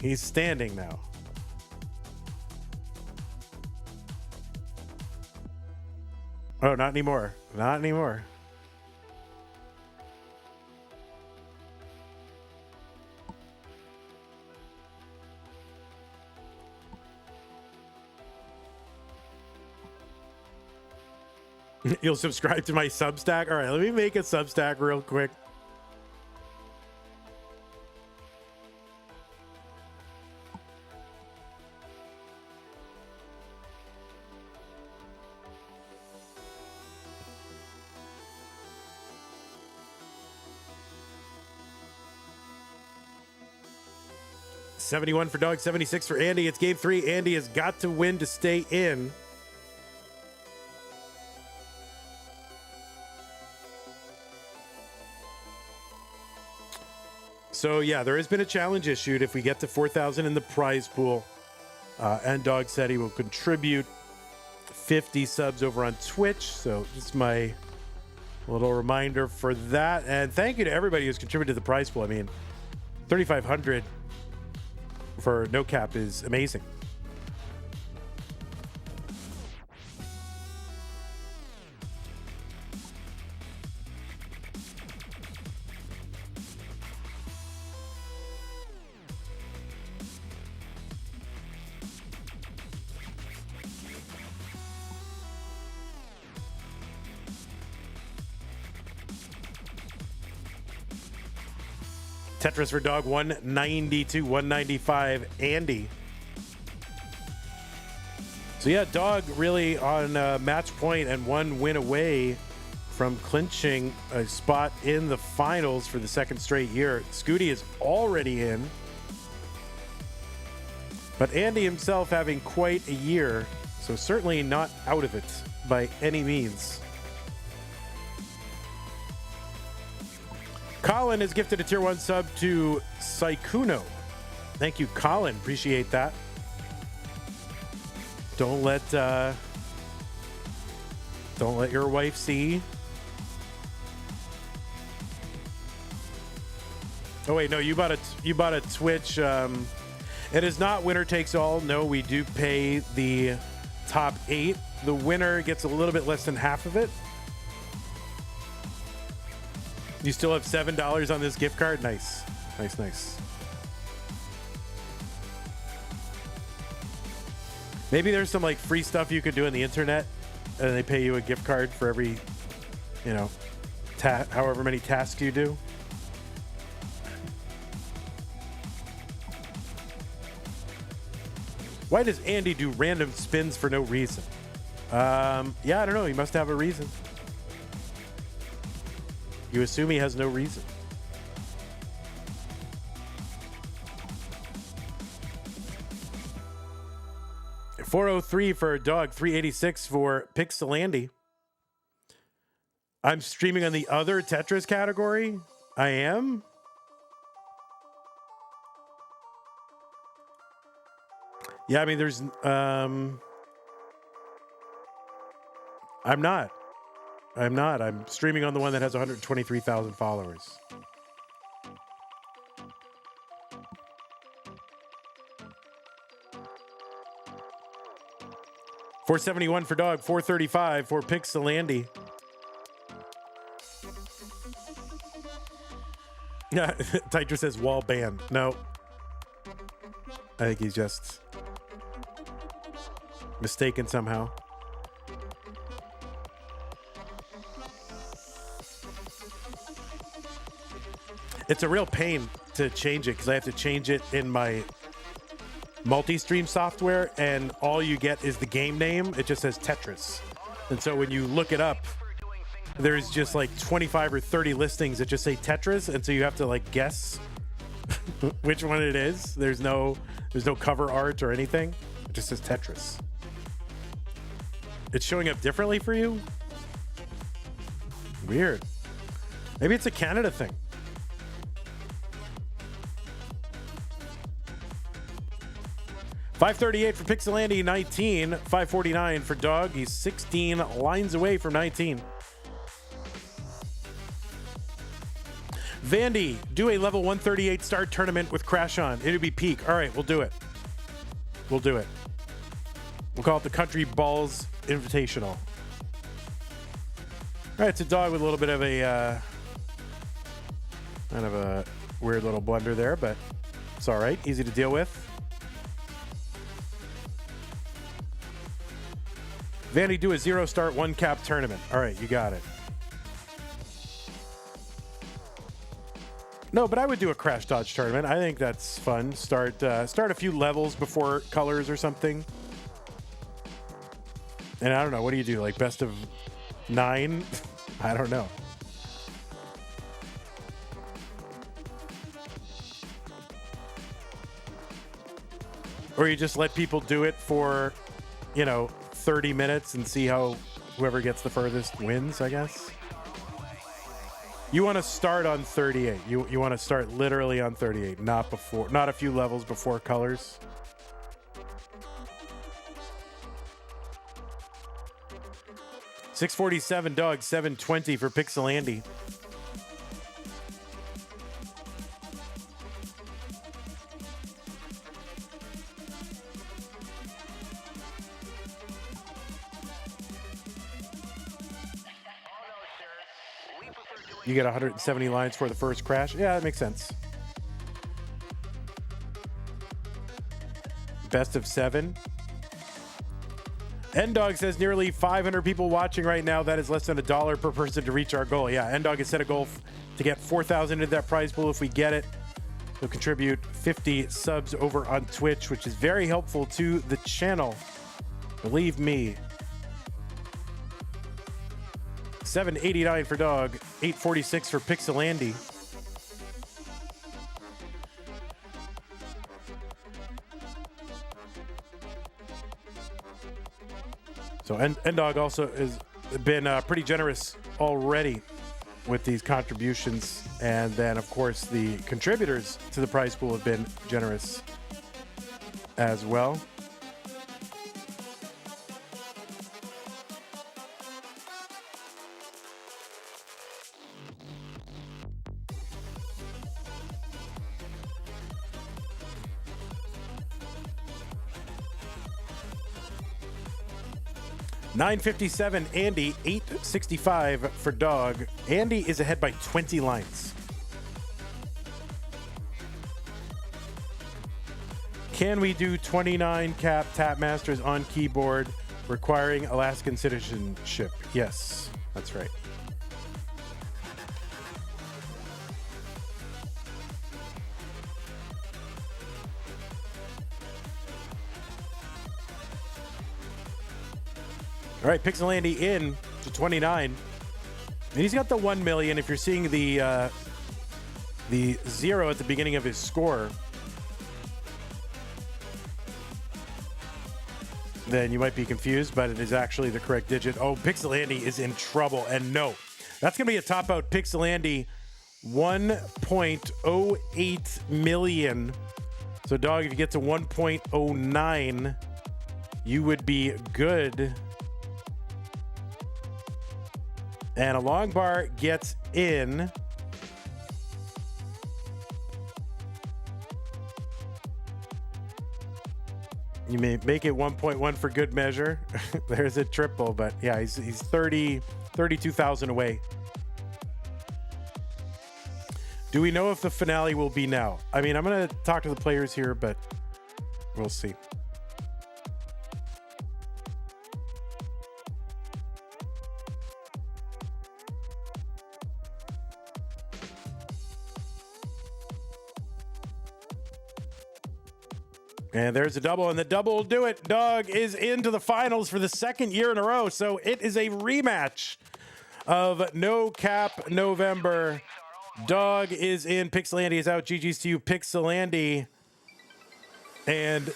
He's standing now. Oh, not anymore. Not anymore. You'll subscribe to my Substack? All right, let me make a Substack real quick. $71 for Dog, 76 for Andy. It's game 3. Andy has got to win to stay in. So yeah, there has been a challenge issued. If we get to 4,000 in the prize pool, and Dog said he will contribute 50 subs over on Twitch. So just my little reminder for that. And thank you to everybody who's contributed to the prize pool. I mean, 3,500 for no cap is amazing. Tetris for Dog, 192, 195, Andy. So yeah, Dog really on match point and 1 win away from clinching a spot in the finals for the 2nd straight year. Scooty is already in, but Andy himself having quite a year, so certainly not out of it by any means. Colin has gifted a tier 1 sub to Saikuno. Thank you, Colin. Appreciate that. Don't let your wife see. Oh wait, no, you bought a Twitch. It is not winner takes all. No, we do pay the top 8. The winner gets a little bit less than half of it. You still have $7 on this gift card. Nice, nice, nice. Maybe there's some like free stuff you could do on the internet, and they pay you a gift card for every, you know, however many tasks you do. Why does Andy do random spins for no reason? Yeah, I don't know. He must have a reason. You assume he has no reason. $403 for a dog, $386 for Pixelandy. I'm streaming on the other Tetris category. I am. Yeah, I mean, there's I'm not. I'm streaming on the one that has 123,000 followers. $471 for dog, $435 for Pixelandy. Yeah, Tetris says wall banned. No. I think he's just mistaken somehow. It's a real pain to change it because I have to change it in my multi-stream software, and all you get is the game name. It just says Tetris. And so when you look it up, there's just like 25 or 30 listings that just say Tetris, and so you have to like guess which one it is. There's no cover art or anything. It just says Tetris. It's showing up differently for you? Weird. Maybe it's a Canada thing. $538 for Pixelandy, 19. $549 for Dog. He's 16 lines away from 19. Vandy, do a level 138 star tournament with Crash on. It'll be peak. All right, we'll do it. We'll do it. We'll call it the Country Balls Invitational. All right, it's a dog with a little bit of a kind of a weird little blunder there, but it's all right. Easy to deal with. Vandy, do a 0 start 1 cap tournament. All right, you got it. No, but I would do a Crash Dodge tournament. I think that's fun. Start a few levels before colors or something. And I don't know, what do you do? Like best of 9? I don't know. Or you just let people do it for, 30 minutes and see how whoever gets the furthest wins, I guess. You want to start on 38. You want to start literally on 38, not a few levels before colors. $647 dog, $720 for Pixelandy. You get 170 lines for the first crash. Yeah, that makes sense. Best of 7. N-Dog says nearly 500 people watching right now. That is less than $1 per person to reach our goal. Yeah, N-Dog has set a goal to get 4,000 into that prize pool. If we get it, he'll contribute 50 subs over on Twitch, which is very helpful to the channel. Believe me. $789 for Dog, $846 for Pixelandy. So N-Dog also has been pretty generous already with these contributions. And then, of course, the contributors to the prize pool have been generous as well. 957 Andy, 865 for Dog. Andy is ahead by 20 lines. Can we do 29 cap tap masters on keyboard requiring Alaskan citizenship? Yes, that's right. All right, Pixelandy in to 29. And he's got the 1 million. If you're seeing the 0 at the beginning of his score, then you might be confused, but it is actually the correct digit. Oh, Pixelandy is in trouble. And no, that's going to be a top out. Pixelandy, 1.08 million. So, Dog, if you get to 1.09, you would be good. And a long bar gets in. You may make it 1.1 for good measure. There's a triple, but yeah, he's 32,000 away. Do we know if the finale will be now? I mean, I'm going to talk to the players here, but we'll see. And there's a double, and the double will do it. Dog is into the finals for the second year in a row. So it is a rematch of No Cap November. Dog is in. Pixelandy is out. GG's to you, Pixelandy. And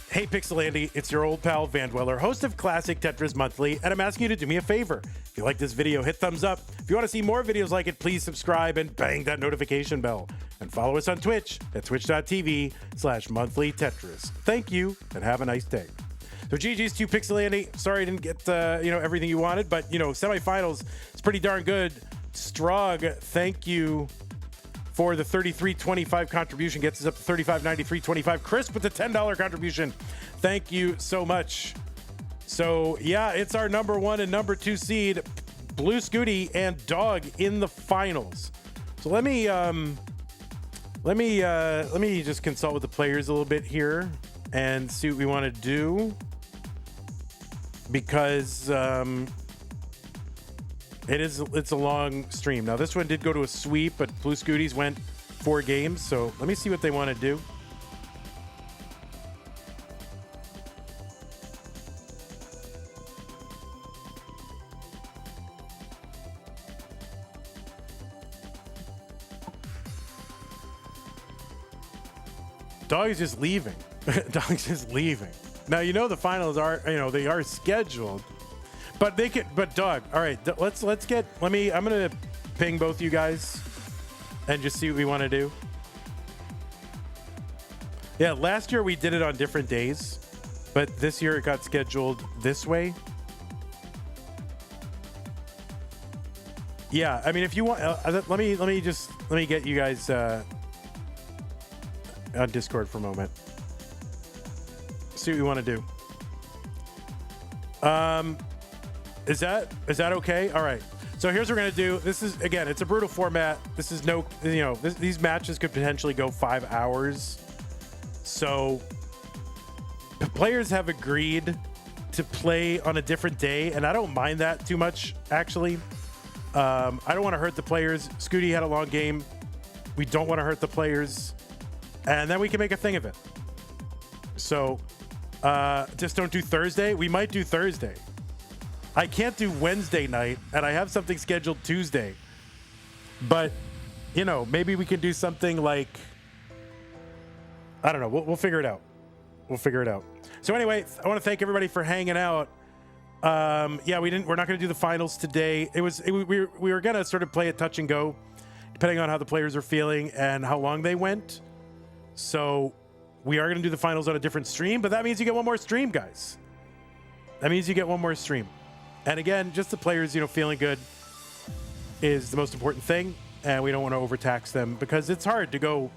hey, Pixelandy, it's your old pal Van Dweller, host of Classic Tetris Monthly, and I'm asking you to do me a favor. If you like this video, hit thumbs up. If you want to see more videos like it, please subscribe and bang that notification bell. And follow us on Twitch at twitch.tv/monthlytetris. Thank you, and have a nice day. So GG's to you, Pixelandy. Sorry I didn't get everything you wanted, but semifinals, it's pretty darn good. Strog, thank you for the 33.25 contribution, gets us up to 35.93.25. Chris with the $10 contribution. Thank you so much. So yeah, it's our number 1 and number 2 seed, Blue Scooty and Dog in the finals. So let me just consult with the players a little bit here and see what we want to do, because it's a long stream. Now this one did go to a sweep, but Blue Scooties went 4 games. So let me see what they want to do. Dog is just leaving. Dog's just leaving. Now, the finals are, they are scheduled, but they could, but Dog, all right, I'm going to ping both you guys and just see what we want to do. Yeah, last year we did it on different days, but this year it got scheduled this way. Yeah, I mean, if you want, let me get you guys on Discord for a moment. See what we want to do. Is that okay? All right. So here's what we're gonna do. This is, again, it's a brutal format. This is these matches could potentially go 5 hours. So the players have agreed to play on a different day, and I don't mind that too much, actually. I don't want to hurt the players. Scooty had a long game. We don't want to hurt the players. And then we can make a thing of it. So just don't do Thursday. We might do Thursday. I can't do Wednesday night, and I have something scheduled Tuesday. But, maybe we can do something like, I don't know. We'll figure it out. We'll figure it out. So anyway, I want to thank everybody for hanging out. Yeah, we're not going to do the finals today. We were going to sort of play a touch and go, depending on how the players are feeling and how long they went. So we are going to do the finals on a different stream, but that means you get one more stream, guys. That means you get one more stream. And again, just the players, feeling good is the most important thing. And we don't want to overtax them because it's hard to go,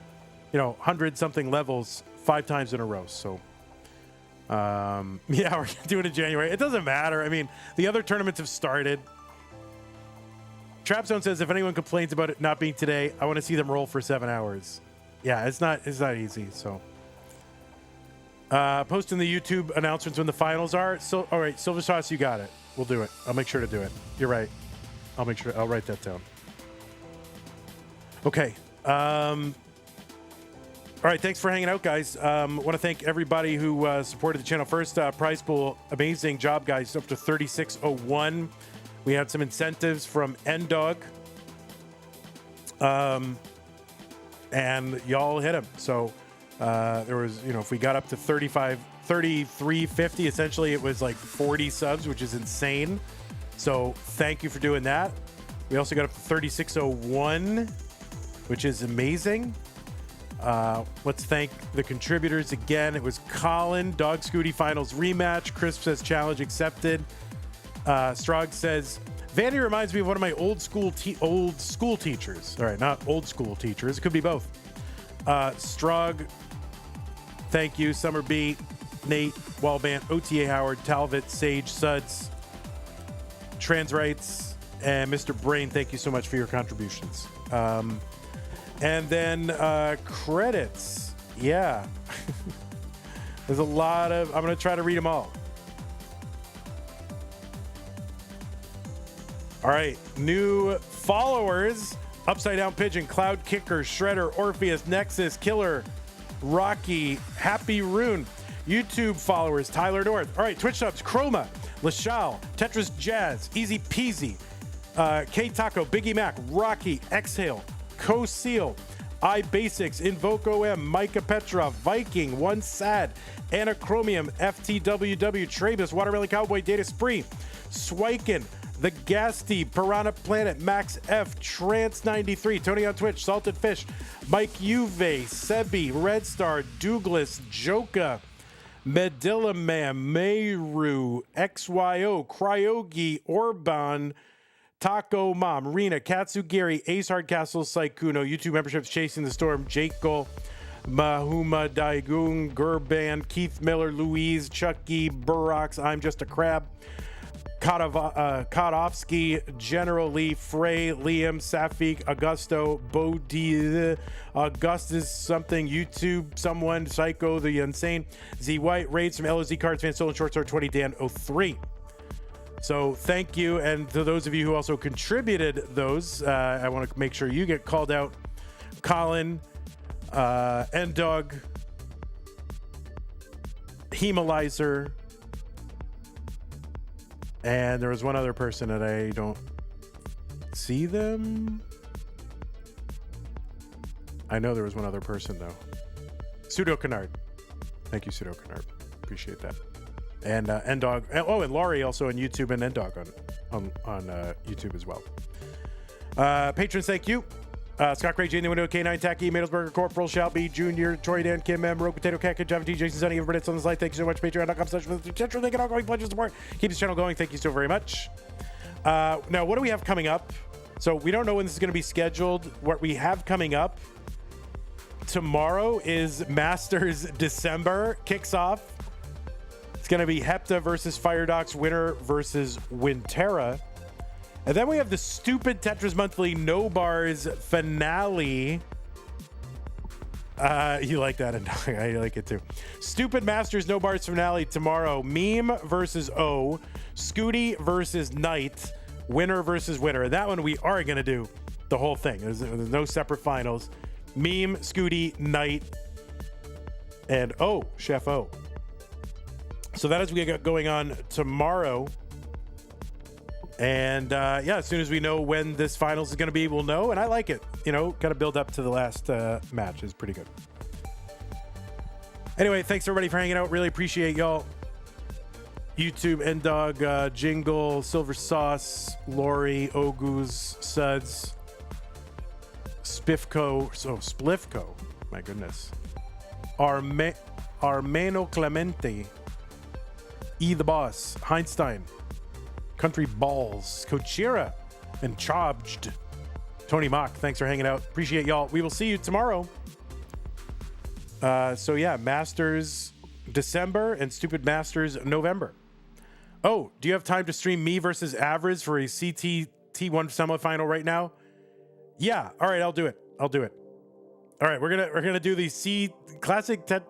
100-something levels 5 times in a row. So Yeah, we're doing it in January. It doesn't matter. I mean, the other tournaments have started. Trapzone says, if anyone complains about it not being today, I want to see them roll for 7 hours. Yeah, it's not easy. So, posting the YouTube announcements when the finals are. So, all right, Silver Sauce, you got it. We'll do it. I'll make sure to do it. You're right. I'll make sure. I'll write that down. Okay. All right, thanks for hanging out, guys. Want to thank everybody who supported the channel. First, prize pool, amazing job, guys. Up to 3601. We had some incentives from NDog. And y'all hit them. So there was, if we got up to 3350, essentially it was like 40 subs, which is insane. So thank you for doing that. We also got up to 3601, which is amazing. Let's thank the contributors again. It was Colin, Dog Scooty Finals rematch. Crisp says challenge accepted. Strog says Vandy reminds me of one of my old school teachers. All right, not old school teachers. It could be both. Strog, thank you. Summer B, Nate, Wallband, OTA Howard, Talbot, Sage, Suds, Trans Rights, and Mr. Brain. Thank you so much for your contributions. And then credits. Yeah. There's a lot of... I'm going to try to read them all. All right. New followers. Upside Down Pigeon, Cloud Kicker, Shredder, Orpheus, Nexus, Killer, Rocky, Happy Rune. YouTube followers, Tyler North. All right. Twitch subs, Chroma, Lashal, Tetris Jazz, Easy Peasy, K Taco, Biggie Mac, Rocky, Exhale, Co-Seal, iBasics, Invoco M, Micah Petrov, Viking, One Sad, Anachromium, FTWW, Travis, Watermelon Cowboy, Data Spree, Swiken, The Gasty, Piranha Planet, Max F, Trance 93, Tony on Twitch, Salted Fish, Mike Uve, Sebi, Red Star, Douglas, Joka, Medillaman, Meru, XYO, Cryogi, Orban, Taco Mom, Rena, Katsugiri, Ace Hardcastle, Saikuno, YouTube memberships, Chasing the Storm, Jake Gol, Mahuma Daigung, Gurban, Keith Miller, Louise, Chucky, Burrox, I'm Just a Crab, Kodovsky, General Lee, Frey, Liam, Safik, Augusto, Bodie, Augustus, something, YouTube, someone, Psycho, The Insane, Z White, Raids from LOZ Cards, Fan Stolen Short Sword 20, Dan 03. So thank you, and to those of you who also contributed those, I want to make sure you get called out. Colin, N-Dog, Hemalizer, and there was one other person that I don't see them. I know there was one other person, though. Pseudo Canard. Thank you, Pseudo Canard. Appreciate that. And N-Dog. Oh, and Laurie also on YouTube, and N-Dog on YouTube as well. Patrons, thank you. Scott Gray, Jane the Window, K9 Tacky, Middlesburger, Corporal, Shelby, Jr., Troy Dan, Kim M, Rogue Potato Cat, Java T, Jason Sunny, everybody that's on this live. Thank you so much. Patreon.com/potential. Thank you all going pledge of support. Keep this channel going. Thank you so very much. Now, what do we have coming up? So we don't know when this is going to be scheduled. What we have coming up tomorrow is Masters December kicks off. It's going to be Hepta versus Firedox, Winner versus Winterra. And then we have the stupid Tetris Monthly No Bars finale. You like that, and I like it too. Stupid Masters No Bars finale tomorrow. Meme versus O. Scooty versus Knight. Winner versus Winner. And that one we are going to do the whole thing. There's no separate finals. Meme, Scooty, Knight, and O. Chef O. So that is what we got going on tomorrow. And yeah, as soon as we know when this finals is going to be, we'll know. And I like it. Kind of build up to the last match is pretty good. Anyway, thanks everybody for hanging out. Really appreciate y'all. YouTube, N-Dog, Jingle, Silver Sauce, Lori, Ogus, Suds, Splifco. My goodness. Armeno Clemente, E the Boss, Heinstein, Country Balls, Kochira, and Charged. Tony Mock, thanks for hanging out. Appreciate y'all. We will see you tomorrow. So yeah, Masters December and Stupid Masters November. Oh, do you have time to stream me versus Average for a CT T1 semifinal right now? Yeah. All right, I'll do it. All right, we're gonna do the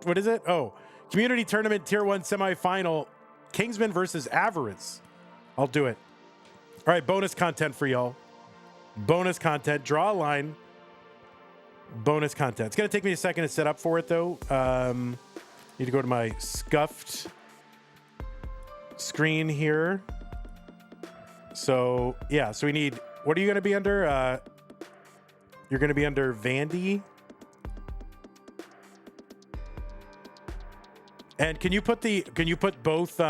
what is it? Oh, Community Tournament Tier 1 semifinal, Kingsman versus Avarice. I'll do it. All right, bonus content for y'all. Bonus content. Draw a line. Bonus content. It's gonna take me a second to set up for it though. Need to go to my scuffed screen here. So yeah, so we need. What are you gonna be under? You're gonna be under Vandy. And can you put both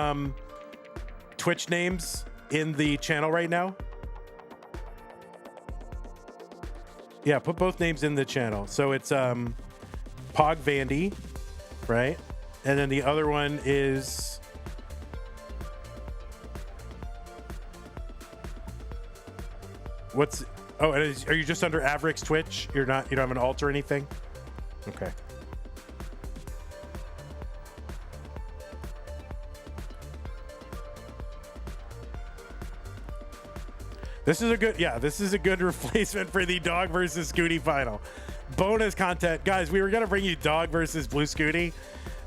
Twitch names in the channel right now? Yeah, put both names in the channel. So it's Pog Vandy, right? And then the other one is are you just under Avrix Twitch? You don't have an alt or anything? Okay. This is a good replacement for the Dog versus Scooty final. Bonus content. Guys, we were going to bring you Dog versus Blue Scooty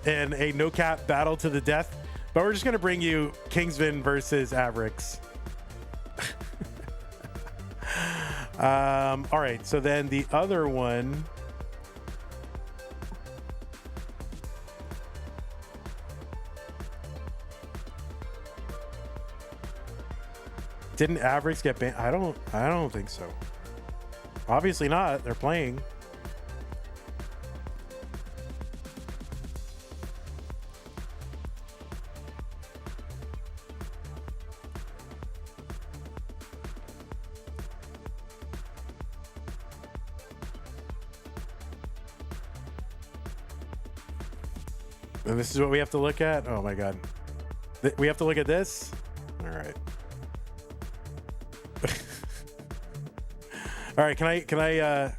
in a no-cap battle to the death, but we're just going to bring you Kingsman versus Avrix. All right, so then the other one... Didn't Avrix get banned? I don't think so. Obviously not. They're playing. And this is what we have to look at? Oh my god. We have to look at this? All right. All right, can I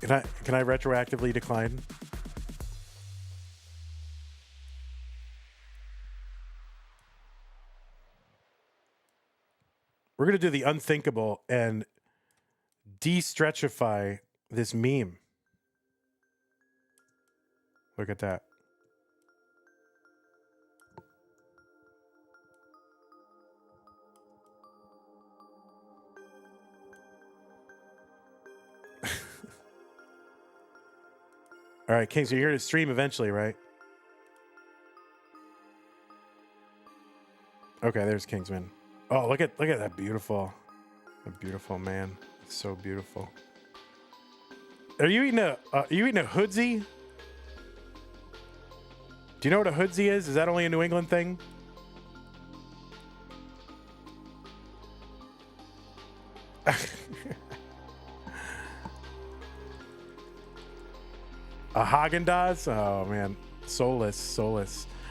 retroactively decline? We're gonna do the unthinkable and de-stretchify this meme. Look at that. All right, King, so you're here to stream eventually, right? Okay, there's Kingsman. Oh, look at that beautiful man. It's so beautiful. Are you eating a hoodsie? Do you know what a hoodsie is? Is that only a New England thing? A Haagen-Dazs? Oh man, soulless.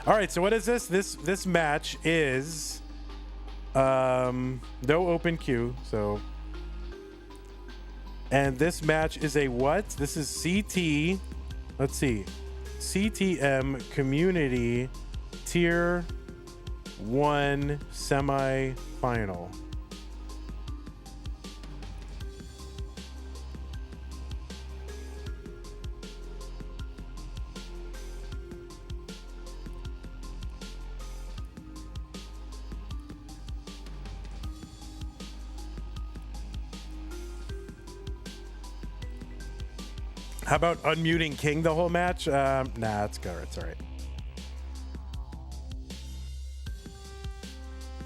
All right, so what is this? This match is no open queue. So, and this match is a what? This is CT. Let's see, CTM Community Tier 1 semi-final. How about unmuting King the whole match? Nah, it's good. It's all right.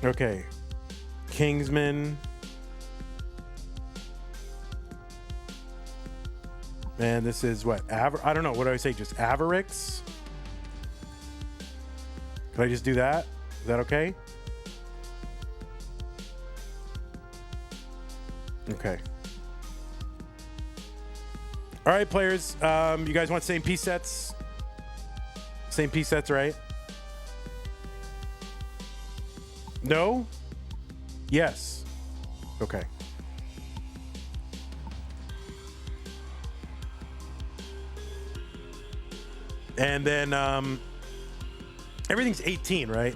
Okay. Kingsman. And this is what? I don't know. What do I say? Just Avarix? Can I just do that? Is that okay? Okay. All right, players. You guys want same piece sets? Same piece sets, right? No? Yes. Okay. And then everything's 18, right?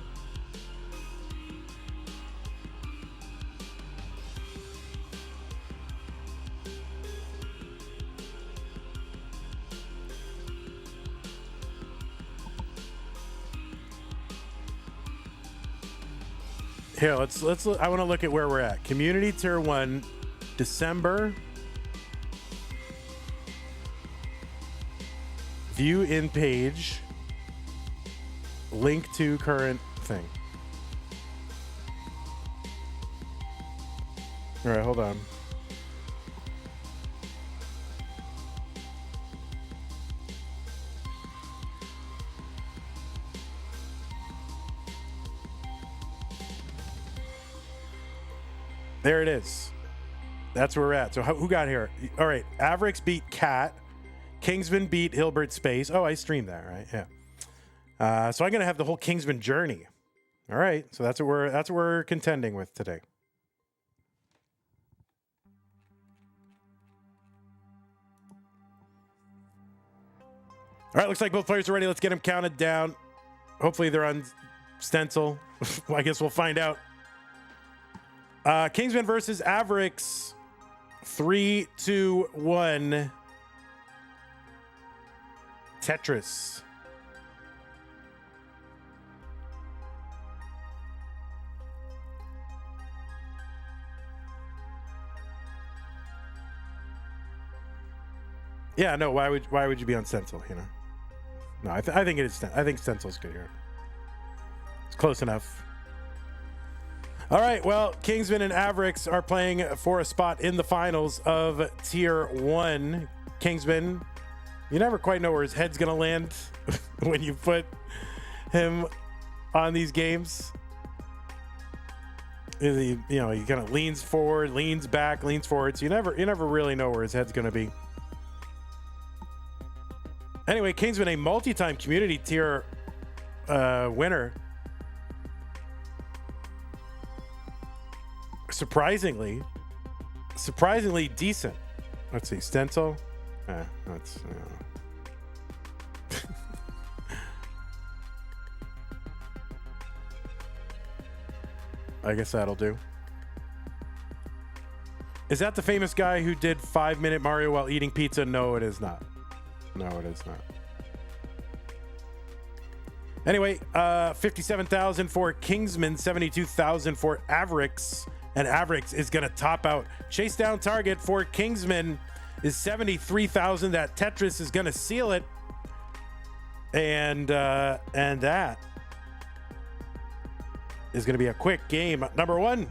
Here, let's look, I want to look at where we're at. Community tier 1, December. View in page. Link to current thing. All right, hold on. There it is. That's where we're at. So who got here? All right. Avrix beat Cat. Kingsman beat Hilbert Space. Oh, I streamed that, right? Yeah. So I'm gonna have the whole Kingsman journey. All right. So that's what we're contending with today. All right. Looks like both players are ready. Let's get them counted down. Hopefully they're on stencil. I guess we'll find out. Kingsman versus Avrix. 3, 2, 1. Tetris. Yeah, no. Why would you be on stencil? You know. No, I think it is. I think stencil's good here. It's close enough. All right, well, Kingsman and Avrix are playing for a spot in the finals of Tier 1. Kingsman, you never quite know where his head's going to land when you put him on these games. He kind of leans forward, leans back, leans forward. So you never really know where his head's going to be. Anyway, Kingsman, a multi-time community tier winner. Surprisingly decent. Let's see, stencil. That's. I guess that'll do. Is that the famous guy who did 5-minute Mario while eating pizza? No, it is not. No, it is not. Anyway, 57,000 for Kingsman, 72,000 for Avrix. And Avrix is going to top out. Chase down target for Kingsman is 73,000. That Tetris is going to seal it. And that is going to be a quick game. Number 1.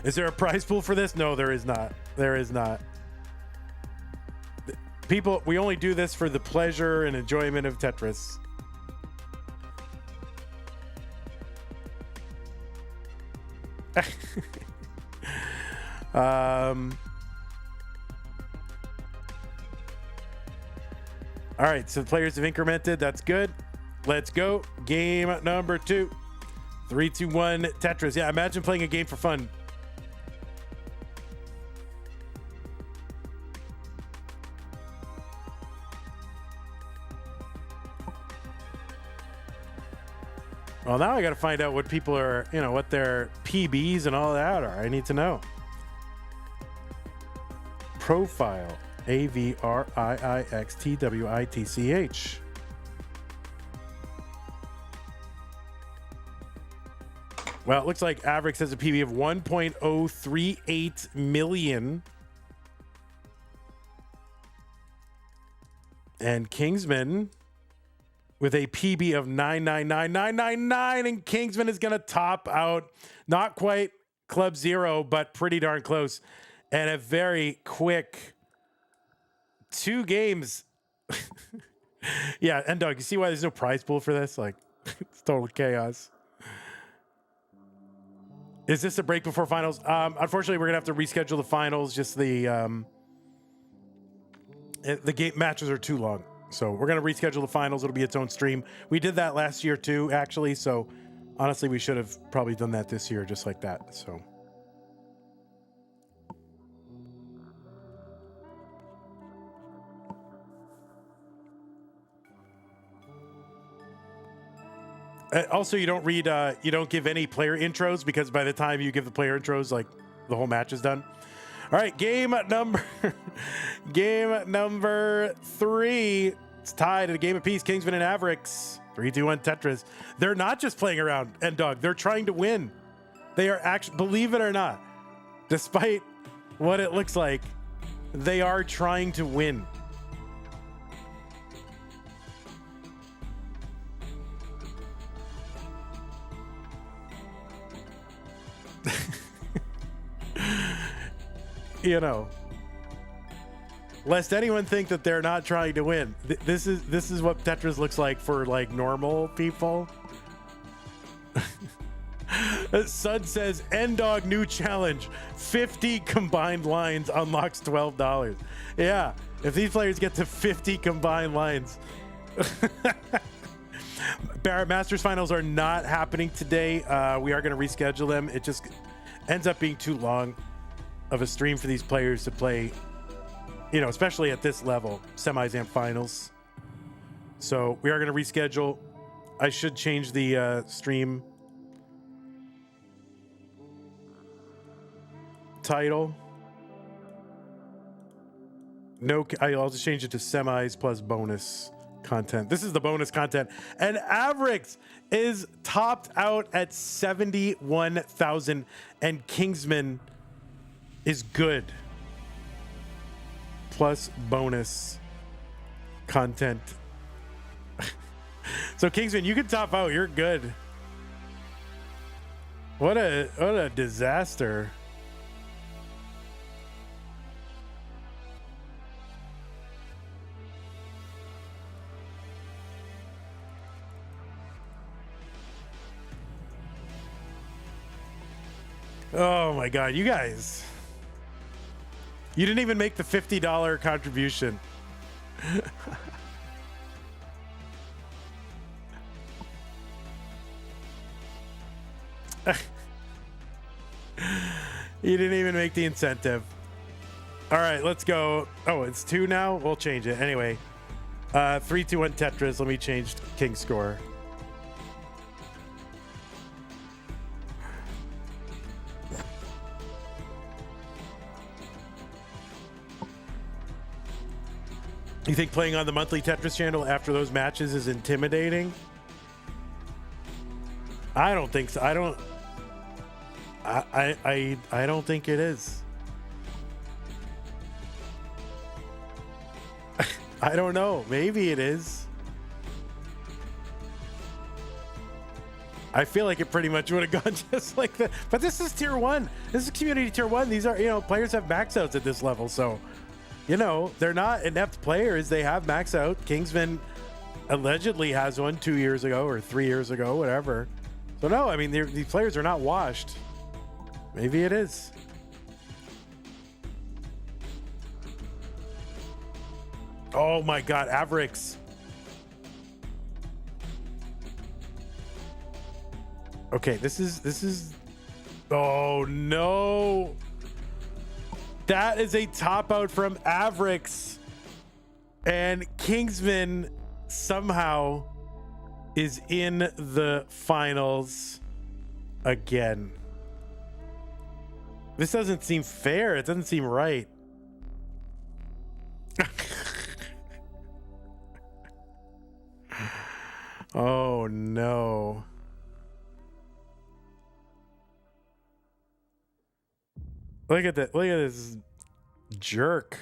Is there a prize pool for this? No, there is not. There is not. People, we only do this for the pleasure and enjoyment of Tetris. All right, so the players have incremented. That's good. Let's go. Game number 2. 3, 2, 1, Tetris. Yeah, imagine playing a game for fun. Well, now I got to find out what people are, what their PBs and all that are. I need to know. Profile. AVRIIXTWITCH. Well, it looks like Avrix has a PB of 1.038 million. And Kingsman with a PB of 999,999, and Kingsman is going to top out, not quite Club Zero, but pretty darn close. And a very quick 2 games. Yeah, and Doug, you see why there's no prize pool for this? Like, it's total chaos. Is this a break before finals? Unfortunately, we're going to have to reschedule the finals. Just the game matches are too long. So we're going to reschedule the finals. It'll be its own stream. We did that last year too, actually. So honestly, we should have probably done that this year just like that. So Also, you don't read, you don't give any player intros, because by the time you give the player intros, like the whole match is done. All right, game number 3. It's tied at a game apiece. Kingsman and Avrix. 3-2-1 Tetris. They're not just playing around, N-Dog. They're trying to win. They are actually, believe it or not, despite what it looks like, they are trying to win. You know, lest anyone think that they're not trying to win. This is what Tetris looks like for like normal people. Sud says, N-Dog new challenge. 50 combined lines unlocks $12. Yeah, if these players get to 50 combined lines. Barrett Masters finals are not happening today. We are going to reschedule them. It just ends up being too long of a stream for these players to play, you know, especially at this level, semis and finals. So we are going to reschedule. I should change the stream title. No, I'll just change it to semis plus bonus content. This is the bonus content. And Avrix is topped out at 71,000, and Kingsman is good. Plus bonus content. So Kingsman, you can top out. You're good. What a disaster. Oh my God, you guys. You didn't even make the $50 contribution. You didn't even make the incentive. All right, let's go. Oh, it's 2 now? We'll change it. Anyway, 3-2-1 Tetris. Let me change King's score. You think playing on the monthly Tetris channel after those matches is intimidating? I don't think so. I don't think it is. I don't know. Maybe it is. I feel like it pretty much would have gone just like that. But this is tier 1. This is community tier 1. These are, you know, players have max outs at this level, so you know, they're not inept players. They have max out. Kingsman allegedly has one 2 years ago or 3 years ago, whatever. So no, I mean, these players are not washed. Maybe it is. Oh my God, Avrix. Okay, this is, oh no. That is a top out from Avrix, and Kingsman somehow is in the finals again. This doesn't seem fair. It doesn't seem right. Oh no. Look at that. Look at this jerk.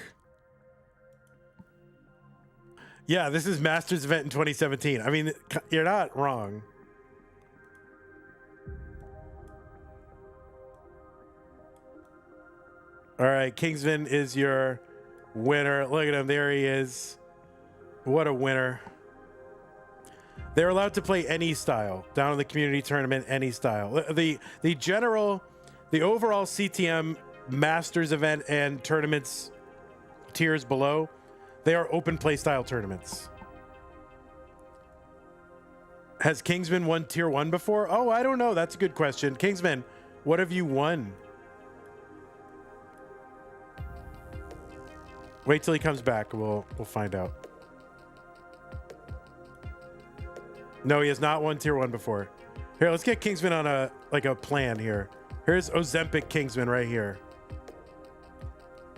Yeah, this is Masters event in 2017. I mean, you're not wrong. All right, Kingsman is your winner. Look at him. There he is. What a winner. They're allowed to play any style down in the community tournament, any style. The overall CTM Masters event and tournaments tiers below, they are open play style tournaments. Has Kingsman won tier 1 before? Oh, I don't know. That's a good question. Kingsman, what have you won? Wait till he comes back. We'll find out. No, he has not won tier 1 before. Here, let's get Kingsman on a plan here. Here's Ozempic Kingsman right here.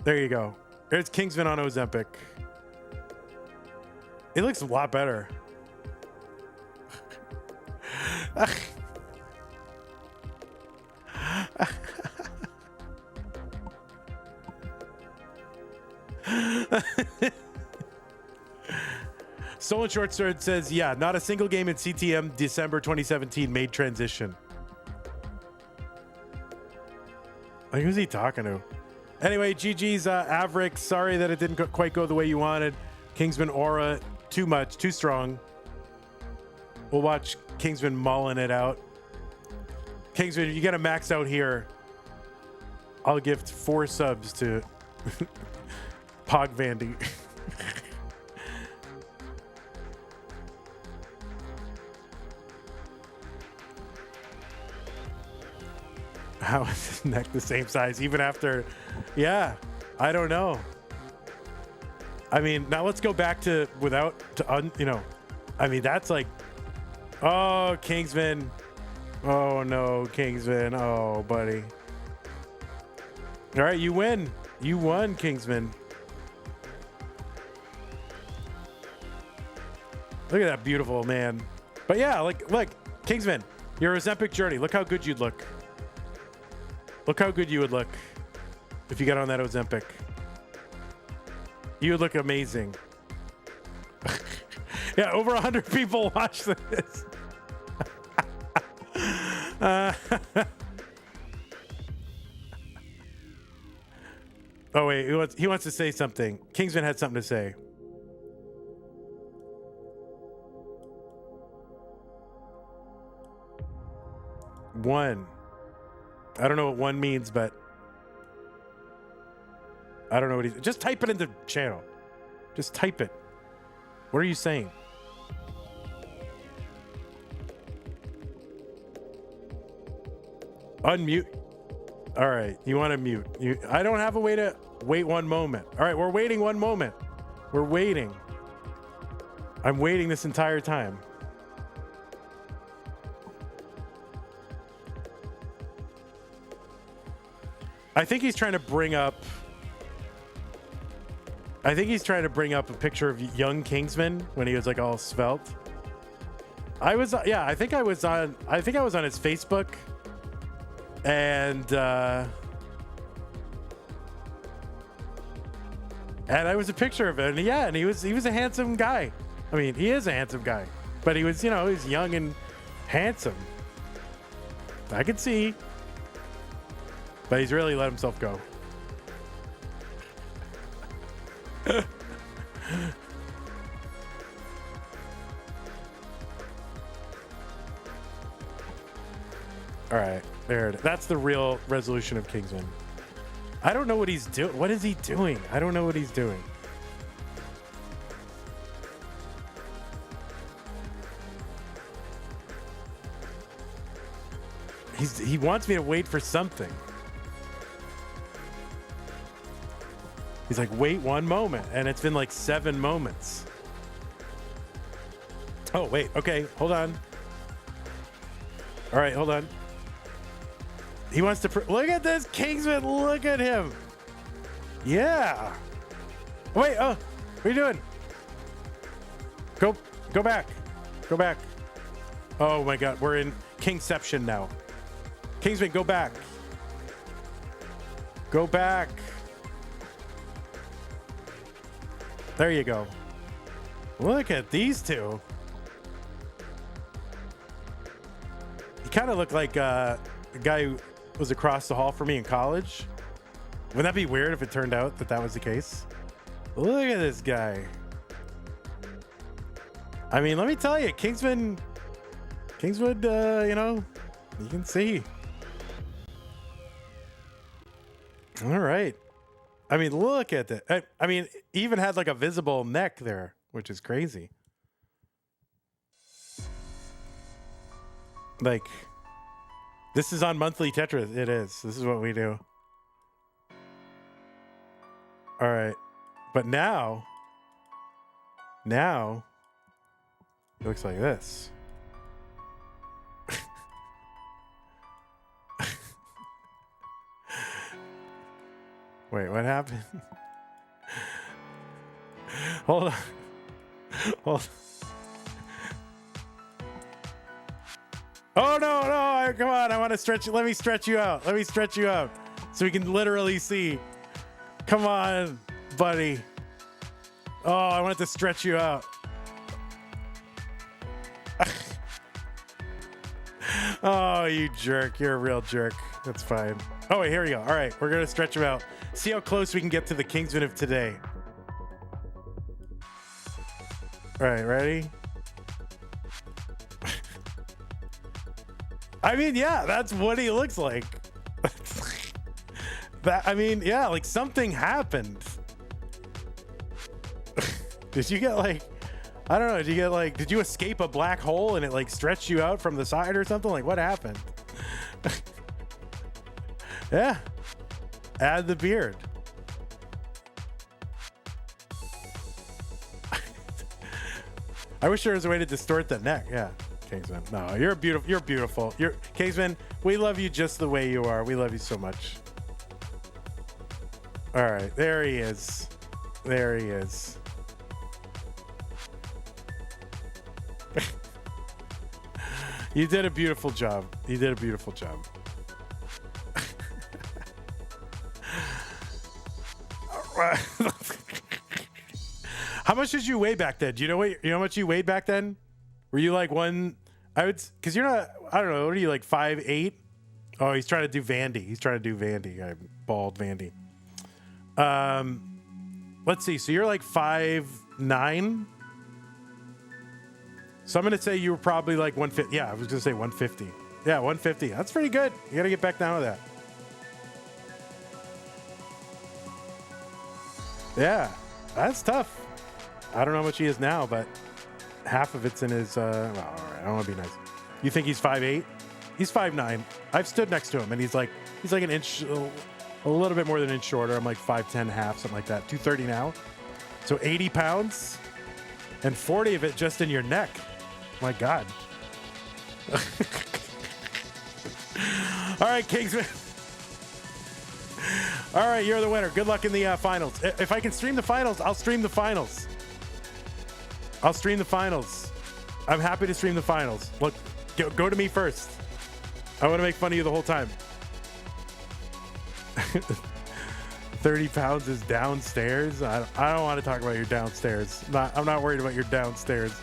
There you go. There's Kingsman on Ozempic. It looks a lot better. Stolen Short Sword says, yeah, not a single game in CTM December 2017 made transition. Like, who's he talking to? Anyway, GG's Averick. Sorry that it didn't quite go the way you wanted. Kingsman Aura, too much, too strong. We'll watch Kingsman mulling it out. Kingsman, you got to max out here. I'll gift 4 subs to Pog Vandy. How is his neck the same size even after? Yeah, I don't know. I mean, now let's go back to I mean, that's like, oh, Kingsman. Oh no, Kingsman. Oh, buddy. All right, you win. You won, Kingsman. Look at that beautiful man. But yeah, look, Kingsman, your Ozempic journey. Look how good you'd look. Look how good you would look if you got on that Ozempic. You would look amazing. Yeah, over 100 people watched this. Oh wait, he wants to say something. Kingsman had something to say. One. I don't know what one means, but I don't know what he's. Just type it in the channel. Just type it. What are you saying? Unmute. All right, you want to mute. I don't have a way to wait one moment. All right, we're waiting one moment. We're waiting. I'm waiting this entire time. I think he's trying to bring up a picture of young Kingsman when he was like all svelte. I think I was on his Facebook, and I was a picture of it, and he was a handsome guy. I mean, he is a handsome guy, but he was, he's young and handsome. I could see. But he's really let himself go. All right, there it is. That's the real resolution of Kingsman. I don't know what he's doing. What is he doing? I don't know what he's doing. He wants me to wait for something. He's like, wait one moment. And it's been like 7 moments. Oh, wait. Okay, hold on. All right, hold on. He wants to... Look at this, Kingsman. Look at him. Yeah. Wait, what are you doing? Go back. Go back. Oh, my God. We're in Kingception now. Kingsman, go back. Go back. There you go. Look at these two. You kind of look like a guy who was across the hall from me in college. Wouldn't that be weird if it turned out that was the case? Look at this guy. I mean, let me tell you, Kingsman, you can see. All right. I mean, look at that. I mean, he even had like a visible neck there, which is crazy. Like, this is on monthly Tetris. It is. This is what we do. All right. But now, it looks like this. Wait, what happened? Hold on. Hold on. Oh, no. Come on. I want to stretch you. Let me stretch you out. Let me stretch you out so we can literally see. Come on, buddy. Oh, I wanted to stretch you out. Oh, you jerk. You're a real jerk. That's fine. Oh, wait, here we go. All right, we're going to stretch him out. See how close we can get to the Kingsman of today. All right, ready? I mean, yeah, that's what he looks like. I mean, yeah, like something happened. Did you get like, I don't know, did you escape a black hole and it like stretched you out from the side or something? Like, what happened? Yeah. Add the beard. I wish there was a way to distort the neck. Yeah. Kingsman. No, you're beautiful. You're beautiful. Kingsman, we love you just the way you are. We love you so much. All right. There he is. There he is. You did a beautiful job. You did a beautiful job. How much did you weigh back then? Do you know how much you weighed back then? Were you like because you're not, I don't know, what are you, like 5'8"? Oh, he's trying to do Vandy. He's trying to do Vandy. Bald Vandy. Let's see. So you're like 5'9"? So I'm going to say you were probably like 150. Yeah, I was going to say 150. Yeah, 150. That's pretty good. You got to get back down to that. Yeah, that's tough. I don't know how much he is now, but half of it's in his, well, all right, I don't want to be nice. You think he's 5'8"? He's 5'9". I've stood next to him, and he's like an inch, a little bit more than an inch shorter. I'm like 5'10", half, something like that. 230 now. So 80 pounds, and 40 of it just in your neck. My God. All right, Kingsman. All right, you're the winner. Good luck in the finals. If I can stream the finals, I'll stream the finals. I'll stream the finals. I'm happy to stream the finals. Look, go to me first. I want to make fun of you the whole time. 30 pounds is downstairs. I don't want to talk about your downstairs. I'm not worried about your downstairs.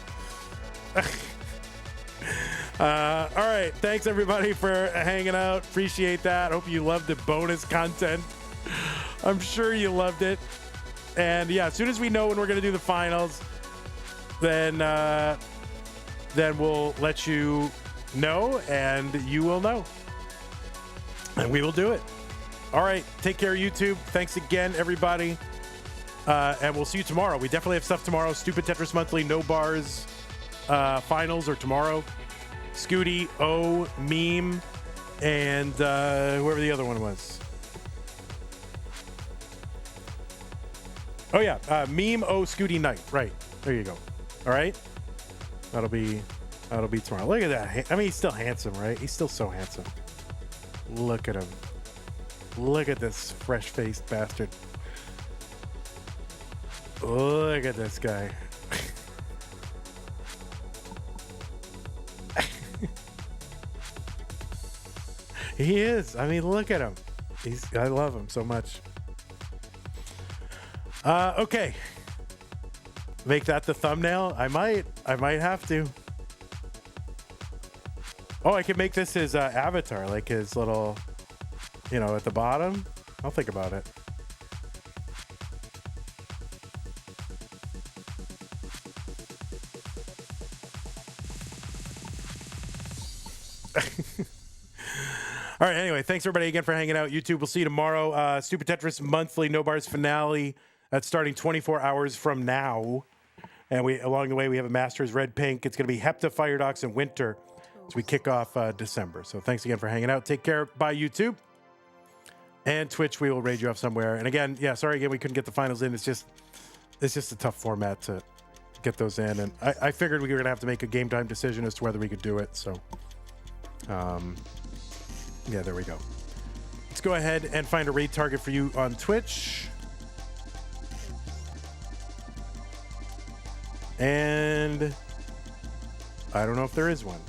All right. Thanks, everybody, for hanging out. Appreciate that. Hope you loved the bonus content. I'm sure you loved it. And, yeah, as soon as we know when we're going to do the finals, then we'll let you know, and you will know. And we will do it. All right. Take care, YouTube. Thanks again, everybody. And we'll see you tomorrow. We definitely have stuff tomorrow. Stupid Tetris Monthly, No Bars finals are tomorrow. Scooty, O, Meme, and whoever the other one was. Oh, yeah. Meme, O, Scooty, Knight. Right. There you go. All right. That'll be tomorrow. Look at that. I mean, he's still handsome, right? He's still so handsome. Look at him. Look at this fresh-faced bastard. Look at this guy. He is. I mean, look at him. I love him so much. Okay. Make that the thumbnail? I might have to. Oh, I could make this his avatar, like his little, at the bottom. I'll think about it. All right. Anyway, thanks everybody again for hanging out. YouTube, we'll see you tomorrow. Stupid Tetris Monthly No Bars finale. That's starting 24 hours from now. And along the way, we have a Masters Red Pink. It's going to be Hepta, Fire Docs, and Winter as we kick off December. So thanks again for hanging out. Take care. Bye, YouTube. And Twitch, we will raid you off somewhere. And again, yeah, sorry again, we couldn't get the finals in. It's just a tough format to get those in. And I figured we were going to have to make a game time decision as to whether we could do it. So, yeah, there we go. It's go ahead and find a raid target for you on Twitch. And I don't know if there is one.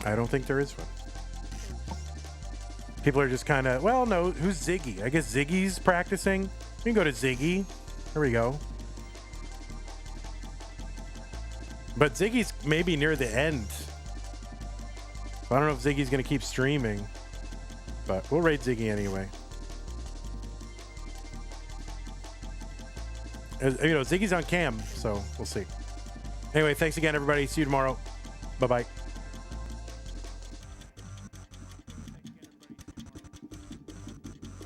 I don't think there is one. People are just kind of, well, no, who's Ziggy? I guess Ziggy's practicing. We can go to Ziggy. There we go. But Ziggy's maybe near the end. So I don't know if Ziggy's going to keep streaming. But we'll raid Ziggy anyway. You know, Ziggy's on cam, so we'll see. Anyway, thanks again, everybody. See you tomorrow. Bye-bye.